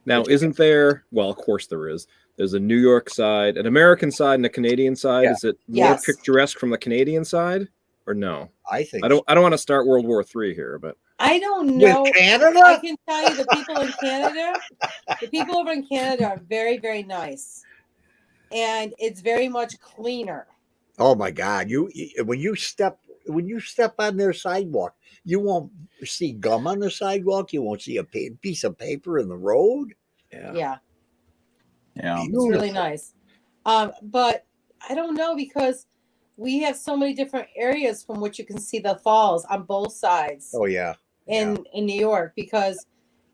Now, isn't there? Well, of course there is. There's a New York side, an American side, and a Canadian side. Yeah. Is it more picturesque from the Canadian side, or no? I think I don't want to start World War III here, but I don't know. With Canada? I can tell you the people in Canada, the people over in Canada are very, very nice. And it's very much cleaner. Oh my God! When you step on their sidewalk, you won't see gum on the sidewalk. You won't see a piece of paper in the road. Yeah. Yeah. It's really nice. But I don't know because we have so many different areas from which you can see the falls on both sides. Oh yeah. In New York, because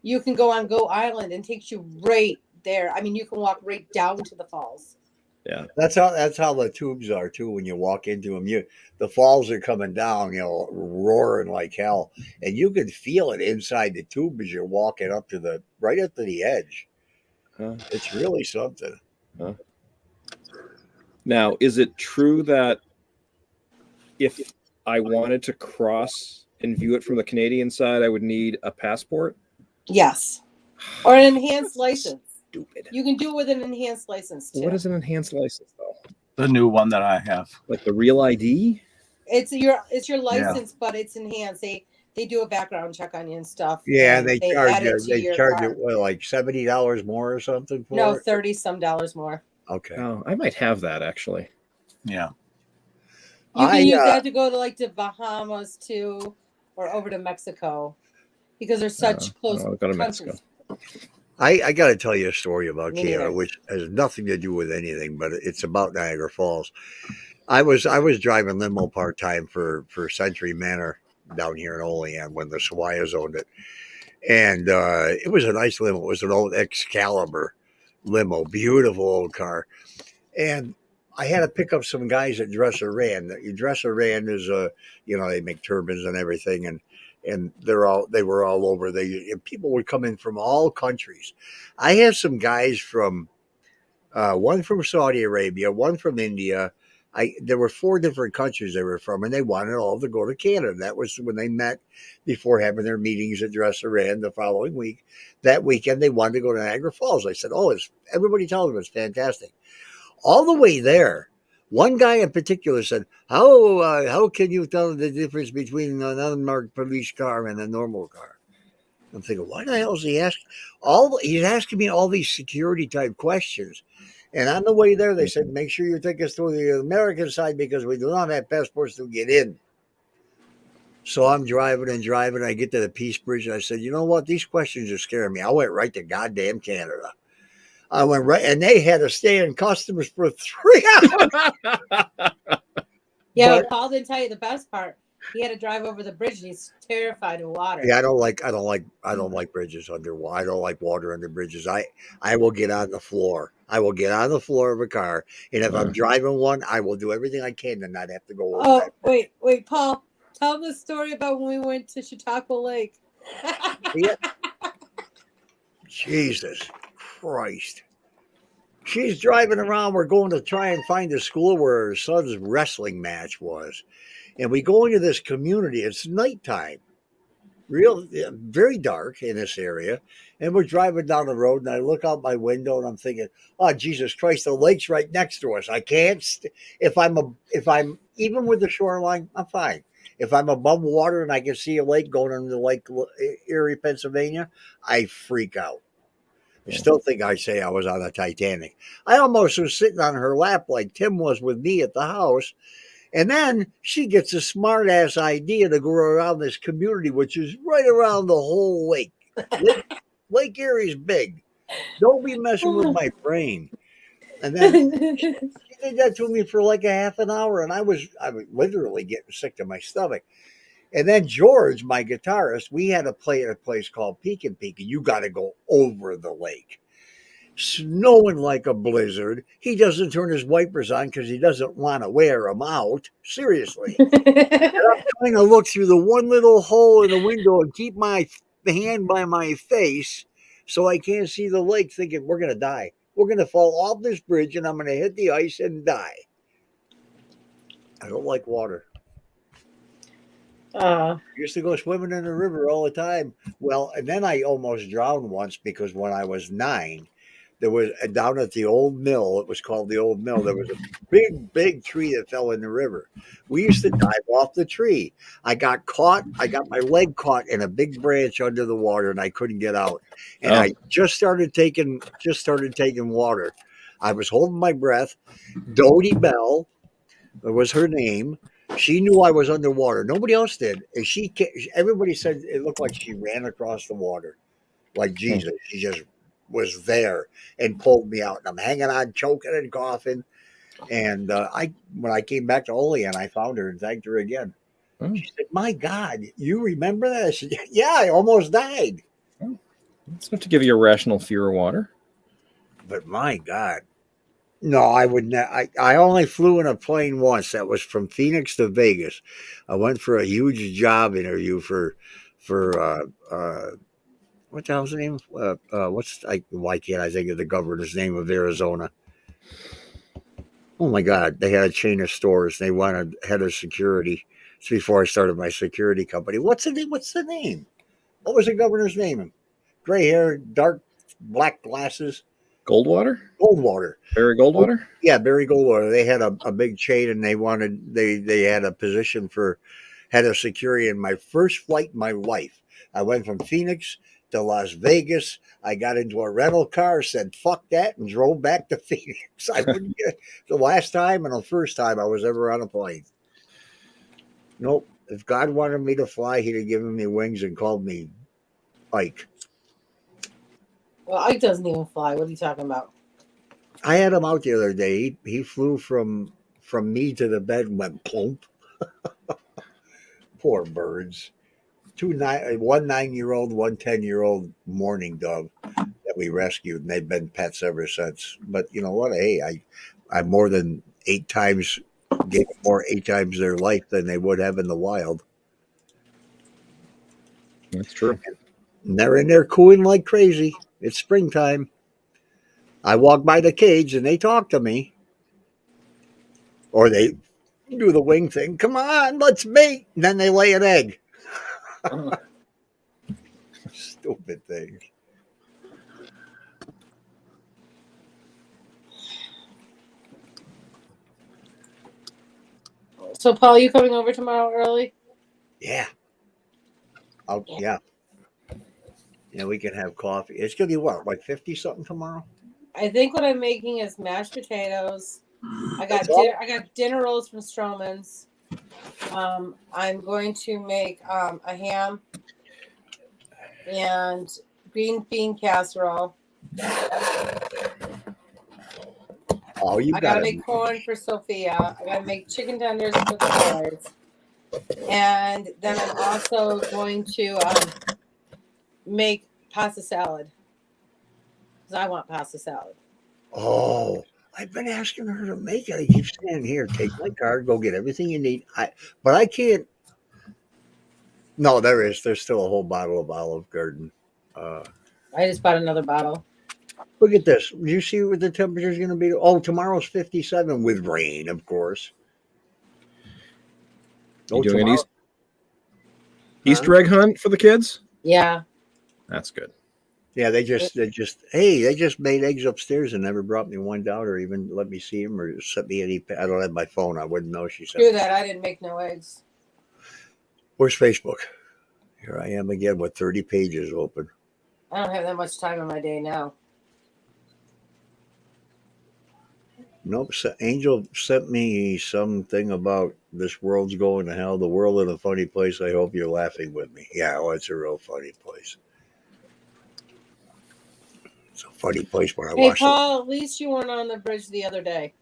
you can go on Goat Island and takes you right there. I mean, you can walk right down to the falls. Yeah, that's how the tubes are too. When you walk into them, the falls are coming down, roaring like hell, and you can feel it inside the tube as you're walking up to right up to the edge. It's really something. Now, is it true that if I wanted to cross and view it from the Canadian side, I would need a passport? Yes, or an enhanced license. Stupid. You can do it with an enhanced license too. What is an enhanced license though? The new one that I have. Like the real ID? It's your license, but it's enhanced. They do a background check on you and stuff. Yeah, and they charge add you. it to They your charge card. you like $70 more or something for No, it. $30 more. Okay. Oh, I might have that actually. Yeah. You can use that to go to like the Bahamas too, or over to Mexico, because they're such close I'll go to countries. Mexico. I got to tell you a story about Me Canada, neither. which has nothing to do with anything, but it's about Niagara Falls. I was driving limo part time for Century Manor down here in Olean when the Sawayas owned it, and it was a nice limo. It was an old Excalibur limo, beautiful old car, and I had to pick up some guys at Dresser Rand. Dresser Rand is they make turbines and everything, and they were all over. And people would come in from all countries. I had some guys from one from Saudi Arabia, one from India. There were 4 different countries they were from, and they wanted all to go to Canada. That was when they met before having their meetings at Dresser Rand the following week. That weekend, they wanted to go to Niagara Falls. I said, everybody tells them it's fantastic. All the way there, One guy in particular said, how can you tell the difference between an unmarked police car and a normal car?" I'm thinking, why the hell is he asking? He's asking me all these security type questions. And on the way there, they said, "Make sure you take us to the American side because we do not have passports to get in." So I'm driving and driving. I get to the Peace Bridge and I said, "You know what? These questions are scaring me." I went right to goddamn Canada. I went right, and they had to stay in customs for 3 hours. Yeah, But but Paul didn't tell you the best part. He had to drive over the bridge and he's terrified of water. yeah, I don't like bridges underwater. I don't like water under bridges. I will get on the floor. I will get on the floor of a car, and if I'm driving one, I will do everything I can to not have to go over that. Oh, wait, Paul, tell the story about when we went to Chautauqua Lake. Yeah. Jesus Christ. She's driving around. We're going to try and find a school where her son's wrestling match was. And we go into this community. It's nighttime, very dark in this area. And we're driving down the road, and I look out my window, and I'm thinking, "Oh, Jesus Christ, the lake's right next to us. I can't. If I'm even with the shoreline, I'm fine. If I'm above water and I can see a lake going into Lake Erie, Pennsylvania, I freak out. I still think I say I was on the Titanic. I almost was sitting on her lap like Tim was with me at the house. And then she gets a smart ass idea to go around this community, which is right around the whole lake. Lake Erie's big. Don't be messing with my brain. And then she did that to me for like a half an hour, and I was literally getting sick to my stomach. And then George, my guitarist, we had to play at a place called Peak and Peak, and you got to go over the lake. Snowing like a blizzard. He doesn't turn his wipers on because he doesn't want to wear them out. Seriously. I'm trying to look through the one little hole in the window and keep my hand by my face so I can't see the lake, thinking we're going to die. We're going to fall off this bridge and I'm going to hit the ice and die. I don't like water. Used to go swimming in the river all the time. Well, and then I almost drowned once because when I was 9, there was down at the old mill. It was called the old mill. There was a big tree that fell in the river. We used to dive off the tree. I got caught. I got my leg caught in a big branch under the water, and I couldn't get out. And I just started taking water. I was holding my breath. Dodie Bell was her name. She knew I was underwater. Nobody else did. And everybody said it looked like she ran across the water, like Jesus. She just was there and pulled me out. And I'm hanging on, choking and coughing. And when I came back to Olean, I found her and thanked her again. She said, "My God, you remember that?" I said, "Yeah, I almost died." It's not to give you a rational fear of water. But my God. No, I would not. I only flew in a plane once. That was from Phoenix to Vegas. I went for a huge job interview for what the hell's the name? Why can't I think of the governor's name of Arizona? Oh my God, they had a chain of stores. They wanted head of security. It's before I started my security company. What's the name? What's the name? What was the governor's name? Gray hair, dark black glasses. Goldwater? Goldwater. Barry Goldwater? Yeah, Barry Goldwater. They had a big chain, and they had a position for head of security. In my first flight in my life, I went from Phoenix to Las Vegas. I got into a rental car, said "fuck that," and drove back to Phoenix. I wouldn't get the last time and the first time I was ever on a plane. Nope. If God wanted me to fly, He'd have given me wings and called me Ike. Well, Ike doesn't even fly. What are you talking about? I had him out the other day. He flew from me to the bed and went plump. Poor birds. One 9-year-old, one 10-year-old mourning dove that we rescued, and they've been pets ever since. But you know what? Hey, I more than 8 times gave them more 8 times their life than they would have in the wild. That's true. And they're in there cooing like crazy. It's springtime. I walk by the cage and they talk to me, or they do the wing thing. Come on, let's mate. And then they lay an egg. Stupid things. So, Paul, you coming over tomorrow early? Yeah. Yeah. Yeah, we can have coffee. It's gonna be what, like 50 something tomorrow? I think what I'm making is mashed potatoes. I That's got all? I got dinner rolls from Stroman's. I'm going to make a ham and green bean casserole. Oh, you I got gotta it. make corn for Sophia. I gotta make chicken tenders for the boys. And then I'm also going to make pasta salad because I want pasta salad. Oh, I've been asking her to make it. I keep saying, here, take my card, go get everything you need. But I can't. No, there is. There's still a whole bottle of Olive Garden. Uh, I just bought another bottle. Look at this. Do you see what the temperature is going to be? Oh, tomorrow's 57 with rain, of course. You Oh, doing an tomorrow. Easter egg hunt for the kids? Yeah. That's good. Yeah, they just made eggs upstairs and never brought me one down or even let me see them or sent me any. I don't have my phone. I wouldn't know. She Screw said, that. I didn't make no eggs. "Where's Facebook?" Here I am again with 30 pages open. I don't have that much time in my day now. Nope. So Angel sent me something about this world's going to hell. The world in a funny place. I hope you're laughing with me. Yeah, well, it's a real funny place. It's a funny place when I Hey, watch it. Paul, at least you weren't on the bridge the other day.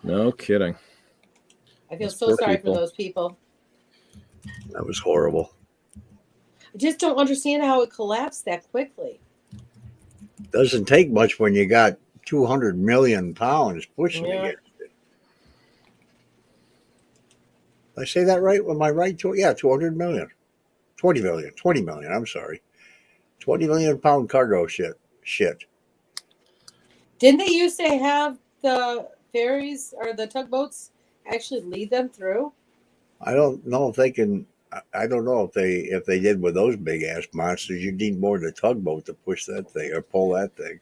No kidding. I feel Those so poor sorry people. for those people. That was horrible. I just don't understand how it collapsed that quickly. Doesn't take much when you got 200 million pounds pushing Yeah. against it. Did I say that right? Am I right? Yeah, 200 million. 20 million. 20 million. I'm sorry. 20 million pound cargo shit. Didn't they used to have the ferries or the tugboats actually lead them through? I don't know if they can. I don't know if they did with those big ass monsters. You need more than a tugboat to push that thing or pull that thing.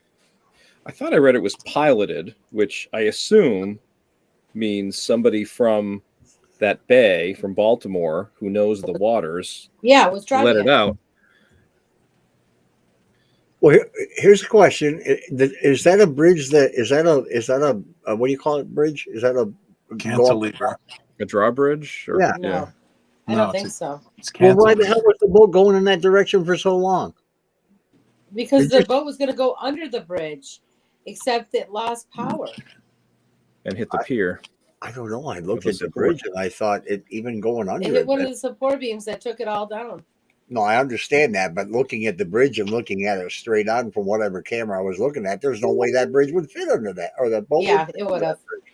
I thought I read it was piloted, which I assume means somebody from that bay from Baltimore who knows the waters Yeah, it was let driving it out. Well, here's the question: Is that a bridge? Is that a what do you call it? Bridge? Is that a Cantilever. A drawbridge? Or, Yeah. No, I No, don't think so. It's Well, why the cantilever. hell was the boat going in that direction for so long? Because It the just- boat was going to go under the bridge, except it lost power. and hit the pier. I don't know. I looked With at the the support. bridge and I thought it even going It under hit it. one of the support beams that took it all down. No, I understand that, but looking at the bridge and looking at it straight on from whatever camera I was looking at, there's no way that bridge would fit under that, or that boat. Yeah, would fit it under would that have. bridge.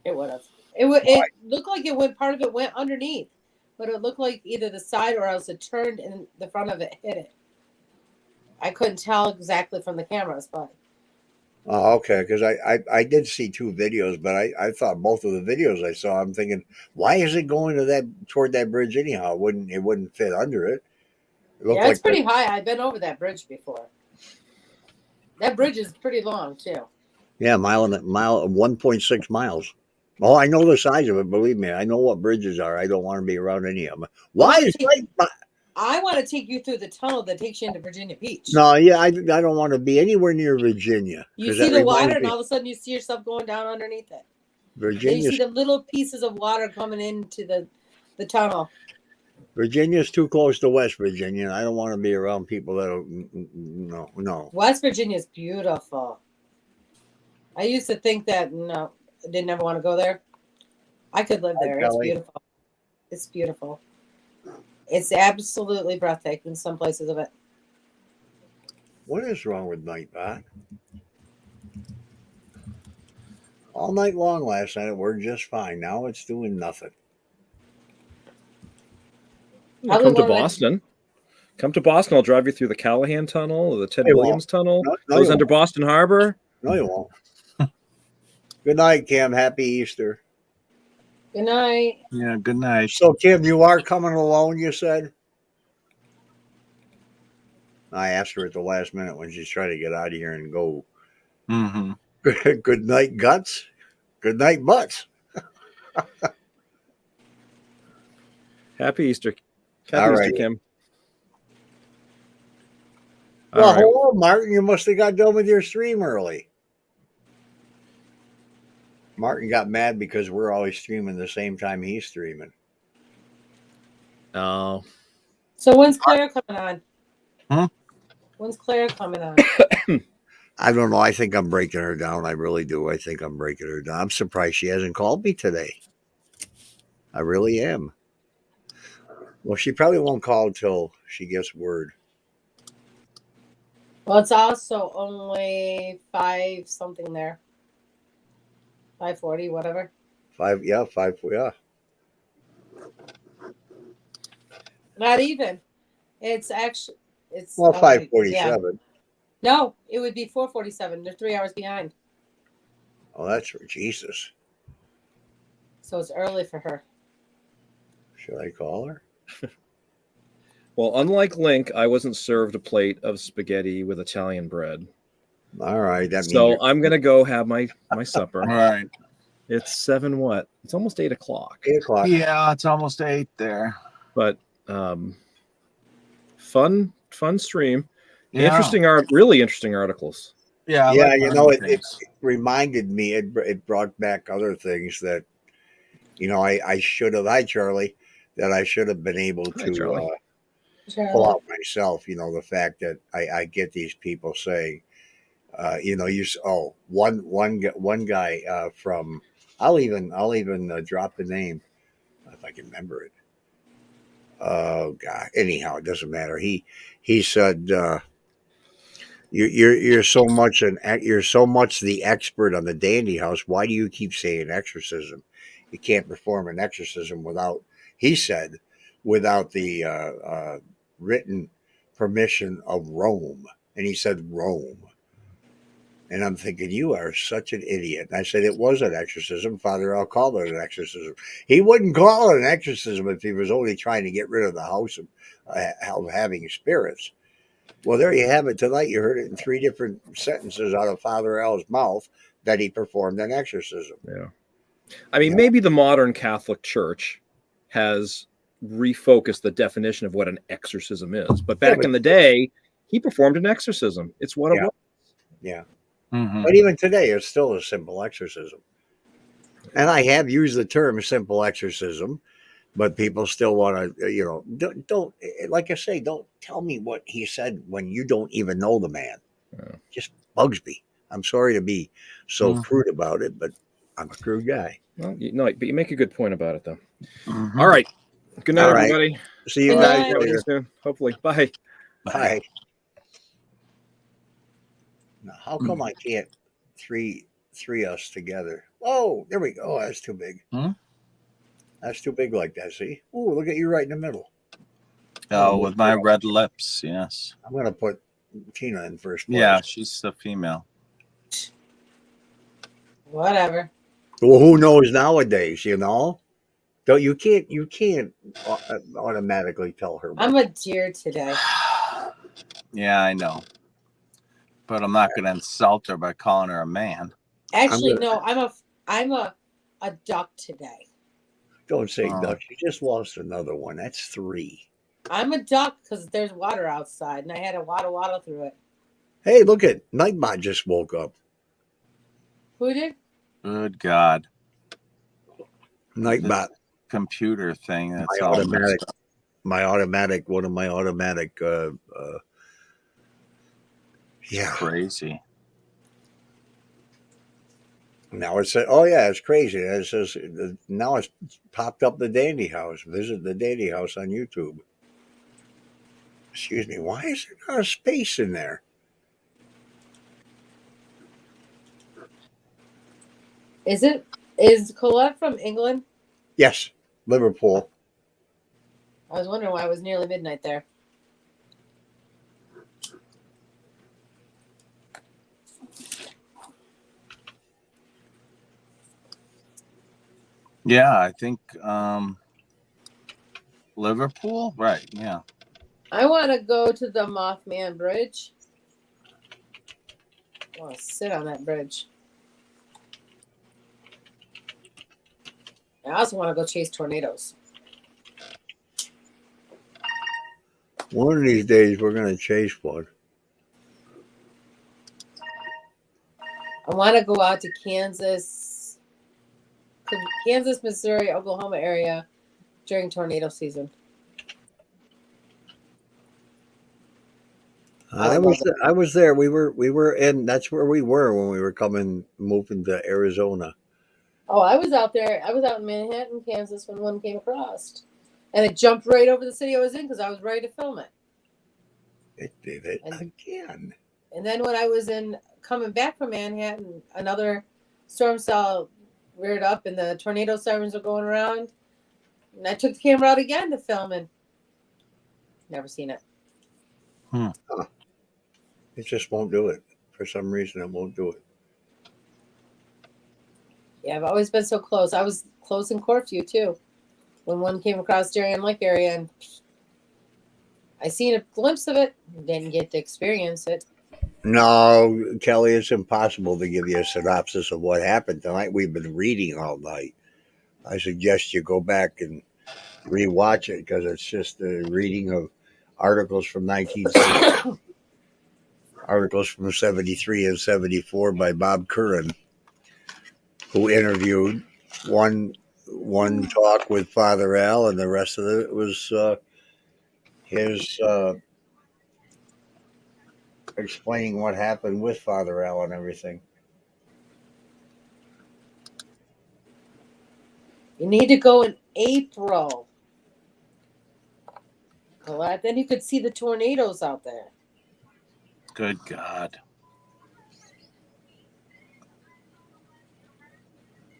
It would have. It looked like it went. Part of it went underneath, but it looked like either the side or else it turned and the front of it hit it. I couldn't tell exactly from the cameras, but Oh, okay. Because I did see two videos, but I thought both of the videos I saw, I'm thinking, why is it going to toward that bridge anyhow? It wouldn't fit under it. It looked yeah, it's like pretty high. I've been over that bridge before. That bridge is pretty long too. yeah, mile 1.6 miles. Oh, I know the size of it. Believe me, I know what bridges are. I don't want to be around any of them. Why is I want to take you through the tunnel that takes you into Virginia Beach. No, yeah, I don't want to be anywhere near Virginia. You 'Cause see that the water, reminds and me- all of a sudden you see yourself going down underneath it. Then you Virginia's see the little pieces of water coming into the tunnel. Virginia's too close to West Virginia. I don't want to be around people that no. West Virginia is beautiful. I used to think that no, I didn't ever want to go there. I could live there. It's Kelly. beautiful. It's beautiful. It's absolutely breathtaking. Some places of it. What is wrong with Nightbot? All night long last night it worked just fine. Now it's doing nothing. Well, come to Boston. Come to Boston. I'll drive you through the Callahan Tunnel or the Ted Hey, Williams Tunnel. No, Goes you under won't. Boston Harbor. No, you won't. Good night, Kim. Happy Easter. Good night. Yeah, good night. So, Kim, you are coming alone, you said? I asked her at the last minute when she's trying to get out of here and go. Mm-hmm. Good night, Guts. Good night, butts. Happy Easter. All Happy Easter, right. Kim. Well, All right. hello, Martin. You must have got done with your stream early. Martin got mad because we're always streaming the same time he's streaming. Oh, So when's Claire coming on? Huh? When's Claire coming on? I don't know. I think I'm breaking her down. I really do. I think I'm breaking her down. I'm surprised she hasn't called me today. I really am. Well, she probably won't call until she gets word. Well, it's also only 5 something there. 5:40, whatever. 5, yeah. Not even. It's actually it's Well, yeah. 5:47. No, it would be 4:47. They're 3 hours behind. Oh, that's for Jesus. So it's early for her. Should I call her? well, unlike Link, I wasn't served a plate of spaghetti with Italian bread. All right. That means So I'm gonna go have my supper. All right. It's 7 what? It's almost 8 o'clock. 8 o'clock. Yeah, it's almost 8 there. But fun stream. Yeah. Really interesting articles. Yeah. I Yeah, like you learning know, it things. reminded me, it brought back other things that, I should have, hi, Charlie, that I should have been able Hi, to Charlie. pull out myself. The fact that I get these people saying, one guy from, I'll even drop the name if I can remember it. Oh God. Anyhow, it doesn't matter. He said, you're so much the expert on the dandy house. Why do you keep saying exorcism? You can't perform an exorcism without, he said, without the written permission of Rome. And he said Rome. And I'm thinking, you are such an idiot. And I said, it was an exorcism. Father Al called it an exorcism. He wouldn't call it an exorcism if he was only trying to get rid of the house of having spirits. Well, there you have it tonight. You heard it in 3 different sentences out of Father Al's mouth that he performed an exorcism. Yeah. I mean, maybe the modern Catholic Church has refocused the definition of what an exorcism is. But back in the day, he performed an exorcism. It's what it was. Yeah. Mm-hmm. But even today, it's still a simple exorcism. And I have used the term simple exorcism, but people still want to, don't, like I say, don't tell me what he said when you don't even know the man. Yeah. Just bugs me. I'm sorry to be so crude about it, but I'm a crude guy. Well, but you make a good point about it, though. Mm-hmm. All right. Good night, All right. everybody. See you Good guys night. later. Soon, hopefully. Bye. Bye. Now, how come I can't three us together? Oh, there we go. Oh, that's too big. Hmm? That's too big like that. See? Ooh, look at you right in the middle. Oh, with my red lips, yes. I'm going to put Tina in first place. Yeah, she's the female. Whatever. Well, who knows nowadays? Don't you can't automatically tell her. I'm a deer today. Yeah, I know. But I'm not going to insult her by calling her a man. Actually, no, I'm a duck today. Don't say Oh. duck. You just lost another one. That's 3. I'm a duck because there's water outside, and I had a waddle through it. Hey, look at Nightbot just woke up. Who did? Good God. Nightbot. Computer thing. That's My all automatic. messed up. One of my automatic. Yeah. Crazy. Now it says, oh yeah, it's crazy. It says now it's popped up the Dandy House. Visit the Dandy House on YouTube. Excuse me. Why is there not a space in there? Is Colette from England? Yes, Liverpool. I was wondering why it was nearly midnight there. Yeah, I think Liverpool? Right, yeah. I want to go to the Mothman Bridge. I want to sit on that bridge. I also want to go chase tornadoes. One of these days, we're going to chase one. I want to go out to Kansas, Missouri, Oklahoma area during tornado season. I was there. We were in. That's where we were when we were moving to Arizona. Oh, I was out there. I was out in Manhattan, Kansas when one came across. And it jumped right over the city I was in because I was ready to film it. It did it again. And then when I was coming back from Manhattan, another storm cell reared up and the tornado sirens were going around. And I took the camera out again to film and never seen it. It just won't do it. For some reason, it won't do it. Yeah, I've always been so close. I was close in Corfu too, when one came across Darien Lake area, and I seen a glimpse of it. Didn't get to experience it. No, Kelly, it's impossible to give you a synopsis of what happened tonight. We've been reading all night. I suggest you go back and rewatch it because it's just a reading of articles from 1970, articles from 73 and 74 by Bob Curran, who interviewed one talk with Father Al, and the rest of it was his explaining what happened with Father Al and everything. You need to go in April. Well, then you could see the tornadoes out there. Good God.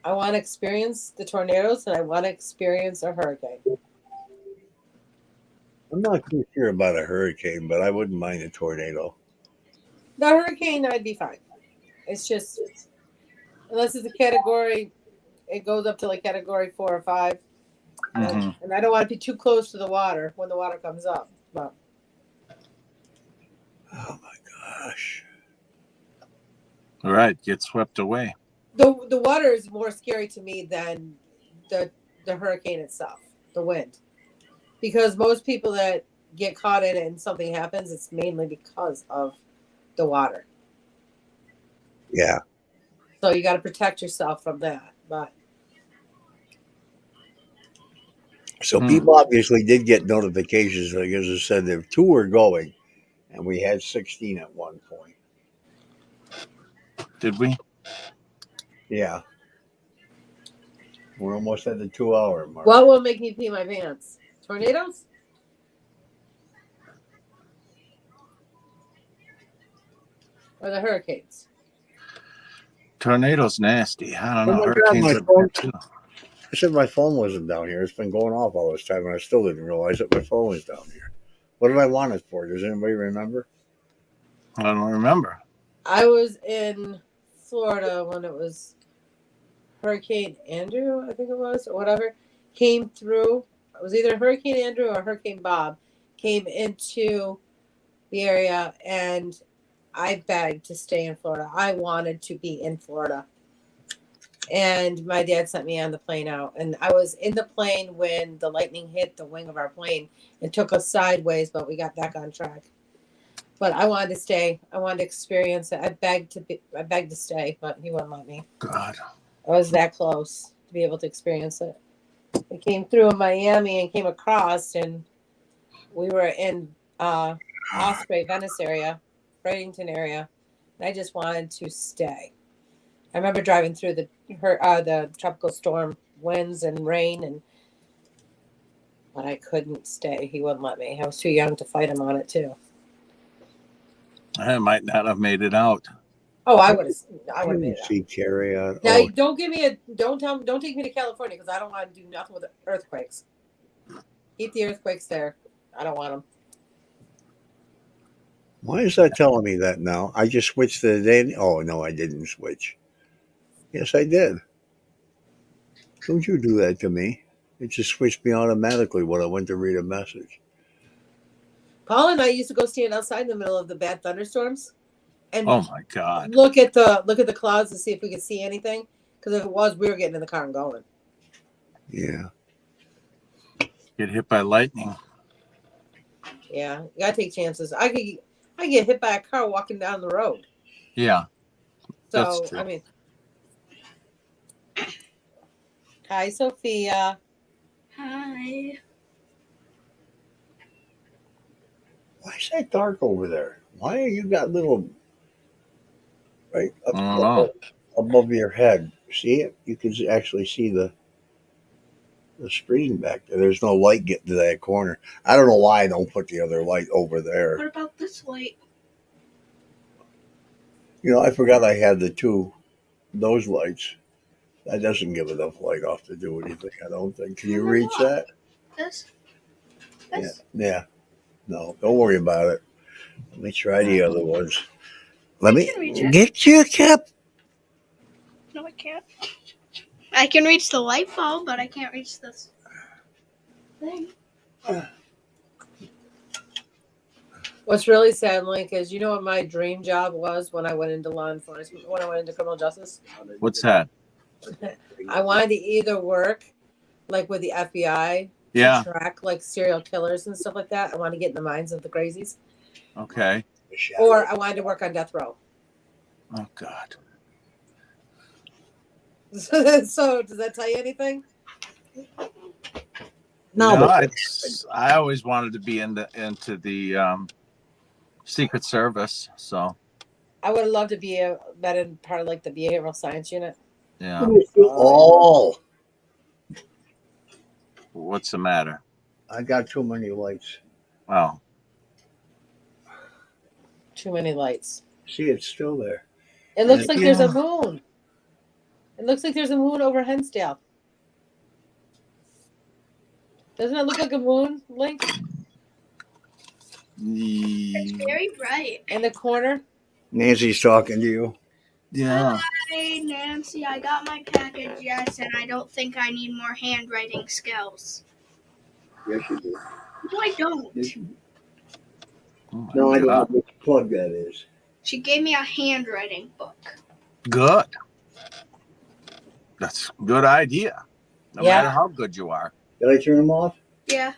I want to experience the tornadoes and I want to experience a hurricane. I'm not too sure about a hurricane, but I wouldn't mind a tornado. The hurricane, I'd be fine. It's just, unless it's a category, it goes up to like category 4 or 5. Mhm. And I don't want to be too close to the water when the water comes up. But Oh my gosh. All right, get swept away. the water is more scary to me than the hurricane itself, the wind. Because most people that get caught in it and something happens, it's mainly because of the water. Yeah. So you got to protect yourself from that. But So people obviously did get notifications. Like as I said, there 2 were going, and we had 16 at one point. Did we? Yeah. We're almost at the 2-hour mark. what will make me pee my pants? Tornadoes? Or the hurricanes? Tornadoes nasty. I don't Oh know. my God, Hurricanes my are phone. bad too. I said my phone wasn't down here. It's been going off all this time, and I still didn't realize that my phone was down here. What did I want it for? Does anybody remember? I don't remember. I was in Florida when it was Hurricane Andrew, I think it was, or whatever, came through. It was either Hurricane Andrew or Hurricane Bob came into the area, and I begged to stay in Florida. I wanted to be in Florida. And my dad sent me on the plane out. And I was in the plane when the lightning hit the wing of our plane and took us sideways, but we got back on track. But I wanted to stay. I wanted to experience it. I begged to stay, but he wouldn't let me. God. I was that close to be able to experience it. We came through in Miami and came across, and we were in Osprey, Venice area, Bradenton area. And I just wanted to stay. I remember driving through the tropical storm winds and rain, but I couldn't stay. He wouldn't let me. I was too young to fight him on it too. I might not have made it out. Oh, I would have made it out. See Carrie on. Now, Oh, don't take me to California because I don't want to do nothing with the earthquakes. Keep the earthquakes there. I don't want them. why is that telling me that now? I just switched to the day. Oh no, I didn't switch. Yes, I did. Don't you do that to me? It just switched me automatically when I went to read a message. Paul and I used to go stand outside in the middle of the bad thunderstorms, and Oh my God. look at the clouds to see if we could see anything. Because if it was, we were getting in the car and going. Yeah. Get hit by lightning. Yeah, you gotta take chances. I get hit by a car walking down the road. Yeah, that's So true. I mean, hi Sophia. Hi. Why is that dark over there? Why are you got little right I don't know. above your head? See it? You can actually see the screen back there. There's no light getting to that corner. I don't know why I don't put the other light over What there. about this light? You know, I forgot I had those lights. That doesn't give enough light off to do anything, I don't think. Can you Turn them reach off. that? This? Yeah. This? Yeah. No, don't worry about it. Let me try the other ones. I Let me can reach it. get your cap. No, I can't. I can reach the light bulb, but I can't reach this thing. What's really sad, Link, is you know what my dream job was when I went into law enforcement, when I went into criminal justice? What's that? I wanted to either work like with the FBI Yeah. to track like serial killers and stuff like that. I wanted to get in the minds of the crazies. Okay. Or I wanted to work on death row. Oh God. So does that tell you anything? No, but I always wanted to be into the Secret Service. So I would have loved to be been in part of like the behavioral science unit. yeah. oh, What's the matter? I got too many lights. Oh, Too many lights. See, it's still there. It looks like there's Yeah. a moon. It looks like there's a moon over Hensdale. Doesn't it look like a moon, Link? It's very bright. In the corner? Nancy's talking to you. yeah. Hi, Nancy. I got my package, yes, and I don't think I need more handwriting skills. Yes, you do. No, I don't. Yes, you do. Oh, No, I don't know God. which plug that is. She gave me a handwriting book. Good. That's a good idea. No Yeah. matter how good you are. Did I turn them off? Yeah.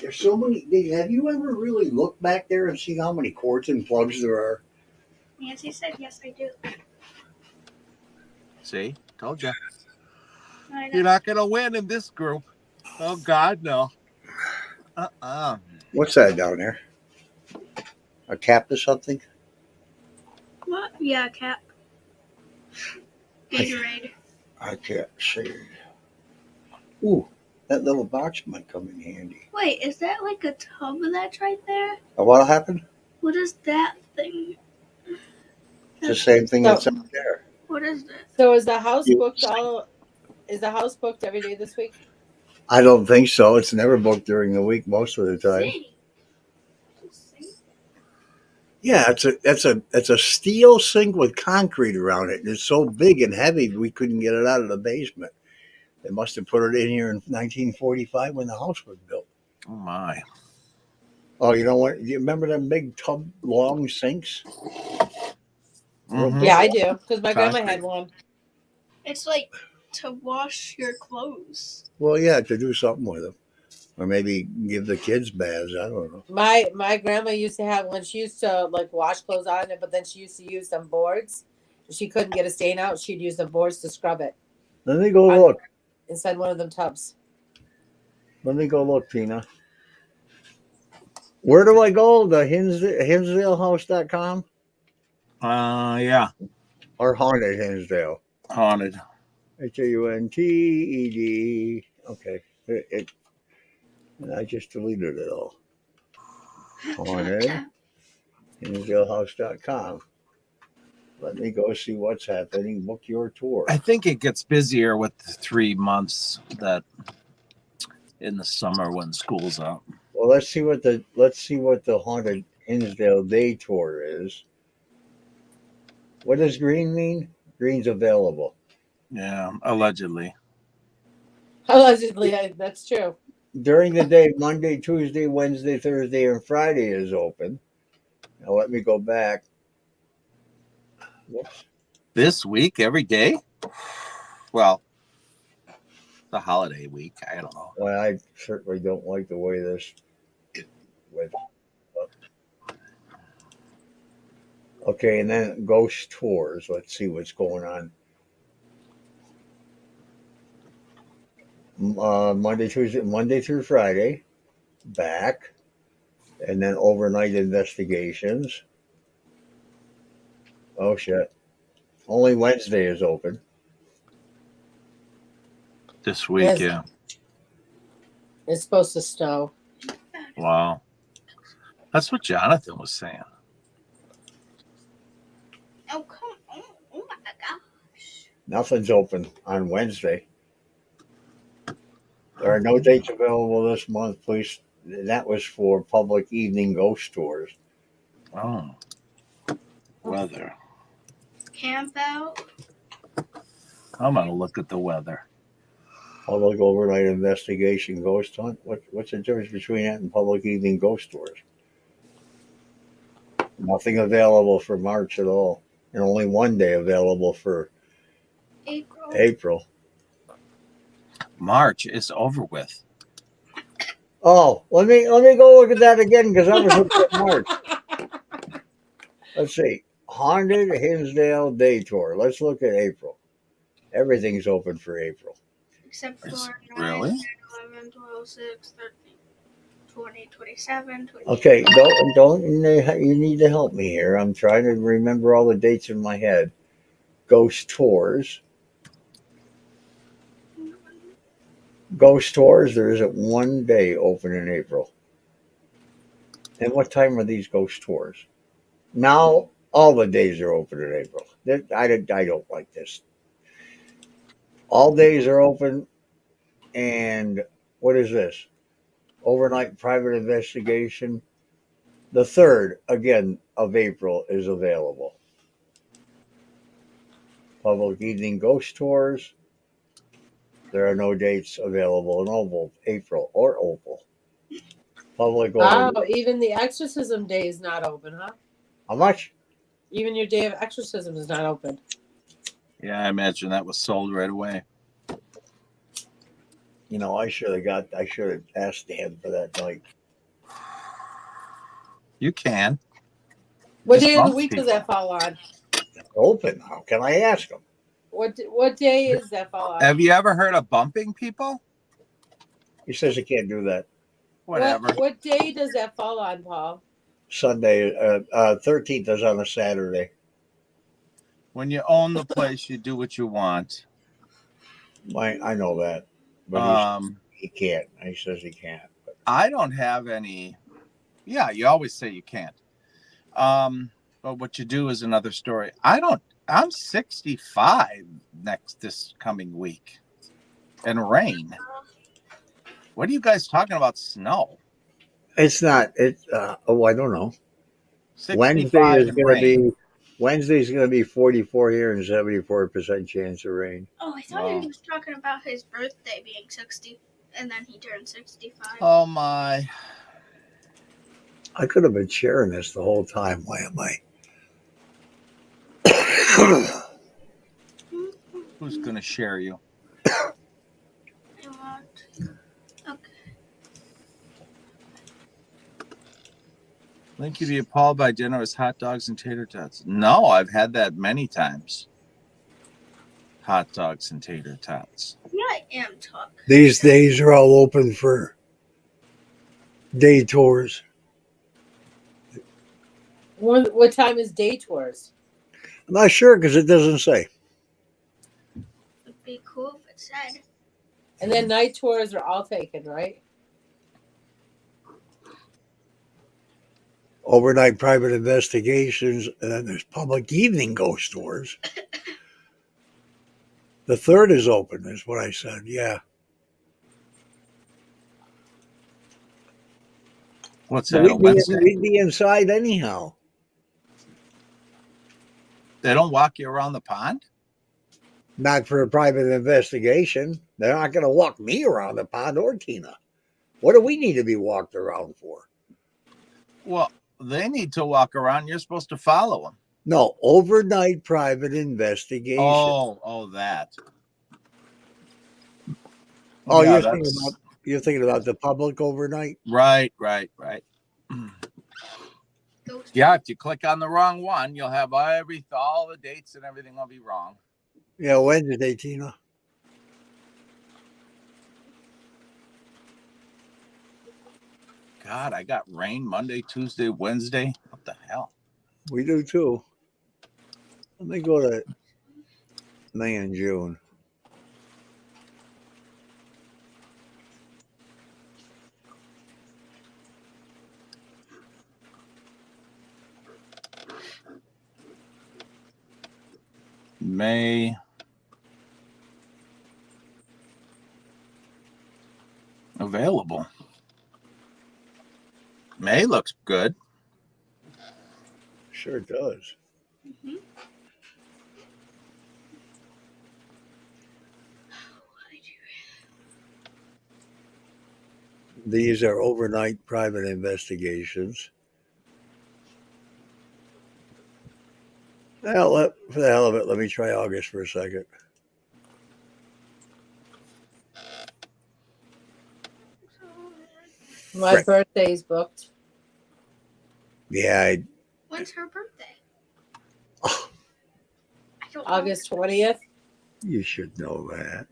There's so many. Have you ever really looked back there and seen how many cords and plugs there are? Nancy said, yes, I do. See? Told you. I know. You're not going to win in this group. Oh, God, no. What's that down there? A cap or something? What? Yeah, Cap. Gatorade. I can't see. Ooh, that little box might come in handy. Wait, is that like a tub that's right there? What happened? What is that thing? It's the same thing that's up there. What is that? So is the house You- booked is the house booked every day this week? I don't think so. It's never booked during the week most of the time. Yeah, it's a steel sink with concrete around it. It's so big and heavy we couldn't get it out of the basement. They must have put it in here in 1945 when the house was built. Oh, my. Oh, you know what? Do you remember them big tub long sinks? Mhm. Yeah, I do, because my grandma Concrete. had one. It's like to wash your clothes. Well, yeah, to do something with them, or maybe give the kids baths. I don't know. My grandma used to have one. She used to like wash clothes on it, but then she used to use some boards. If she couldn't get a stain out, she'd use the boards to scrub it Let me go look. inside one of them tubs. Let me go look, Tina. Where do I go? The HinsdaleHouse.com Yeah. or Haunted Hinsdale? Haunted. HAUNTED. Okay. I just deleted it all. Haunted HinsdaleHouse.com. Let me go see what's happening. Book your tour. I think it gets busier with the 3 months that in the summer when school's out. Well, let's see what the Haunted Hinsdale Day Tour is. What does green mean? Green's available. Yeah, allegedly. Allegedly, that's true. During the day, Monday, Tuesday, Wednesday, Thursday, and Friday is open. Now let me go back. Whoops. This week, every day? Well, the holiday week. I don't know. Well, I certainly don't like the way this went. Okay, and then ghost tours. Let's see what's going on. Monday through Friday, back, and then overnight investigations. Oh shit! Only Wednesday is open. This week, Yes. yeah. It's supposed to snow. Wow. That's what Jonathan was saying. Oh, come on. Oh, my gosh. Nothing's open on Wednesday. There are no dates available this month. Please, that was for public evening ghost tours. Oh. Weather. Camp out. I'm going to look at the weather. Public overnight investigation ghost hunt. What's the difference between that and public evening ghost tours? Nothing available for March at all, and only one day available for April. March is over with. Oh, let me go look at that again because I was looking at March. Let's see, Haunted Hinsdale Day Tour. Let's look at April. Everything's open for April. Except for 9, Really? 10, 11, 12, 6, 13, 20, 27, 28. Okay, don't you need to help me here? I'm trying to remember all the dates in my head. Ghost tours. Ghost tours. There isn't one day open in April. And what time are these ghost tours? Now all the days are open in April. I don't like this. All days are open, and what is this? Overnight private investigation. The 3rd, again, of April is available. Public evening ghost tours. There are no dates available in April or Opal. Public Oh, overnight. even the exorcism day is not open, huh? How much? Even your day of exorcism is not open. Yeah, I imagine that was sold right away. You know, I should have asked Dan for that night. You can. What Just day of the bump week does people. that fall on? Open. How can I ask him? What day is that fall on? Have you ever heard of bumping people? He says he can't do that. Whatever. What day does that fall on, Paul? Sunday, 13th is on a Saturday. When you own the place, you do what you want. I know that, but Um, he can't. He says he can't. But I don't have any. Yeah, you always say you can't. But what you do is another story. I'm 65 this coming week, and rain. What are you guys talking about? Snow? it's not. It's I don't know. 65 and rain. Wednesday's going to be 44 here and 74% chance of rain. Oh, I thought Wow. he was talking about his birthday being 60, and then he turned 65. Oh my! I could have been sharing this the whole time. Why am I? Who's gonna share you? I want. Okay. Link, you be appalled by dinner as hot dogs and tater tots. No, I've had that many times. Hot dogs and tater tots. Yeah, I am talking. These days are all open for day tours. What time is day tours? I'm not sure because it doesn't say. It'd be cool if it said. And then night tours are all taken, right? Overnight private investigations, and then there's public evening ghost tours. The 3rd is open, is what I said. Yeah. What's that? A Wednesday? We'd be inside anyhow. They don't walk you around the pond? Not for a private investigation. They're not going to walk me around the pond or Tina. What do we need to be walked around for? Well, they need to walk around. You're supposed to follow them. No, overnight private investigation. Oh, that. Oh, Yeah, you're thinking about the public overnight? right. Ghost. Yeah, if you click on the wrong one, you'll have all the dates and everything will be wrong. Yeah, Wednesday, Tina. God, I got rain Monday, Tuesday, Wednesday. What the hell? We do too. Let me go to May and June. May. Available. May looks good. Sure does. Mm-hmm. These are overnight private investigations. Well, for the hell of it, let me try August for a second. My Frick. birthday's booked. Yeah, When's her birthday? oh, I don't August 20th. you should know that.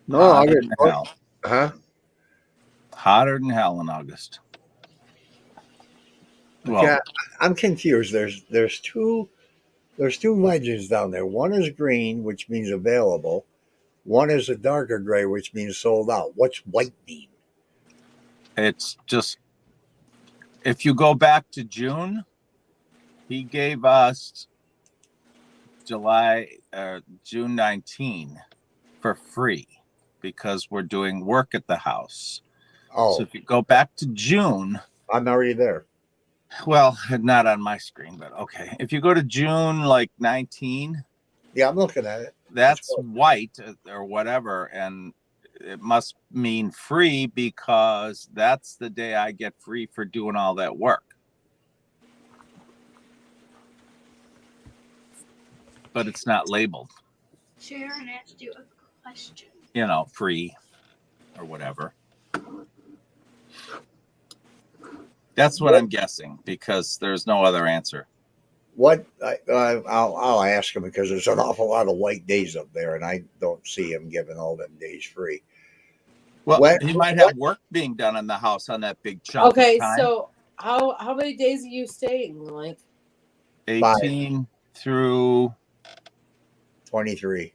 No, Hotter August. than hell. Huh? Hotter than hell in August. Well, Okay, I'm confused. There's two legends down there. One is green, which means available. One is a darker gray, which means sold out. What's white mean? it's just if you go back to June, he gave us June 19 for free because we're doing work at the house. Oh, So if you go back to June, I'm already there. well, not on my screen, but okay. If you go to June like 19, Yeah, I'm looking at it. that's white or whatever, and it must mean free because that's the day I get free for doing all that work. But it's not labeled, Sharon asked you a question. free or whatever. That's what I'm guessing because there's no other answer. I'll ask him because there's an awful lot of white days up there, and I don't see him giving all them days free. Well, What- he might have work being done in the house on that big chunk Okay, of time. so how many days are you staying? Like 18 through 23.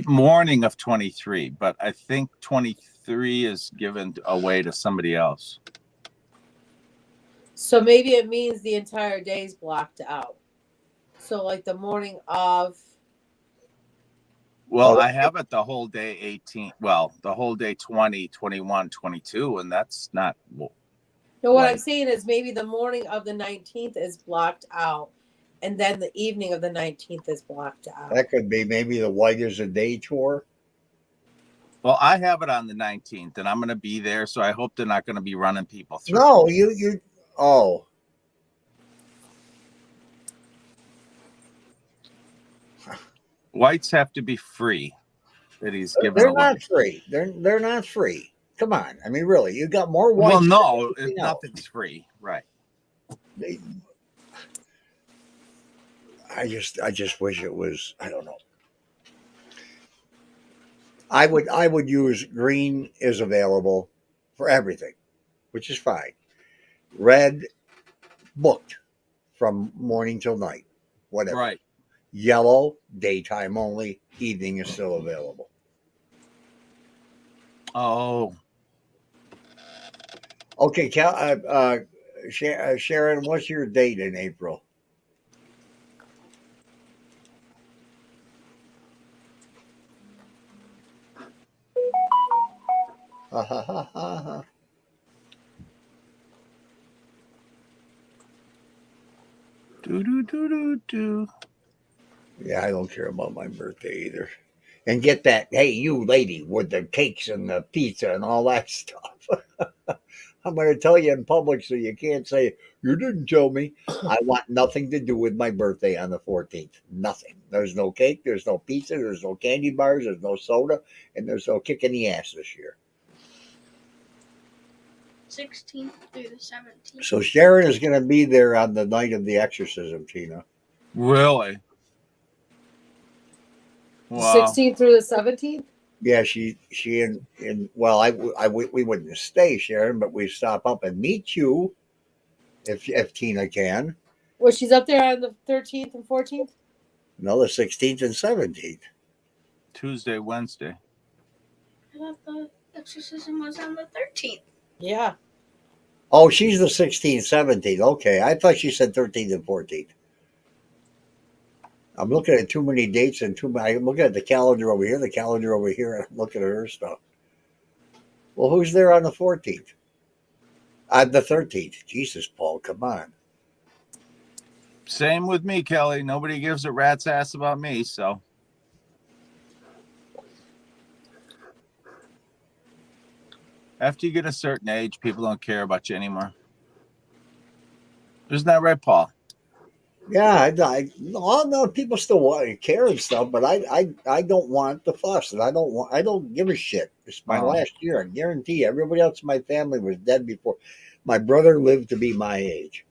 morning of 23, but I think 23 is given away to somebody else. so maybe it means the entire day's blocked out. So like the morning of Well, Oh. I have it the whole day 18. Well, the whole day 20, 21, 22, and that's not. no, what Right. I'm saying is maybe the morning of the 19th is blocked out, and then the evening of the 19th is blocked out. That could be maybe the white as a day tour. Well, I have it on the 19th, and I'm going to be there, so I hope they're not going to be running people through. No, you. Oh, Whites have to be free that he's giving they're away. not free. They're not free. Come on, I mean, really, you got more whites. Well, no, than anything else. nothing's free, right? They- I just wish it was. I don't know. I would use green is available for everything, which is fine. Red booked from morning till night, whatever. Right. Yellow daytime only, evening is still available. Oh, Okay, Sharon, what's your date in April? Ha ha ha ha ha. do. Yeah, I don't care about my birthday either. And get that, hey, you lady with the cakes and the pizza and all that stuff. I'm going to tell you in public so you can't say, you didn't tell me. I want nothing to do with my birthday on the 14th. Nothing. There's no cake. There's no pizza. There's no candy bars. There's no soda. And there's no kick in the ass this year. 16th through the 17th. So Sharon is going to be there on the night of the exorcism, Tina. Really? Wow. 16th through the 17th? Yeah, she and well, we wouldn't stay, Sharon, but we stop up and meet you if Tina can. Well, she's up there on the 13th and 14th? No, the 16th and 17th. Tuesday, Wednesday. I thought the exorcism was on the 13th. Yeah. Oh, she's the 16th, 17th. Okay, I thought she said 13th and 14th. I'm looking at too many dates and I'm looking at the calendar over here, and I'm looking at her stuff. Well, who's there on the 14th? On the 13th. Jesus, Paul, come on. Same with me, Kelly. Nobody gives a rat's ass about me, so. After you get a certain age, people don't care about you anymore. Isn't that right, Paul? Yeah, no, people still want to care and stuff, but I don't want the fuss, and I don't give a shit. It's my last year. I guarantee you. Everybody else in my family was dead before. My brother lived to be my age.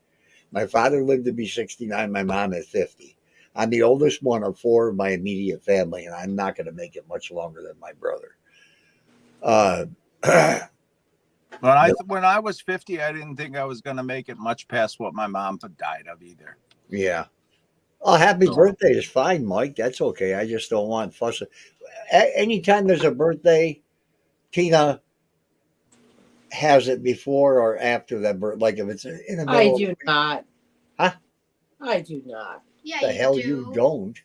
My father lived to be 69. My mom is 50. I'm the oldest one of four of my immediate family, and I'm not going to make it much longer than my brother. When I was 50, I didn't think I was going to make it much past what my mom died of either. Yeah. Oh, happy birthday is fine, Mike. That's okay. I just don't want fuss. Anytime there's a birthday, Tina has it before or after that birthday. Like if it's in the middle. I do not. Huh? I do not. Yeah, The hell you don't.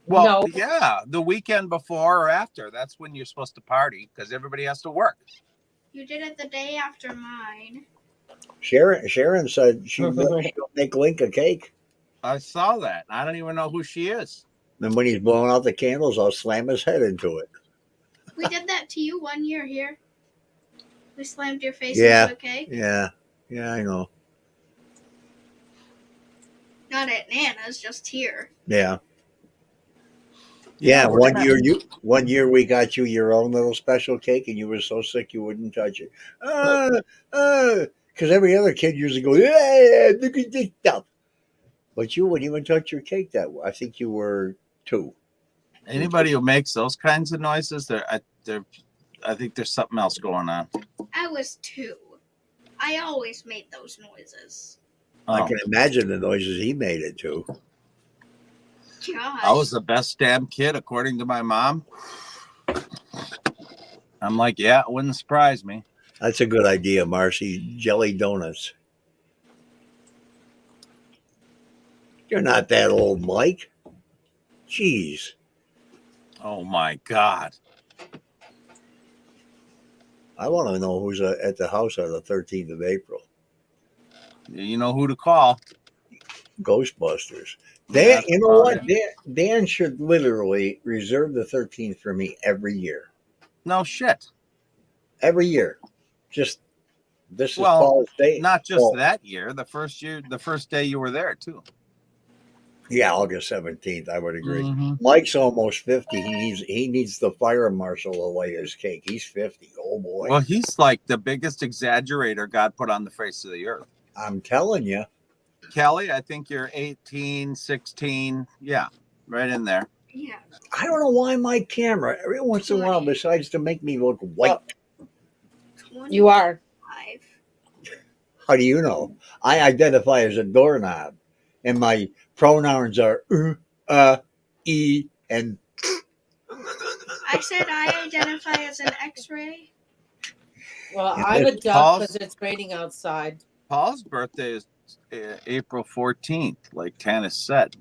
Well, No. yeah, the weekend before or after. That's when you're supposed to party because everybody has to work. You did it the day after mine. Sharon said she'll make Link a cake. I saw that. I don't even know who she is. And when he's blowing out the candles, I'll slam his head into it. We did that to you one year here. We slammed your face Yeah. into a cake. Yeah, I know. Not at Nana's, just here. Yeah. Yeah, One year we got you your own little special cake, and you were so sick you wouldn't touch it. Because every other kid used to go, yeah, look at this stuff. But you wouldn't even touch your cake that way. I think you were 2. Anybody who makes those kinds of noises, I think there's something else going on. I was 2. I always made those noises. I can imagine the noises he made it to. Gosh. I was the best damn kid, according to my mom. I'm like, yeah, it wouldn't surprise me. That's a good idea, Marcy. Jelly donuts. You're not that old, Mike. Jeez. Oh, my God. I want to know who's at the house on the 13th of April. You know who to call. Ghostbusters. Dan, you know what? Dan should literally reserve the 13th for me every year. No shit. Every year. Just, this is Paul's day. Not just that year. The first day you were there, too. Yeah, August 17th, I would agree. Mm-hmm. Mike's almost 50. He needs the fire marshal to lay his cake. He's 50. Oh, boy. Well, he's like the biggest exaggerator God put on the face of the earth. I'm telling you. Kelly, I think you're 18, 16. Yeah, right in there. Yeah. I don't know why my camera, every once in a while, decides to make me look white. 25. You are. How do you know? I identify as a doorknob, and my pronouns are e, and. I said I identify as an X-ray. Well, I'm a duck because it's raining outside. Paul's birthday is April 14th, like Tannis said.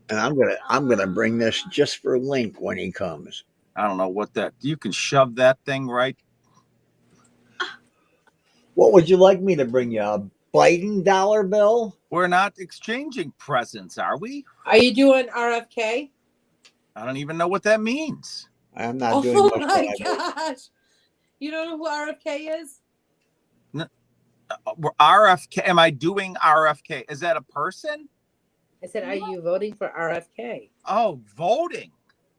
And I'm gonna bring this just for Link when he comes. I don't know what that. You can shove that thing right. What would you like me to bring you? A Biden dollar bill? We're not exchanging presents, are we? Are you doing RFK? I don't even know what that means. I'm not doing Oh much. my gosh! You don't know who RFK is? RFK. Am I doing RFK? Is that a person? I said, are you voting for RFK? Oh, voting.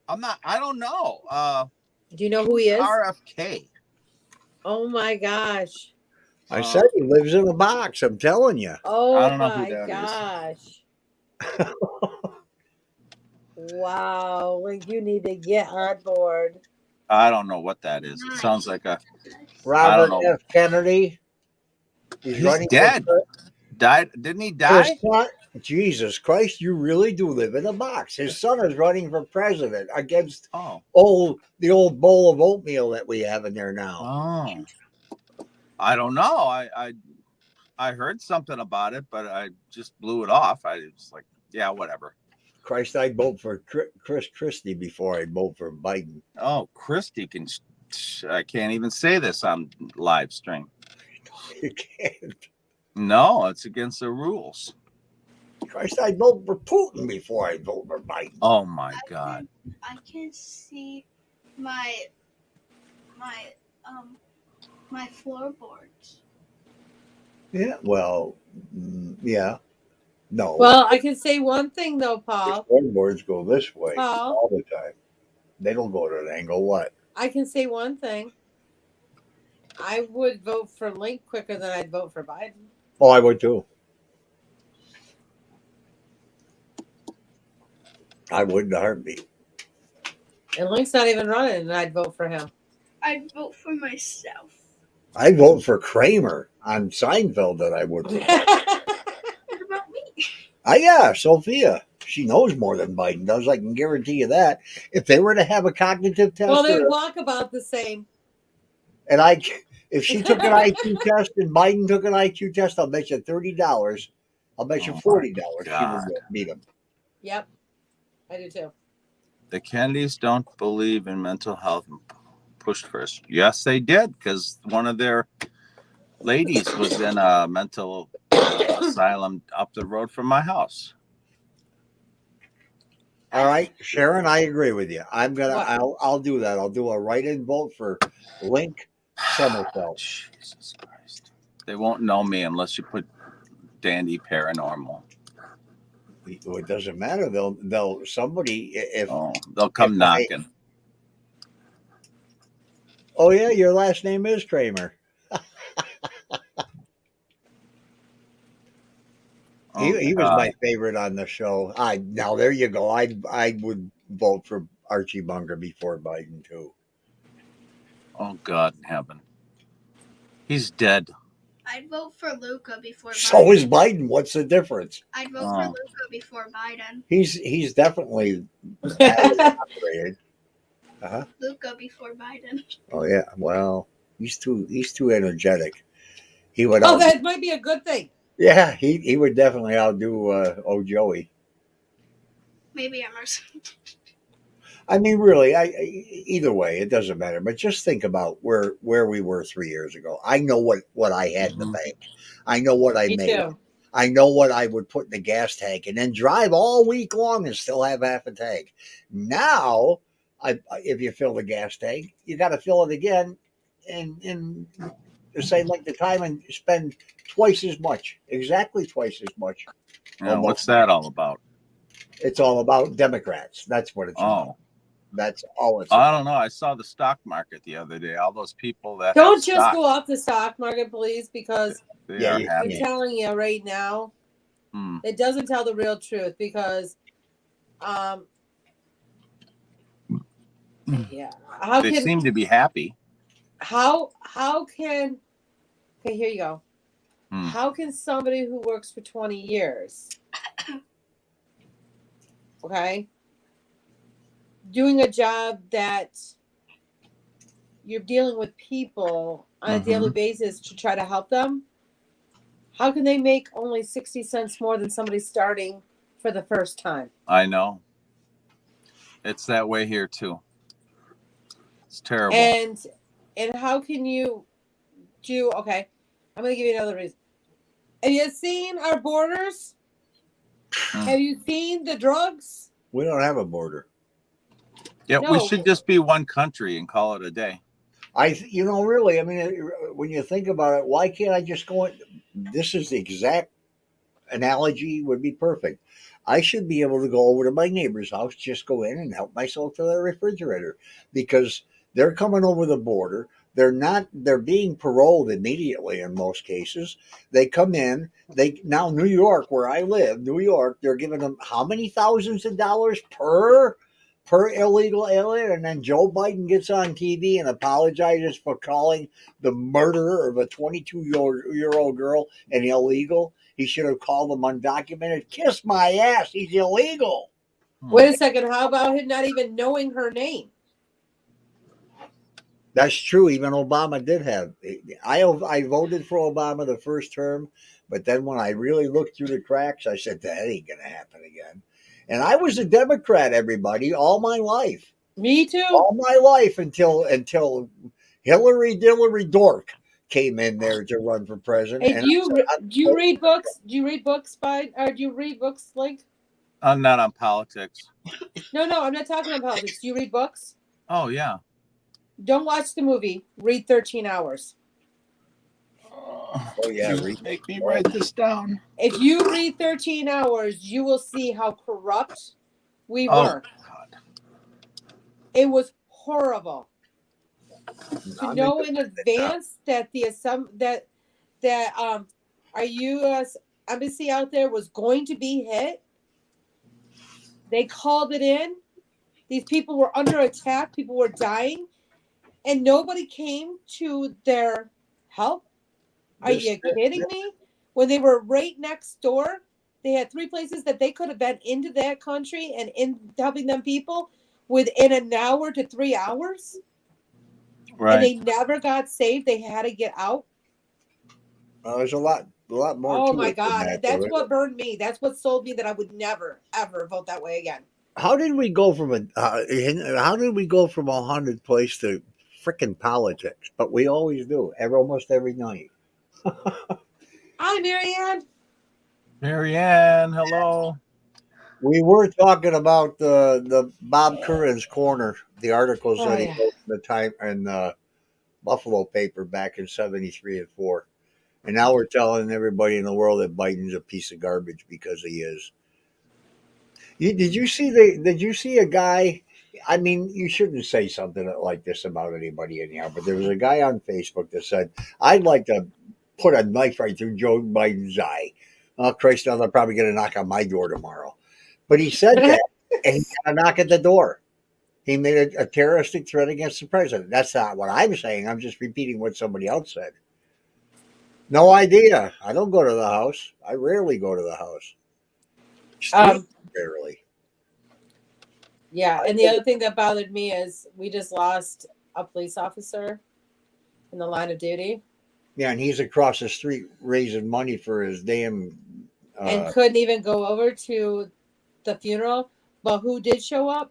I'm not. I don't know. Do you know who he is? RFK. Oh my gosh. I said he lives in a box. I'm telling you. Oh I don't know who my that is. gosh. Wow. Like, you need to get on board. I don't know what that is. It sounds like a. Robert know. F. Kennedy. He's running dead. for Died? Didn't he his die? son. Jesus Christ, you really do live in a box. His son is running for president against Oh. the old bowl of oatmeal that we have in there now. Oh. I don't know. I heard something about it, but I just blew it off. I was like, yeah, whatever. Christ, I'd vote for Chris Christie before I'd vote for Biden. Oh, Christie can. I can't even say this on live stream. You can't. No, it's against the rules. Christ, I'd vote for Putin before I'd vote for Biden. Oh my God. I can see my floorboards. Yeah, well, yeah. No. Well, I can say one thing though, Paul. Floorboards go this way Paul. all the time. They don't go to an angle. What? I can say one thing. I would vote for Link quicker than I'd vote for Biden. Oh, I would too. I would in a heartbeat. And Link's not even running, and I'd vote for him. I'd vote for myself. I'd vote for Kramer on Seinfeld that I would. What about me? Yeah, Sophia. She knows more than Biden does. I can guarantee you that. If they were to have a cognitive test, Well, they walk about the same. and if she took an IQ test and Biden took an IQ test, I'll bet you $30. I'll bet you $40 she would beat him. Yep, I do too. The Kennedys don't believe in mental health and pushed first. Yes, they did, because one of their ladies was in a mental asylum up the road from my house. All right, Sharon, I agree with you. What? I'll do that. I'll do a write-in vote for Link Sommerfeld. Jesus Christ. They won't know me unless you put Dandy Paranormal. It doesn't matter. They'll somebody if they'll come knocking. Oh yeah, your last name is Kramer. He was my favorite on the show. Now there you go. I would vote for Archie Bunker before Biden too. Oh God in heaven. He's dead. I'd vote for Luca before Biden. So is Biden. What's the difference? I'd vote for Luca before Biden. He's definitely operated. Luca before Biden. Oh yeah. Well, he's too energetic. He would. Oh, that might be a good thing. Yeah, he would definitely outdo Joey. Maybe Emerson. I mean, really, either way, it doesn't matter. But just think about where we were 3 years ago. I know what I had in the bank. I know what I made. Too. I know what I would put in the gas tank and then drive all week long and still have half a tank. Now, if you fill the gas tank, you got to fill it again and say like the time and spend twice as much, exactly twice as much. Yeah, what's that all about? It's all about Democrats. That's what it's about. That's all it's about. I don't know. I saw the stock market the other day. All those people that don't just go off the stock market, please, because I'm telling you right now, it doesn't tell the real truth because they seem to be happy. How can here you go. How can somebody who works for 20 years doing a job that you're dealing with people on a daily basis to try to help them, how can they make only 60 cents more than somebody starting for the first time? I know. It's that way here too. It's terrible. And how can you do, I'm going to give you another reason. Have you seen our borders? Have you seen the drugs? We don't have a border. Yeah, we should just be one country and call it a day. Really, I mean, when you think about it, why can't I just go in? This is the exact analogy would be perfect. I should be able to go over to my neighbor's house, just go in and help myself to their refrigerator because they're coming over the border. They're being paroled immediately in most cases. They come in, now New York, where I live, New York, they're giving them how many thousands of dollars per illegal alien? And then Joe Biden gets on TV and apologizes for calling the murderer of a 22-year-old girl an illegal. He should have called him undocumented. Kiss my ass. He's illegal. Wait a second. How about him not even knowing her name? That's true. Even Obama did have. I voted for Obama the first term, but then when I really looked through the cracks, I said that ain't gonna happen again. And I was a Democrat, everybody, all my life, Me too. all my life until Hillary Dillery Dork came in there to run for president. Hey, And do you read books? Do you read books or do you read books like? I'm not on politics. No, I'm not talking about politics. Do you read books? Oh yeah. Don't watch the movie. Read 13 Hours. Oh yeah, Make me write this down. If you read 13 Hours, you will see how corrupt we Oh were. God. It was horrible. To I'm know into in advance that our U.S. embassy out there was going to be hit. They called it in. These people were under attack. People were dying, and nobody came to their help. Are you kidding me? When they were right next door, they had 3 places that they could have been into that country and in helping them people within an hour to 3 hours. Right. And they never got saved. They had to get out. There's a lot more. Oh to my it than God. that, That's though. what burned me. That's what sold me that I would never, ever vote that way again. How did we go from a haunted place to freaking politics? But we always do, almost every night. Hi, Marianne. Marianne, hello. We were talking about the Bob Curran's corner, the articles Oh, that he yeah. wrote in the time and the Buffalo paper back in '73 and '4, and now we're telling everybody in the world that Biden's a piece of garbage because he is. Did you see Did you see a guy? I mean, you shouldn't say something like this about anybody anyhow. But there was a guy on Facebook that said, "I'd like to put a knife right through Joe Biden's eye." Oh, Christ, now they're probably going to knock on my door tomorrow. But he said that, and he got a knock at the door. He made a terroristic threat against the president. That's not what I'm saying. I'm just repeating what somebody else said. No idea. I don't go to the house. I rarely go to the house. Extremely rarely. Yeah, and the other thing that bothered me is we just lost a police officer in the line of duty. Yeah, and he's across the street raising money for his damn. And couldn't even go over to the funeral. But who did show up?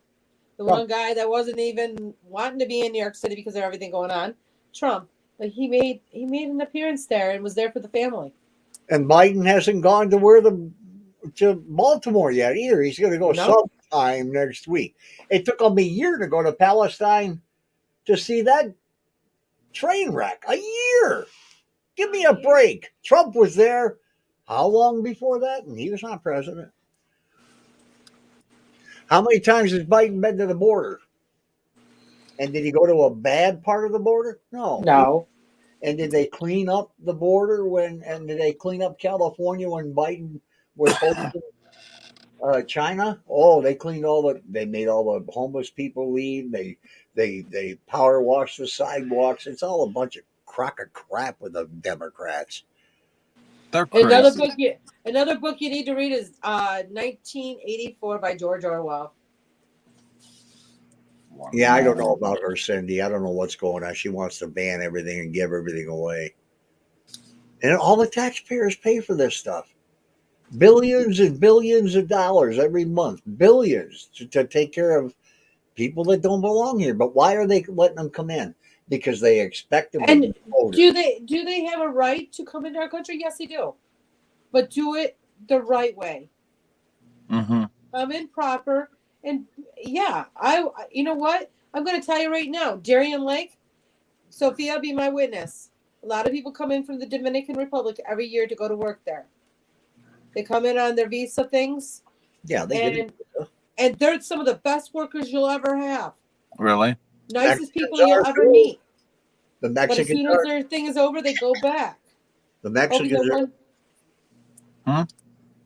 The Trump. one guy that wasn't even wanting to be in New York City because of everything going on. Trump. But he made an appearance there and was there for the family. And Biden hasn't gone to Baltimore yet either. He's going to go sometime next week. It took him a year to go to Palestine to see that train wreck. A year. Give me a break. Trump was there how long before that? And he was not president. How many times has Biden been to the border? And did he go to a bad part of the border? No. And did they clean up the border and did they clean up California when Biden was hosting China? Oh, they made all the homeless people leave. They power washed the sidewalks. It's all a bunch of crock of crap with the Democrats. They're crazy. Another book you need to read is 1984 by George Orwell. Yeah, I don't know about her, Cindy. I don't know what's going on. She wants to ban everything and give everything away. And all the taxpayers pay for this stuff. Billions and billions of dollars every month. Billions to take care of people that don't belong here. But why are they letting them come in? Because they expect them to be voters. Do they have a right to come into our country? Yes, they do. But do it the right way. Mm-hmm. Come in proper. And yeah, you know what? I'm going to tell you right now, Darien Lake, Sophia, be my witness. A lot of people come in from the Dominican Republic every year to go to work there. They come in on their visa things, Yeah, they get it. and they're some of the best workers you'll ever have. Really? Nicest Mexicans people you'll are ever too. meet. The But as Mexicans soon as are. their thing is over, they go back. The Hoping Mexicans that are.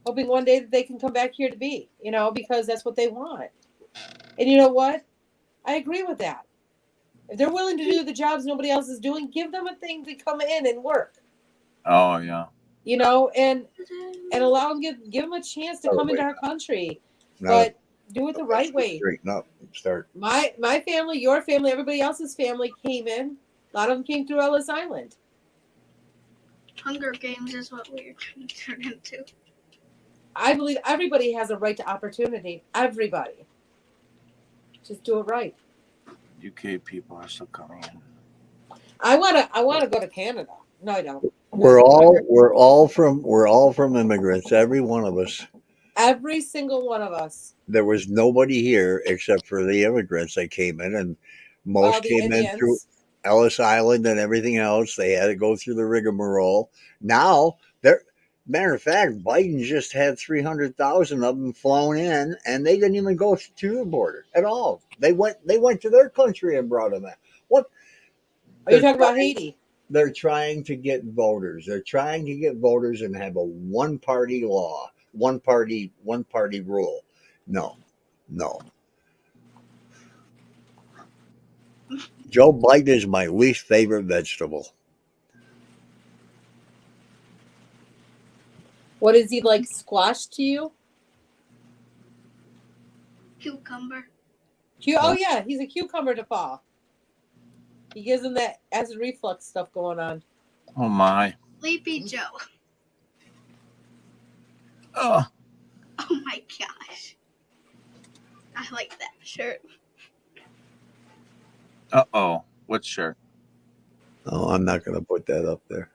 hoping one day that they can come back here to be, because that's what they want. And you know what? I agree with that. If they're willing to do the jobs nobody else is doing, give them a thing to come in and work. Oh yeah. And allow them, give them a chance to come into our country, but do it the right way. Straighten up and start. My family, your family, everybody else's family came in. A lot of them came through Ellis Island. Hunger Games is what we're trying to turn into. I believe everybody has a right to opportunity. Everybody. Just do it right. UK people are still coming in. I wanna go to Canada. No, I don't. We're all from immigrants. Every one of us. Every single one of us. There was nobody here except for the immigrants that came in, and most The came in through Indians. Ellis Island and everything else. They had to go through the rigmarole. Now, matter of fact, Biden just had 300,000 of them flown in, and they didn't even go to the border at all. They went to their country and brought them in. What? Are you talking about Haiti? They're trying to get voters. They're trying to get voters and have a one-party law, one-party rule. No. Joe Biden is my least favorite vegetable. What is he like? Squash to you? Cucumber. Oh yeah, he's a cucumber to Paul. He gives him that acid reflux stuff going on. Oh my. Sleepy Joe. Oh. Oh my gosh. I like that shirt. Uh-oh. What shirt? Oh, I'm not going to put that up there.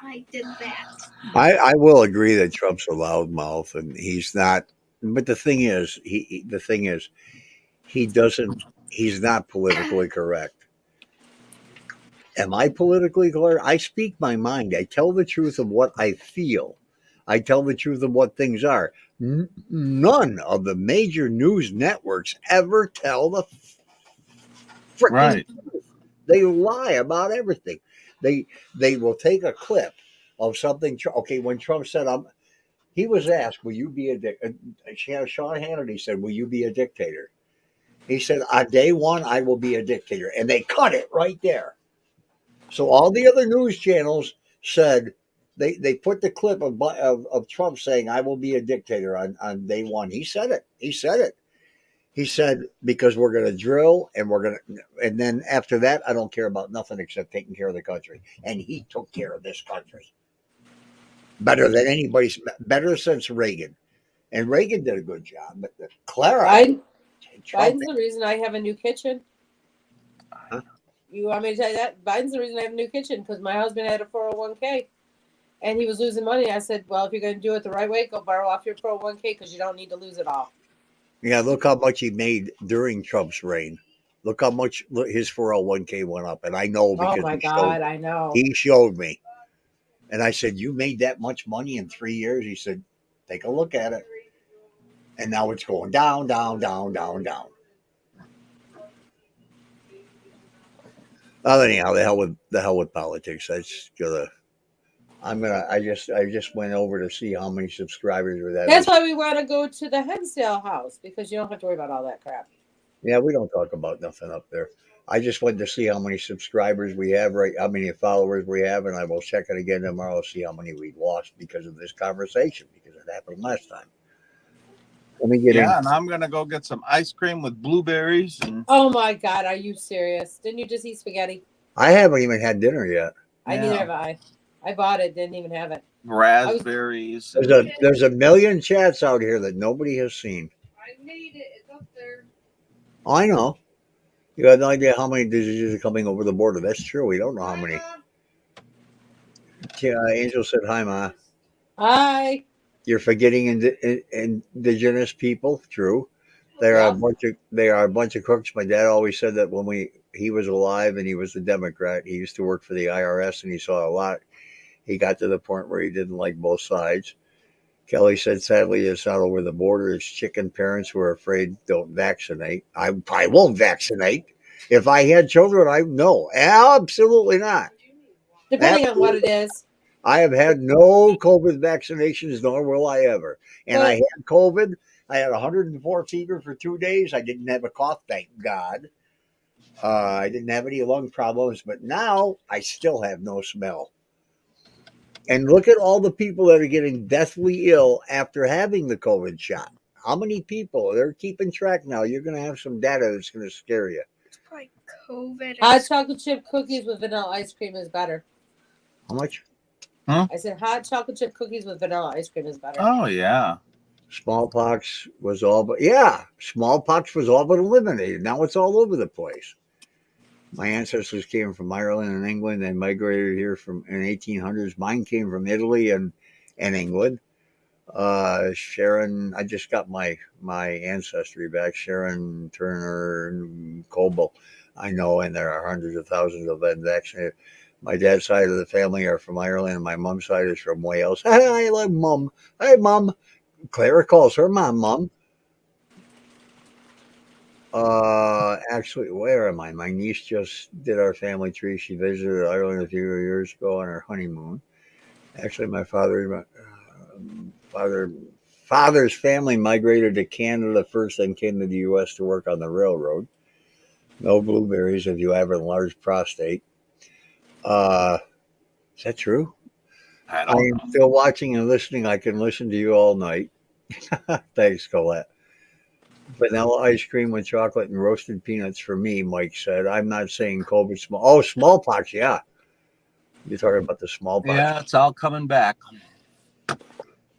I did that. I will agree that Trump's a loudmouth, and he's not. But the thing is, he's not politically correct. Am I politically correct? I speak my mind. I tell the truth of what I feel. I tell the truth of what things are. None of the major news networks ever tell the freaking truth. They lie about everything. They will take a clip of something. Okay, when Trump said, he was asked, will you be a dictator? Sean Hannity said, will you be a dictator? He said, on day one, I will be a dictator. And they cut it right there. So all the other news channels said, they put the clip of Trump saying, I will be a dictator on day one. He said it. He said, because we're going to drill and then after that, I don't care about nothing except taking care of the country. And he took care of this country better than anybody's, better since Reagan. And Reagan did a good job. But Clara. Biden's the reason I have a new kitchen. Huh? You want me to tell you that? Biden's the reason I have a new kitchen because my husband had a 401k and he was losing money. I said, well, if you're going to do it the right way, go borrow off your 401k because you don't need to lose it all. Yeah, look how much he made during Trump's reign. Look how much his 401k went up. And I know because oh my God, I know. He showed me. And I said, you made that much money in 3 years? He said, take a look at it. And now it's going down, down, down, down, down. Well, anyhow, the hell with politics. I just went over to see how many subscribers were that. That's why we want to go to the Hensdale house because you don't have to worry about all that crap. Yeah, we don't talk about nothing up there. I just wanted to see how many subscribers we have, right? How many followers we have, and I will check it again tomorrow to see how many we lost because of this conversation because it happened last time. Let me get in. And I'm gonna go get some ice cream with blueberries. Oh my God, are you serious? Didn't you just eat spaghetti? I haven't even had dinner yet. Neither have I. I bought it, didn't even have it. Raspberries. There's a million chats out here that nobody has seen. I made it. It's up there. I know. You have no idea how many diseases are coming over the border. That's true. We don't know how many. Angel said, hi, Ma. Hi. You're forgetting indigenous people. True. They are a bunch of crooks. My dad always said that when he was alive and he was a Democrat, he used to work for the IRS and he saw a lot. He got to the point where he didn't like both sides. Kelly said, sadly, it's not over the border. It's chicken parents who are afraid don't vaccinate. I won't vaccinate. If I had children, no, absolutely not. Depending on what it is. I have had no COVID vaccinations, nor will I ever. And I had COVID. I had 104 fever for 2 days. I didn't have a cough, thank God. I didn't have any lung problems, but now I still have no smell. And look at all the people that are getting deathly ill after having the COVID shot. How many people? They're keeping track now. You're going to have some data that's going to scare you. It's probably COVID. Hot chocolate chip cookies with vanilla ice cream is better. How much? I said hot chocolate chip cookies with vanilla ice cream is better. Oh yeah. Smallpox was all but eliminated. Now it's all over the place. My ancestors came from Ireland and England and migrated here in 1800s. Mine came from Italy and England. Sharon, I just got my ancestry back. Sharon Turner and Coble, I know, and there are hundreds of thousands of them vaccinated. My dad's side of the family are from Ireland, and my mom's side is from Wales. I love Mom. Hey, Mom. Clara calls her Mom. Actually, where am I? My niece just did our family tree. She visited Ireland a few years ago on her honeymoon. Actually, my father's family migrated to Canada first, then came to the U.S. to work on the railroad. No blueberries if you have a large prostate. Is that true? I I don't am know. still watching and listening. I can listen to you all night. Thanks, Colette. Vanilla ice cream with chocolate and roasted peanuts for me, Mike said. I'm not saying COVID smallpox, yeah. You're talking about the smallpox. Yeah, it's all coming back.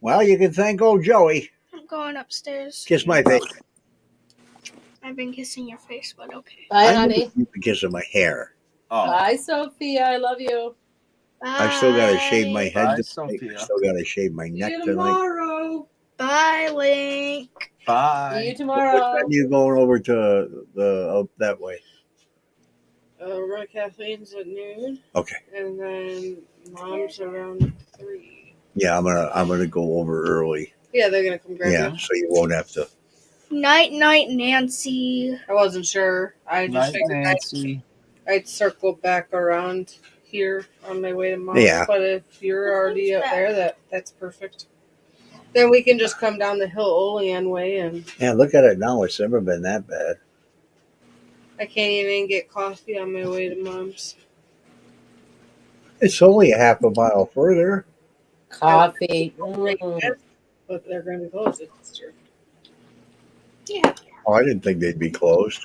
Well, you can thank old Joey. I'm going upstairs. Kiss my face. I've been kissing your face, but okay. Bye, I honey. need to kiss my hair. Oh, Bye, Sophia. I love you. I still got to shave my Bye. head Bye, tonight. Sophia. I still got to shave my neck See you tonight. tomorrow. Bye, Link. See bye. you What tomorrow. time are you going over to that way? We're at Kathleen's at noon, Okay. and then Mom's around 3. Yeah, I'm gonna go over early. Yeah, they're gonna come grab Yeah, you. so you won't have to. Night, Nancy. I wasn't sure. I just Night, figured Nancy. I'd circle back around here on my way to Mom's. Yeah. But if you're already up there, that's perfect. Then we can just come down the hill Olean way, and Yeah, look at it now. It's never been that bad. I can't even get coffee on my way to Mom's. It's only a half a mile further. Coffee. But they're going to be closed this year. Yeah. Oh, I didn't think they'd be closed.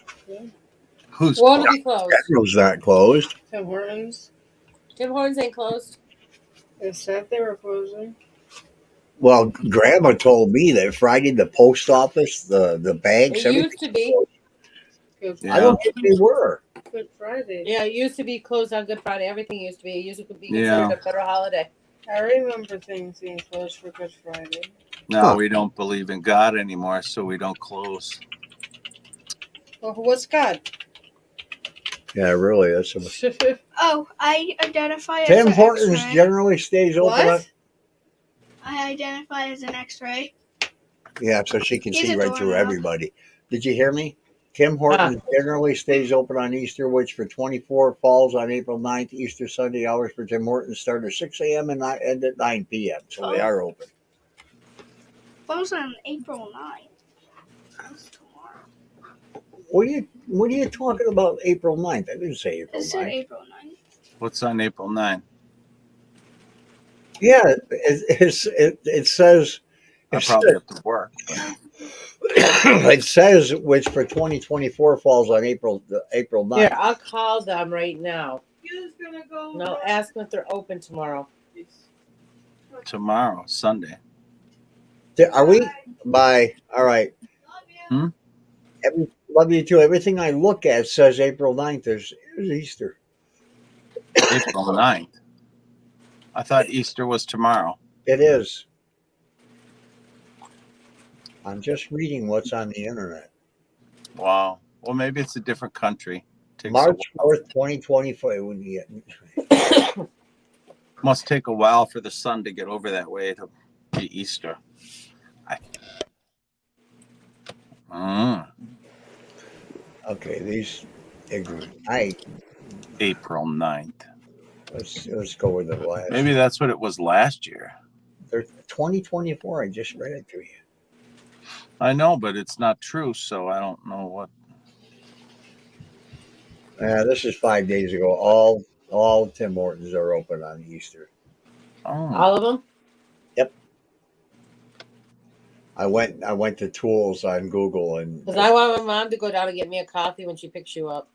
Who's Won't be closed. General's not closed. Tim Hortons. Tim Hortons ain't closed. They said they were closing. Well, Grandma told me that Friday the post office, the banks, It everything. used to be. Good, Yeah. I don't think they were. Good Friday. Yeah, it used to be closed on Good Friday. Everything used to be. It used to be Yeah. considered a federal holiday. I remember things being closed for Good Friday. No, Huh. we don't believe in God anymore, so we don't close. Well, what's God? Yeah, really. That's a... Oh, I identify as Tim an Hortons X-ray. generally stays open. What? I identify as an X-ray. Yeah, so she can He's see a right through doorknob. everybody. Did you hear me? Tim Hortons generally stays open on Easter, which for 24 falls on April 9th. Easter Sunday hours for Tim Hortons start at 6 a.m. and end at 9 p.m. So they are open. Close on April 9th. That's tomorrow. What are you talking about April 9th? I didn't say April It said 9th. April 9th. What's on April 9th? Yeah, it says... I probably have to work. It says which for 2024 falls on April 9th. Here, I'll call them right now. Who's gonna go? No, ask them if they're open tomorrow. Tomorrow, Sunday. Are we? Bye. All right. Hmm? Love you too. Everything I look at says April 9th is Easter. April 9th. I thought Easter was tomorrow. It is. I'm just reading what's on the internet. Wow. Well, maybe it's a different country. Takes a March while. 4th, 2024. Must take a while for the sun to get over that way to be Easter. Okay, these. April 9th. Let's go with the last. Maybe that's what it was last year. They're 2024. I just read it to you. I know, but it's not true, so I don't know what. This is 5 days ago. All Tim Hortons are open on Easter. Oh, All of them? I went to tools on Google and Because I want my mom to go down and get me a coffee when she picks you up.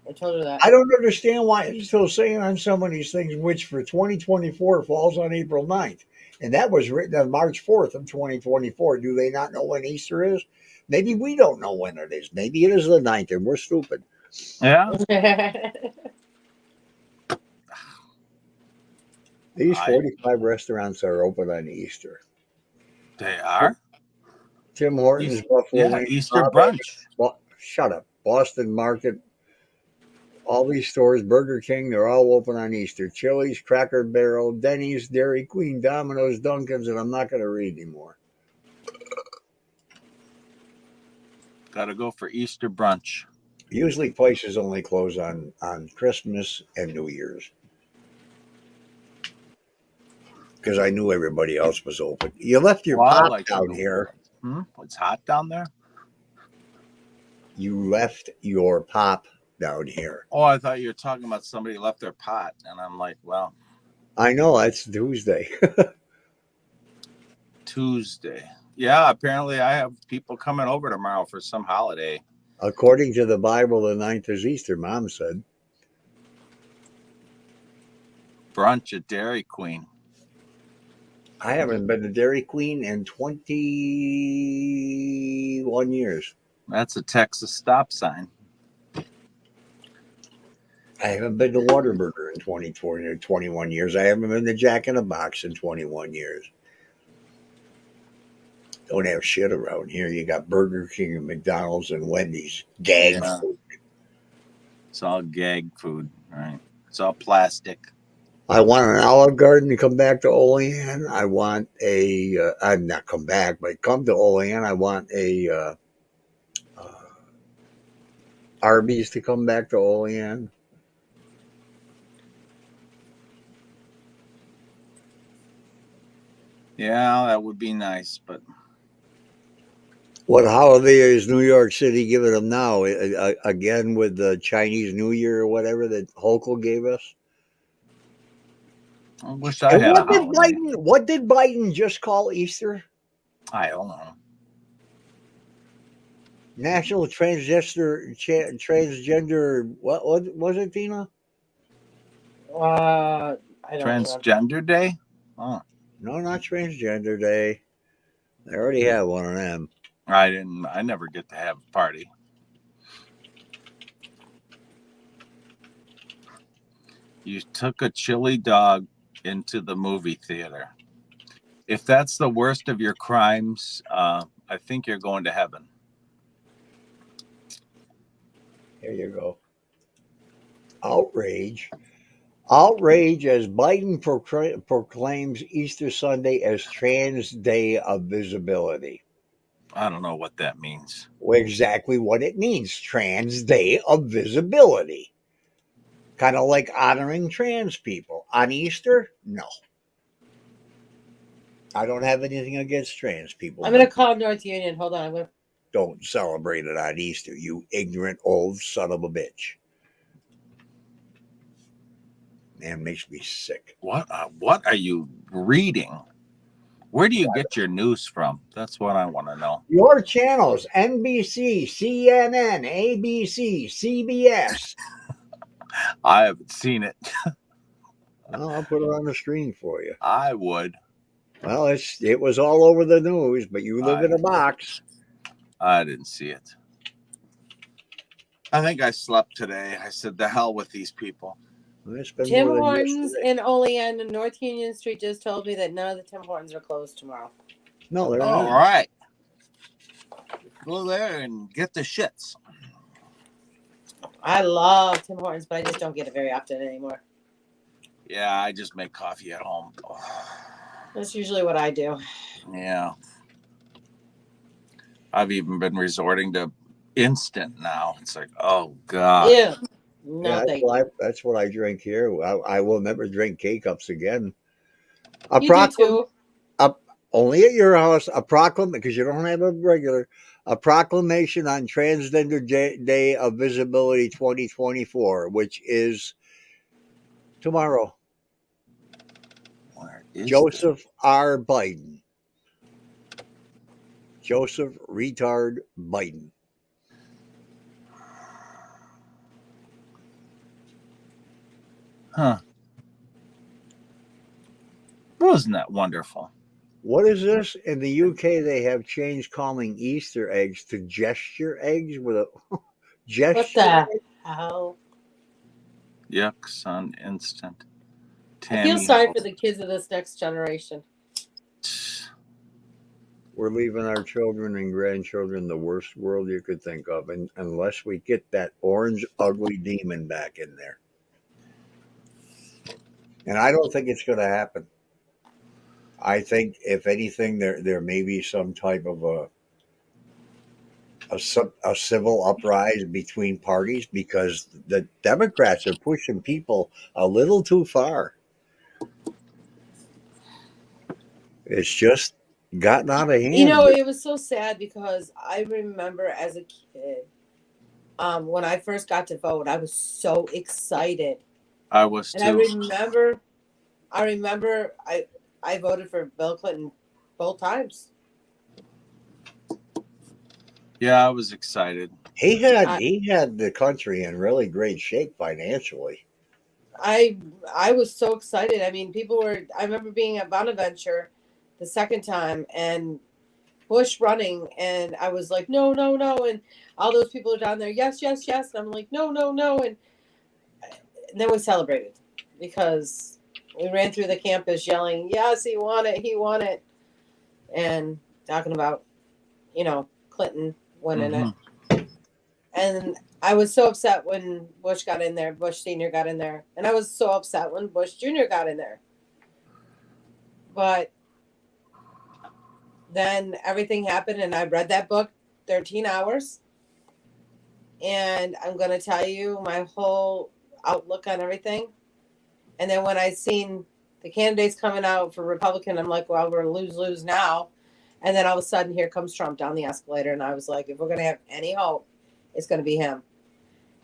I told her that. I don't understand why it's still saying on some of these things, which for 2024 falls on April 9th. And that was written on March 4th of 2024. Do they not know when Easter is? Maybe we don't know when it is. Maybe it is the 9th and we're stupid. yeah. These 45 restaurants are open on Easter. They are. Tim Hortons, Buffalo Yeah, Wings, Easter Bob brunch. Shut up. Boston Market. All these stores, Burger King, they're all open on Easter. Chili's, Cracker Barrel, Denny's, Dairy Queen, Domino's, Dunkin's, and I'm not going to read anymore. Got to go for Easter brunch. Usually places only close on Christmas and New Year's. Because I knew everybody else was open. You left your pop down here. It's hot down there? You left your pop down here. Oh, I thought you were talking about somebody left their pot. And I'm like, well. I know, that's Tuesday. Tuesday. Yeah, apparently I have people coming over tomorrow for some holiday. According to the Bible, the 9th is Easter, Mom said. Brunch at Dairy Queen. I haven't been to Dairy Queen in 21 years. That's a Texas stop sign. I haven't been to Whataburger in 21 years. I haven't been to Jack in the Box in 21 years. Don't have shit around here. You got Burger King and McDonald's and Wendy's. Gag food. It's all gag food, right? It's all plastic. I want an Olive Garden to come back to Olean. I want I'm not come back, but come to Olean. I want a Arby's to come back to Olean. Yeah, that would be nice, but what holiday is New York City giving them now? Again with the Chinese New Year or whatever that Hochul gave us? I wish I had a holiday. What did Biden just call Easter? I don't know. National Transgender, what was it, Tina? I don't Transgender remember. Day? Oh. No, not Transgender Day. They already have one of them. I never get to have a party. You took a chili dog into the movie theater. If that's the worst of your crimes, I think you're going to heaven. Here you go. Outrage as Biden proclaims Easter Sunday as Trans Day of Visibility. I don't know what that means. Well, exactly what it means. Trans Day of Visibility. Kind of like honoring trans people. On Easter? No. I don't have anything against trans people. I'm going to call North Union. Hold on. Don't celebrate it on Easter, you ignorant old son of a bitch. Man, makes me sick. What are you reading? Where do you get your news from? That's what I want to know. Your channels, NBC, CNN, ABC, CBS. I haven't seen it. Well, I'll put it on the screen for you. I would. Well, it was all over the news, but you live in a box. I didn't see it. I think I slept today. I said, the hell with these people. Tim Hortons in Olean and North Union Street just told me that none of the Tim Hortons are closed tomorrow. No, they're not. All right. Go there and get the shits. I love Tim Hortons, but I just don't get it very often anymore. Yeah, I just make coffee at home. That's usually what I do. Yeah. I've even been resorting to instant now. It's like, oh God. Yeah. No, Yeah, thank you. that's what I drink here. I will never drink K cups again. A You do proclam too. a, only at your house. A proclam because you don't have a regular. A proclamation on Transgender Day of Visibility 2024, which is tomorrow. Where is Joseph R. Biden. Joseph Retard Biden. Huh. Wasn't that wonderful? What is this? In the UK, they have changed calling Easter eggs to gesture eggs with a What gesture. the hell? Yuck, son, instant. I feel Tammy sorry Ho- for the kids of this next generation. We're leaving our children and grandchildren the worst world you could think of, and unless we get that orange ugly demon back in there. And I don't think it's going to happen. I think, if anything, there may be some type of a civil uprising between parties because the Democrats are pushing people a little too far. It's just gotten out of You know, hand. it was so sad because I remember as a kid, when I first got to vote, I was so excited. I was And I too. remember I voted for Bill Clinton both times. Yeah, I was excited. He had the country in really great shape financially. I was so excited. I mean, I remember being at Bonaventure the second time and Bush running, and I was like, no, no, no, and all those people are down there, yes, yes, yes, and I'm like, no, no, no, and then we celebrated because we ran through the campus yelling, yes, he won it, and talking about, Clinton winning it. And I was so upset when Bush got in there, Bush Sr. got in there. And I was so upset when Bush Jr. got in there. But then everything happened, and I read that book, 13 Hours. And I'm going to tell you my whole outlook on everything. And then when I seen the candidates coming out for Republican, I'm like, well, we're lose now. And then all of a sudden, here comes Trump down the escalator. And I was like, if we're going to have any hope, it's going to be him.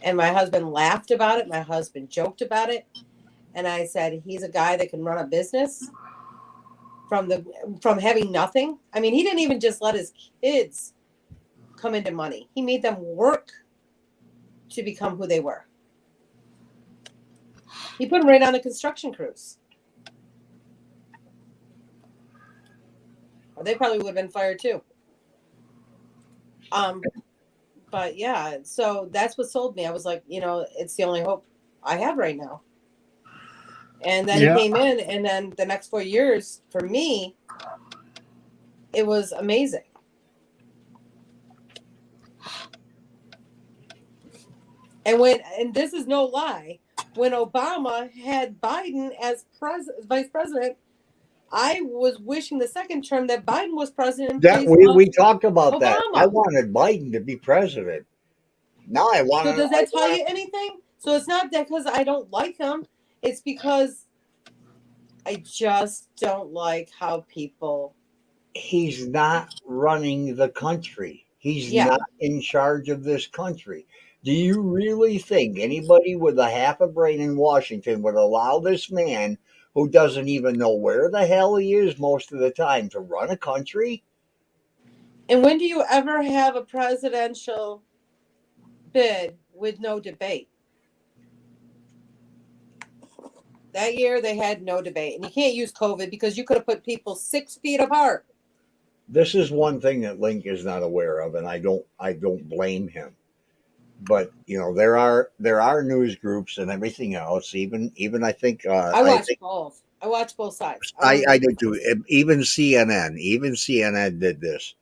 And my husband laughed about it. My husband joked about it. And I said, he's a guy that can run a business from having nothing. I mean, he didn't even just let his kids come into money. He made them work to become who they were. He put them right on the construction crews. Or they probably would have been fired too. But yeah, so that's what sold me. I was like, it's the only hope I have right now. And then he came in, and then the next 4 years for me, it was amazing. And this is no lie, when Obama had Biden as vice president, I was wishing the second term that Biden was president in That place of we talked about that. I Obama. wanted Biden to be president. Now I want. So does that tell you anything? So it's not that because I don't like him. It's because I just don't like how people. He's not running the country. He's Yeah. not in charge of this country. Do you really think anybody with a half a brain in Washington would allow this man, who doesn't even know where the hell he is most of the time, to run a country? And when do you ever have a presidential bid with no debate? That year they had no debate. And you can't use COVID because you could have put people 6 feet apart. This is one thing that Link is not aware of, and I don't blame him. But there are news groups and everything else. Even I think I watch both. I watch both sides. I do too. Even CNN did this.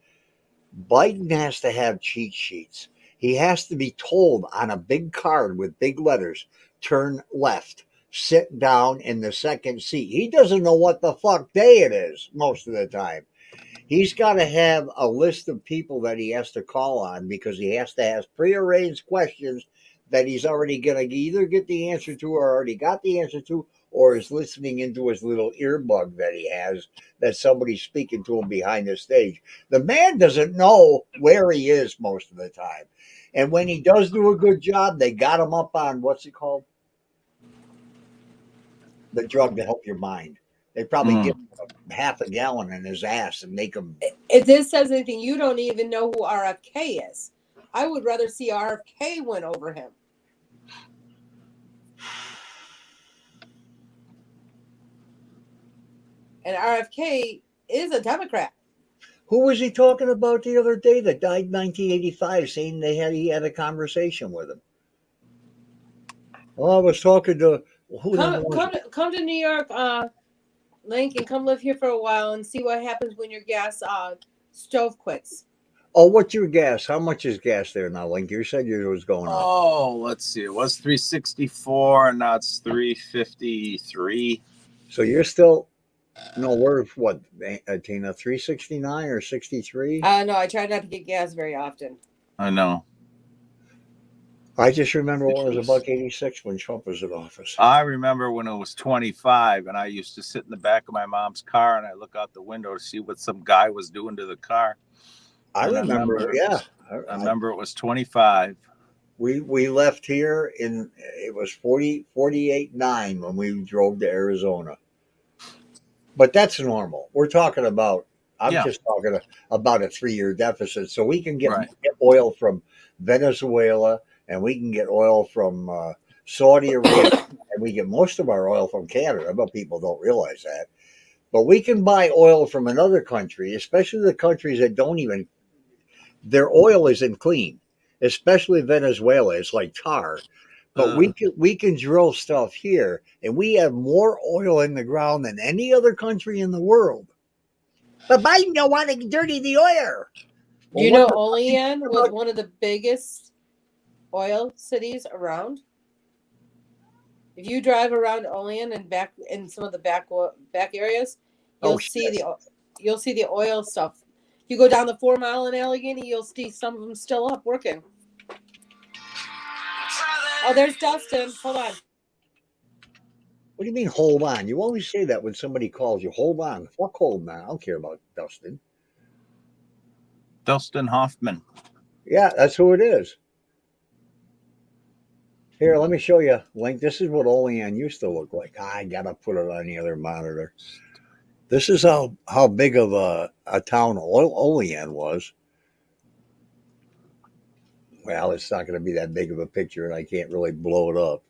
Biden has to have cheat sheets. He has to be told on a big card with big letters, turn left, sit down in the second seat. He doesn't know what the fuck day it is most of the time. He's got to have a list of people that he has to call on because he has to ask prearranged questions that he's already going to either get the answer to or already got the answer to, or is listening into his little earbud that he has that somebody's speaking to him behind the stage. The man doesn't know where he is most of the time. And when he does do a good job, they got him up on what's it called? The drug to help your mind. They probably give him half a gallon in his ass and make him. If this says anything, you don't even know who RFK is. I would rather see RFK win over him. And RFK is a Democrat. Who was he talking about the other day that died in 1985, saying he had a conversation with him? Well, I was talking to who the hell was it? Come to New York, Link, and come live here for a while and see what happens when your gas stove quits. Oh, what's your gas? How much is gas there now, Link? You said yours was going up. Oh, let's see. It was 364, and now it's 353. So you're still we're what, Tina, 369 or 63? No, I try not to get gas very often. I know. I just remember when it was $1.86 when Trump was in office. I remember when it was 25, and I used to sit in the back of my mom's car, and I look out the window to see what some guy was doing to the car. I remember, yeah. I remember it was 25. We left here it was 48.9 when we drove to Arizona. But that's normal. We're talking about, just talking about a 3-year deficit. So we can get oil from Venezuela, and we can get oil from Saudi Arabia, and we get most of our oil from Canada, but people don't realize that. But we can buy oil from another country, especially the countries that don't even, their oil isn't clean, especially Venezuela. It's like tar. But we can drill stuff here, and we have more oil in the ground than any other country in the world. But Biden don't want to dirty the oil. Do you know Olean was one of the biggest oil cities around? If you drive around Olean and back in some of the back areas, you'll see the oil stuff. You go down the 4 Mile in Allegheny, you'll see some of them still up working. Oh, there's Dustin. Hold on. What do you mean, hold on? You always say that when somebody calls you. Hold on. Fuck hold on. I don't care about Dustin. Dustin Hoffman. Yeah, that's who it is. Here, let me show you, Link. This is what Olean used to look like. I got to put it on the other monitor. This is how big of a town Olean was. Well, it's not going to be that big of a picture, and I can't really blow it up.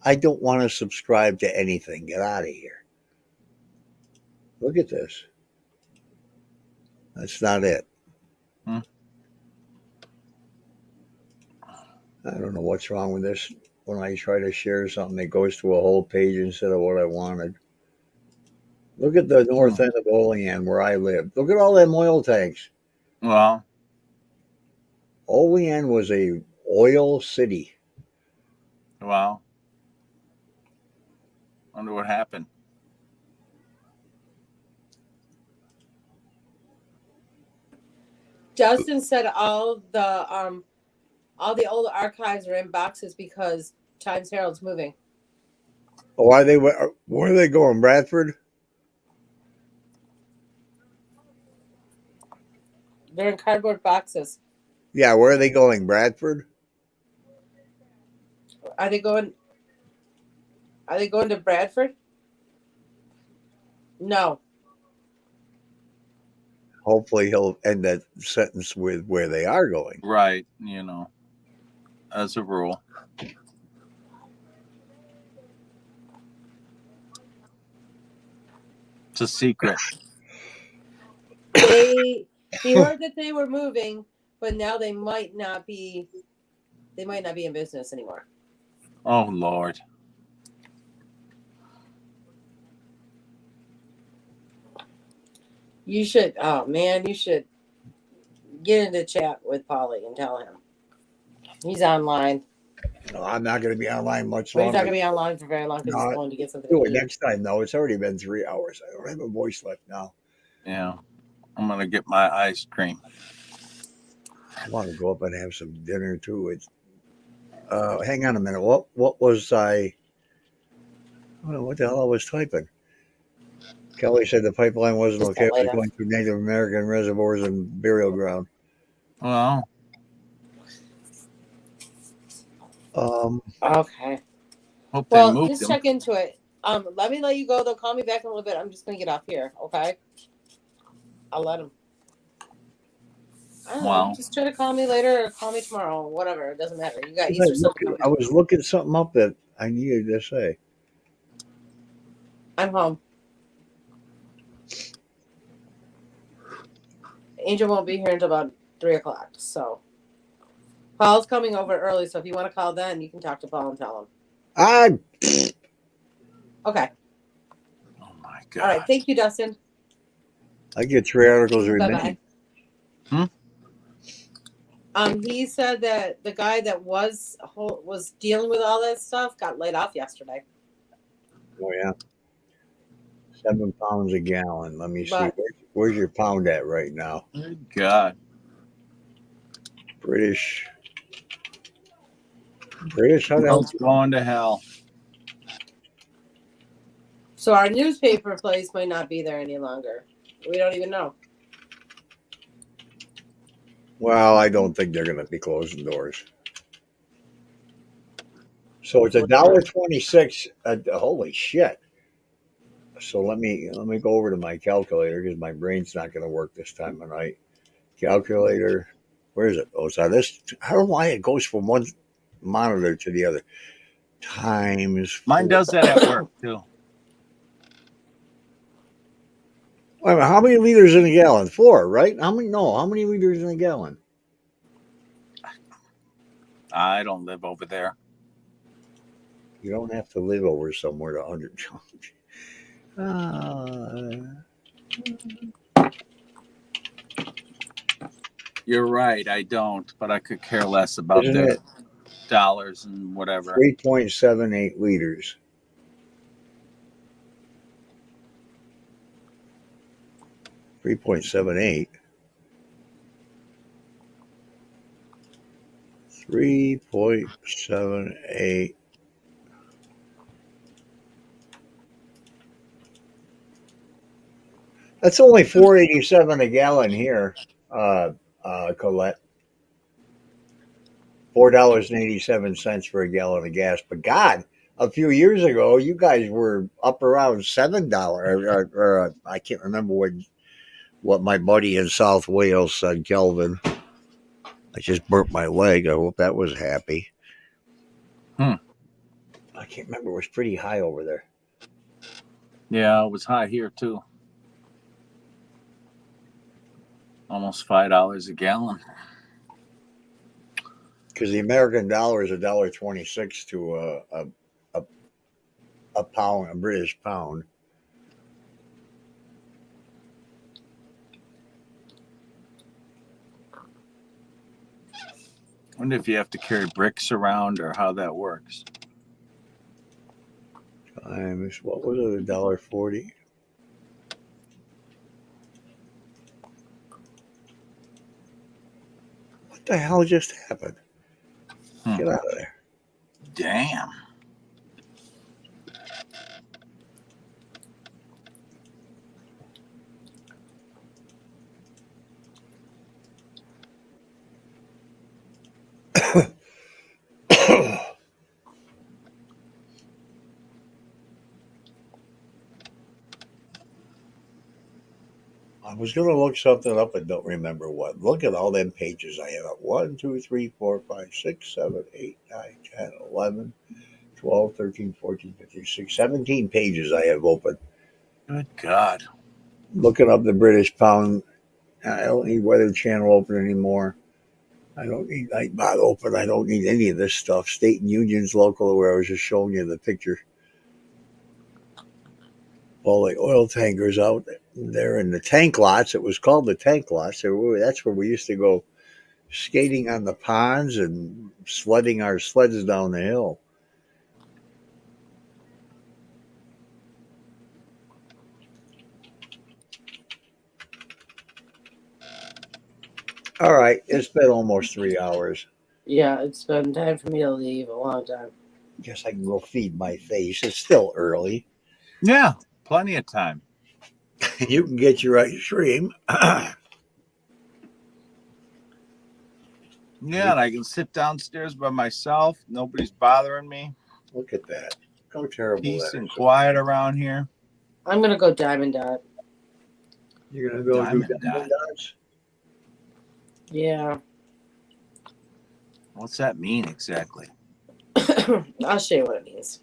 I don't want to subscribe to anything. Get out of here. Look at this. That's not it. I don't know what's wrong with this. When I try to share something, it goes to a whole page instead of what I wanted. Look at the north end of Olean where I live. Look at all them oil tanks. Well, Olean was a oil city. Wow. Wonder what happened. Justin said all the old archives are in boxes because Times Herald's moving. Oh, where are they going? Bradford? They're in cardboard boxes. Yeah, where are they going? Bradford? Are they going to Bradford? No. Hopefully he'll end that sentence with where they are going. Right, as a rule. It's a secret. He heard that they were moving, but now they might not be in business anymore. Oh, Lord. You should. Oh man, you should. get into chat with Polly and tell him he's online. No, I'm not going to be online much But he's not longer. going to be online for very long because he's No, going to get something do to it eat. next time. No, it's already been 3 hours. I don't have a voice left now. Yeah. I'm going to get my ice cream. I want to go up and have some dinner too. It's hang on a minute. What was I don't know what the hell I was typing. Kelly said the pipeline wasn't Just okay. that It was later. going through Native American reservoirs and burial ground. Well, Okay. hope they Well, moved just them. check into it. Let you go. They'll call me back in a little bit. I'm just going to get off here. Okay. I'll let them. I don't know. Wow. Just try to call me later or call me tomorrow. Whatever. It doesn't matter. You got Easter stuff coming. I was looking something up that I needed to say. I'm home. Angel won't be here until about 3 o'clock. So Paul's coming over early. So if you want to call then, you can talk to Paul and tell him. Okay. Oh, my God. All right. Thank you, Dustin. I get 3 articles every Bye-bye. minute. He said that the guy that was dealing with all that stuff got laid off yesterday. Oh yeah, 7 pounds a gallon. Let me see. But Where's your pound at right now? Good God. British. How the hell? World's going to hell. so our newspaper place might not be there any longer. We don't even know. Well, I don't think they're going to be closing doors. So it's $1.26. Holy shit! So let me go over to my calculator because my brain's not going to work this time of night. Calculator, where is it? Oh, it's on this. I don't know why it goes from one monitor to the other. Times. Mine does that at work, too. Wait a minute, how many liters in a gallon? 4, right? How many? No, how many liters in a gallon? I don't live over there. You don't have to live over somewhere to 100. You're right. I don't, but I could care less about Isn't their it dollars and whatever. 3.78 liters? $3.78. 3.78. That's only $4.87 a gallon here, Colette. $4.87 for a gallon of gas. But God, a few years ago, you guys were up around $7, or I can't remember what my buddy in South Wales said, Kelvin. I just burnt my leg. I hope that was happy. I can't remember. It was pretty high over there. Yeah, it was high here, too. Almost $5 a gallon. Because the American dollar is $1.26 to a pound, a British pound. I wonder if you have to carry bricks around or how that works. Times, what was it, $1.40? What the hell just happened? Get out of there. Damn. I was going to look something up and don't remember what. Look at all them pages I have up. 1, 2, 3, 4, 5, 6, 7, 8, 9, 10, 11, 12, 13, 14, 15, 16, 17 pages I have open. Good God. Looking up the British pound. I don't need Weather Channel open anymore. I don't need Nightbot open. I don't need any of this stuff. State and Unions Local, where I was just showing you the picture. All the oil tankers out. They're in the tank lots. It was called the tank lots. That's where we used to go skating on the ponds and sledding our sleds down the hill. All right, it's been almost 3 hours. Yeah, it's been time for me to leave a long time. Guess I can go feed my face. It's still early. Yeah, plenty of time. You can get your ice cream. Yeah, and I can sit downstairs by myself. Nobody's bothering me. Look at that. How terrible Peace that and is. quiet around here. I'm gonna go Diamond Dot. You're going to go Diamond do Diamond Dots? Yeah. What's that mean exactly? I'll show you what it means.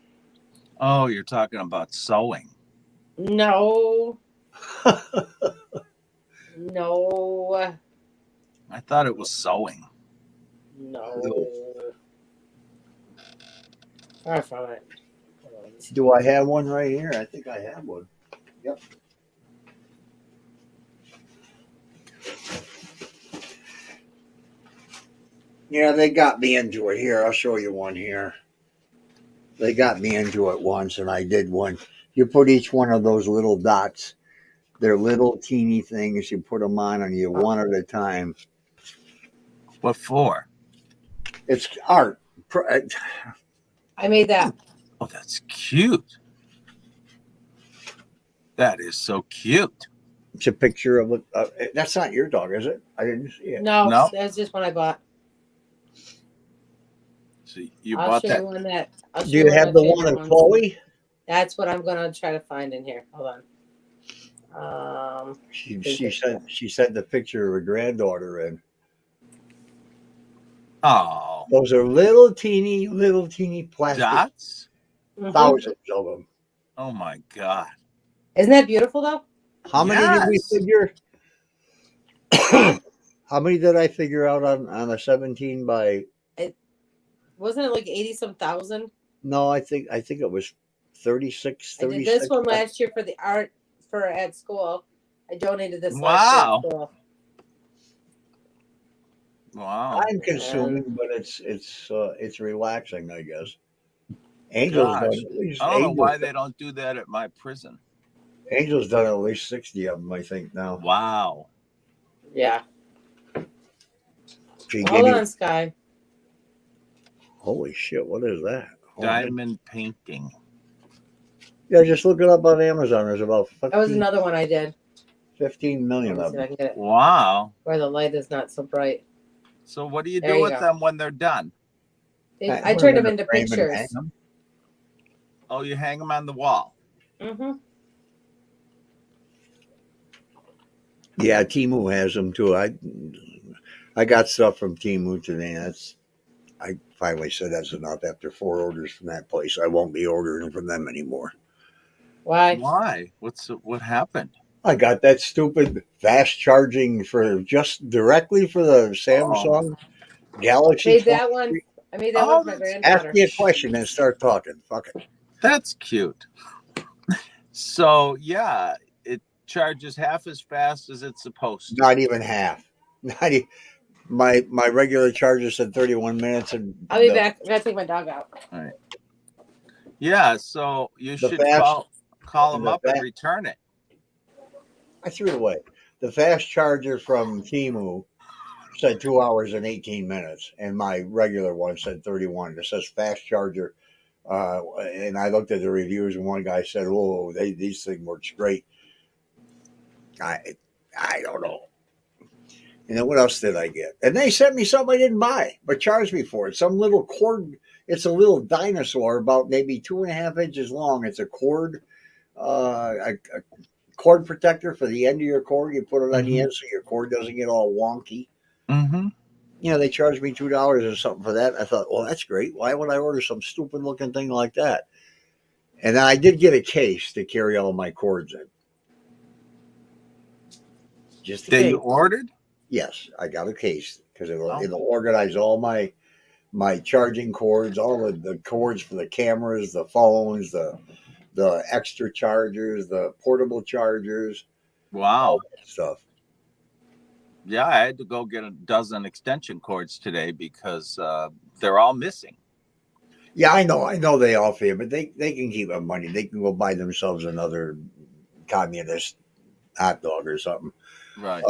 Oh, you're talking about sewing. No. No. I thought it was sewing. No. I found it. Hold on. Do I have one right here? I think I have one. Yep. Yeah, they got me into it. Here, I'll show you one here. They got me into it once, and I did one. You put each one of those little dots. They're little teeny things. You put them on, and you one at a time. What for? It's art. I made that. Oh, that's cute. That is so cute. It's a picture of it. That's not your dog, is it? I didn't see it. No, No. that's just one I bought. So you I'll bought show that. you one that. I'll Do show you one have of the my one favorite of ones. Chloe? That's what I'm gonna try to find in here. Hold on. She sent the picture of her granddaughter in. Oh, Those are little teeny plastic dots. thousands of them. Oh my God. Isn't that beautiful though? How many did we Yes. figure? How many did I figure out on a 17 by? Wasn't it like 80 some thousand? No, I think it was 36. I did this one last year for the art for at school. I donated this last year at school. Wow. Time consuming, but it's relaxing, I guess. Angel's done Gosh. at least. I don't know why they don't do that at my prison. Angel's done at least 60 of them, I think now. Wow. Yeah. She Hold gave on, me, Sky. holy shit! What is that? Hold on. Diamond painting. Yeah, just look it up on Amazon. There's about That was another one I did. 15 million Let me of see if I them. can get it Wow. where the light is not so bright. So what do you There do you with go. them when they're done? I turned them into Frame and hang pictures. 'em. Oh, you hang them on the wall. Mm-hmm. Yeah, Timu has them too. I got stuff from Timu today. I finally said that's enough after 4 orders from that place. I won't be ordering from them anymore. Why? Why? What happened? I got that stupid fast charging for just directly for the Samsung Galaxy. Made that one. I made that one for my Ask granddaughter. me a question and start talking. Fuck it. That's cute. So yeah, it charges half as fast as it's supposed to. Not even half. My regular charger said 31 minutes, and I'll be back. I gotta take my dog out. All right. Yeah, so you The should fast- call them the up and fast- return it. I threw it away. The fast charger from Timu said 2 hours and 18 minutes, and my regular one said 31. It says fast charger, and I looked at the reviews, and one guy said, "Oh, these things work great." I don't know. And then what else did I get? And they sent me something I didn't buy, but charged me for it. Some little cord. It's a little dinosaur, about maybe 2.5 inches long. It's a cord, a cord protector for the end of your cord. You put it on the end so your cord doesn't get all wonky. Mm-hmm. You know, they charged me $2 or something for that. I thought, well, that's great. Why would I order some stupid looking thing like that? And then I did get a case to carry all my cords in. Just That you ordered? Yes, I got a case because it'll organize all my charging cords, all the cords for the cameras, the phones, the extra chargers, the portable chargers. Wow. stuff. Yeah, I had to go get a dozen extension cords today because they're all missing. Yeah, I know they all fear, but they can keep their money. They can go buy themselves another communist hot dog or something. Right.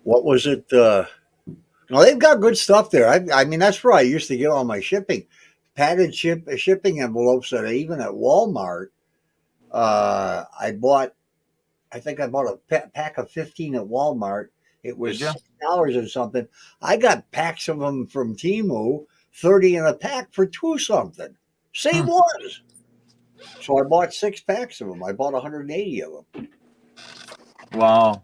What was it? No, they've got good stuff there. I mean, that's where I used to get all my shipping, padded shipping envelopes. That even at Walmart, I bought. I think I bought a pack of 15 at Walmart. It was Did you? $6 or something. I got packs of them from Temu, 30 in a pack for two something. Same ones. So I bought 6 packs of them. I bought 180 of them. Wow.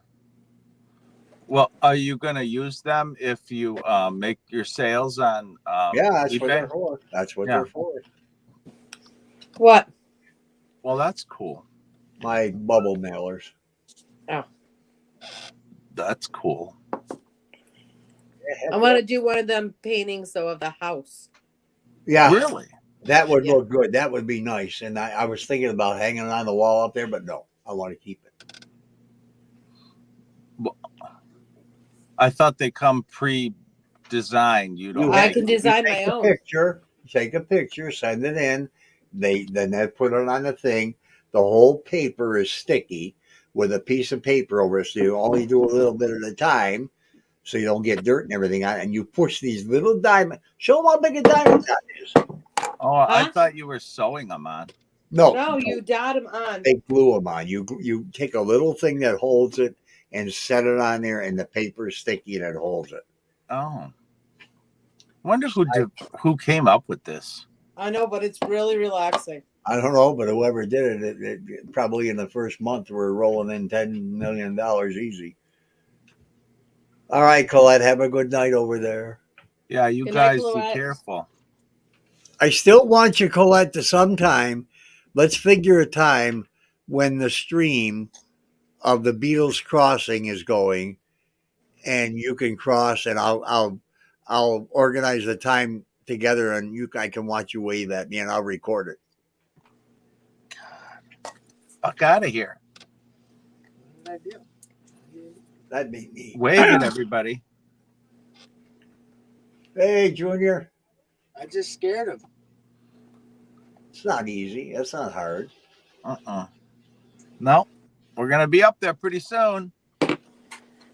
Well, are you going to use them if you make your sales on Yeah, that's what eBay? they're for. That's what Yeah. they're for. What? Well, that's cool. My bubble mailers. Oh, That's cool. I want to do one of them paintings though of the house. Yeah, Really? that would Yeah. look good. That would be nice. And I was thinking about hanging it on the wall up there, but no, I want to keep it. I thought they come pre-designed. You don't. I can design take my a own. picture, take a picture, send it in. They put it on the thing. The whole paper is sticky with a piece of paper over it, so you only do a little bit at a time, so you don't get dirt and everything on it. And you push these little diamond. Show them how big a diamond that is. Oh, I Huh? thought you were sewing them on. No, you dot them on. They glue them on. You take a little thing that holds it and set it on there, and the paper is sticky and it holds it. Oh. Wonder who came up with this. I know, but it's really relaxing. I don't know, but whoever did it probably in the first month we're rolling in $10 million easy. All right, Colette, have a good night over there. Yeah, you Good night, guys be Colette. careful. I still want you, Colette, to sometime. Let's figure a time when the stream of the Beatles crossing is going, and you can cross, and I'll organize the time together, and I can watch you wave at me, and I'll record it. Fuck out of here. That'd be neat. Wave at everybody. Hey, Junior. I just scared him. It's not easy. It's not hard. No, we're gonna be up there pretty soon.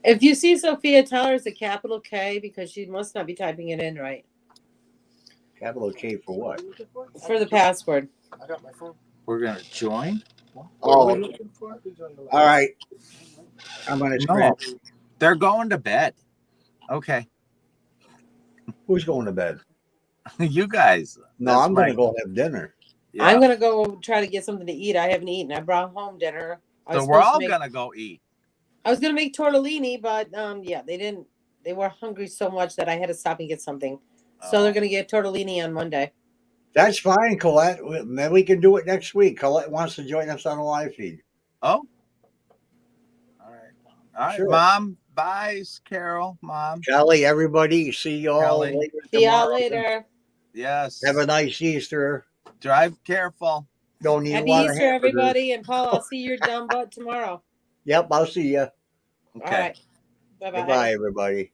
If you see Sophia, tell her it's a capital K because she must not be typing it in right. Capital K for what? For the password. I got my phone. We're gonna join. Oh, What are you looking for? all right. I'm gonna No, scratch. they're going to bed. Okay, Who's going to bed? you guys. No, That's I'm gonna right. go have dinner. Yeah. I'm gonna go try to get something to eat. I haven't eaten. I brought home dinner. So we're all gonna go eat. I was gonna make tortellini, but yeah, they didn't. They were hungry so much that I had to stop and get something. So they're gonna get tortellini on Monday. That's fine, Colette. Maybe we can do it next week. Colette wants to join us on the live feed. Oh. All right, Sure. Mom. Bye, Carol. Mom. Kelly, everybody, see you all Kelly. later. See y'all tomorrow. later. Yes. Have a nice Easter. Drive careful. Don't eat a Happy lot of Easter, hamburgers. everybody. And Paul, I'll see your dumb butt tomorrow. Yep, I'll see you. Okay. All right. Bye-bye. Goodbye, everybody.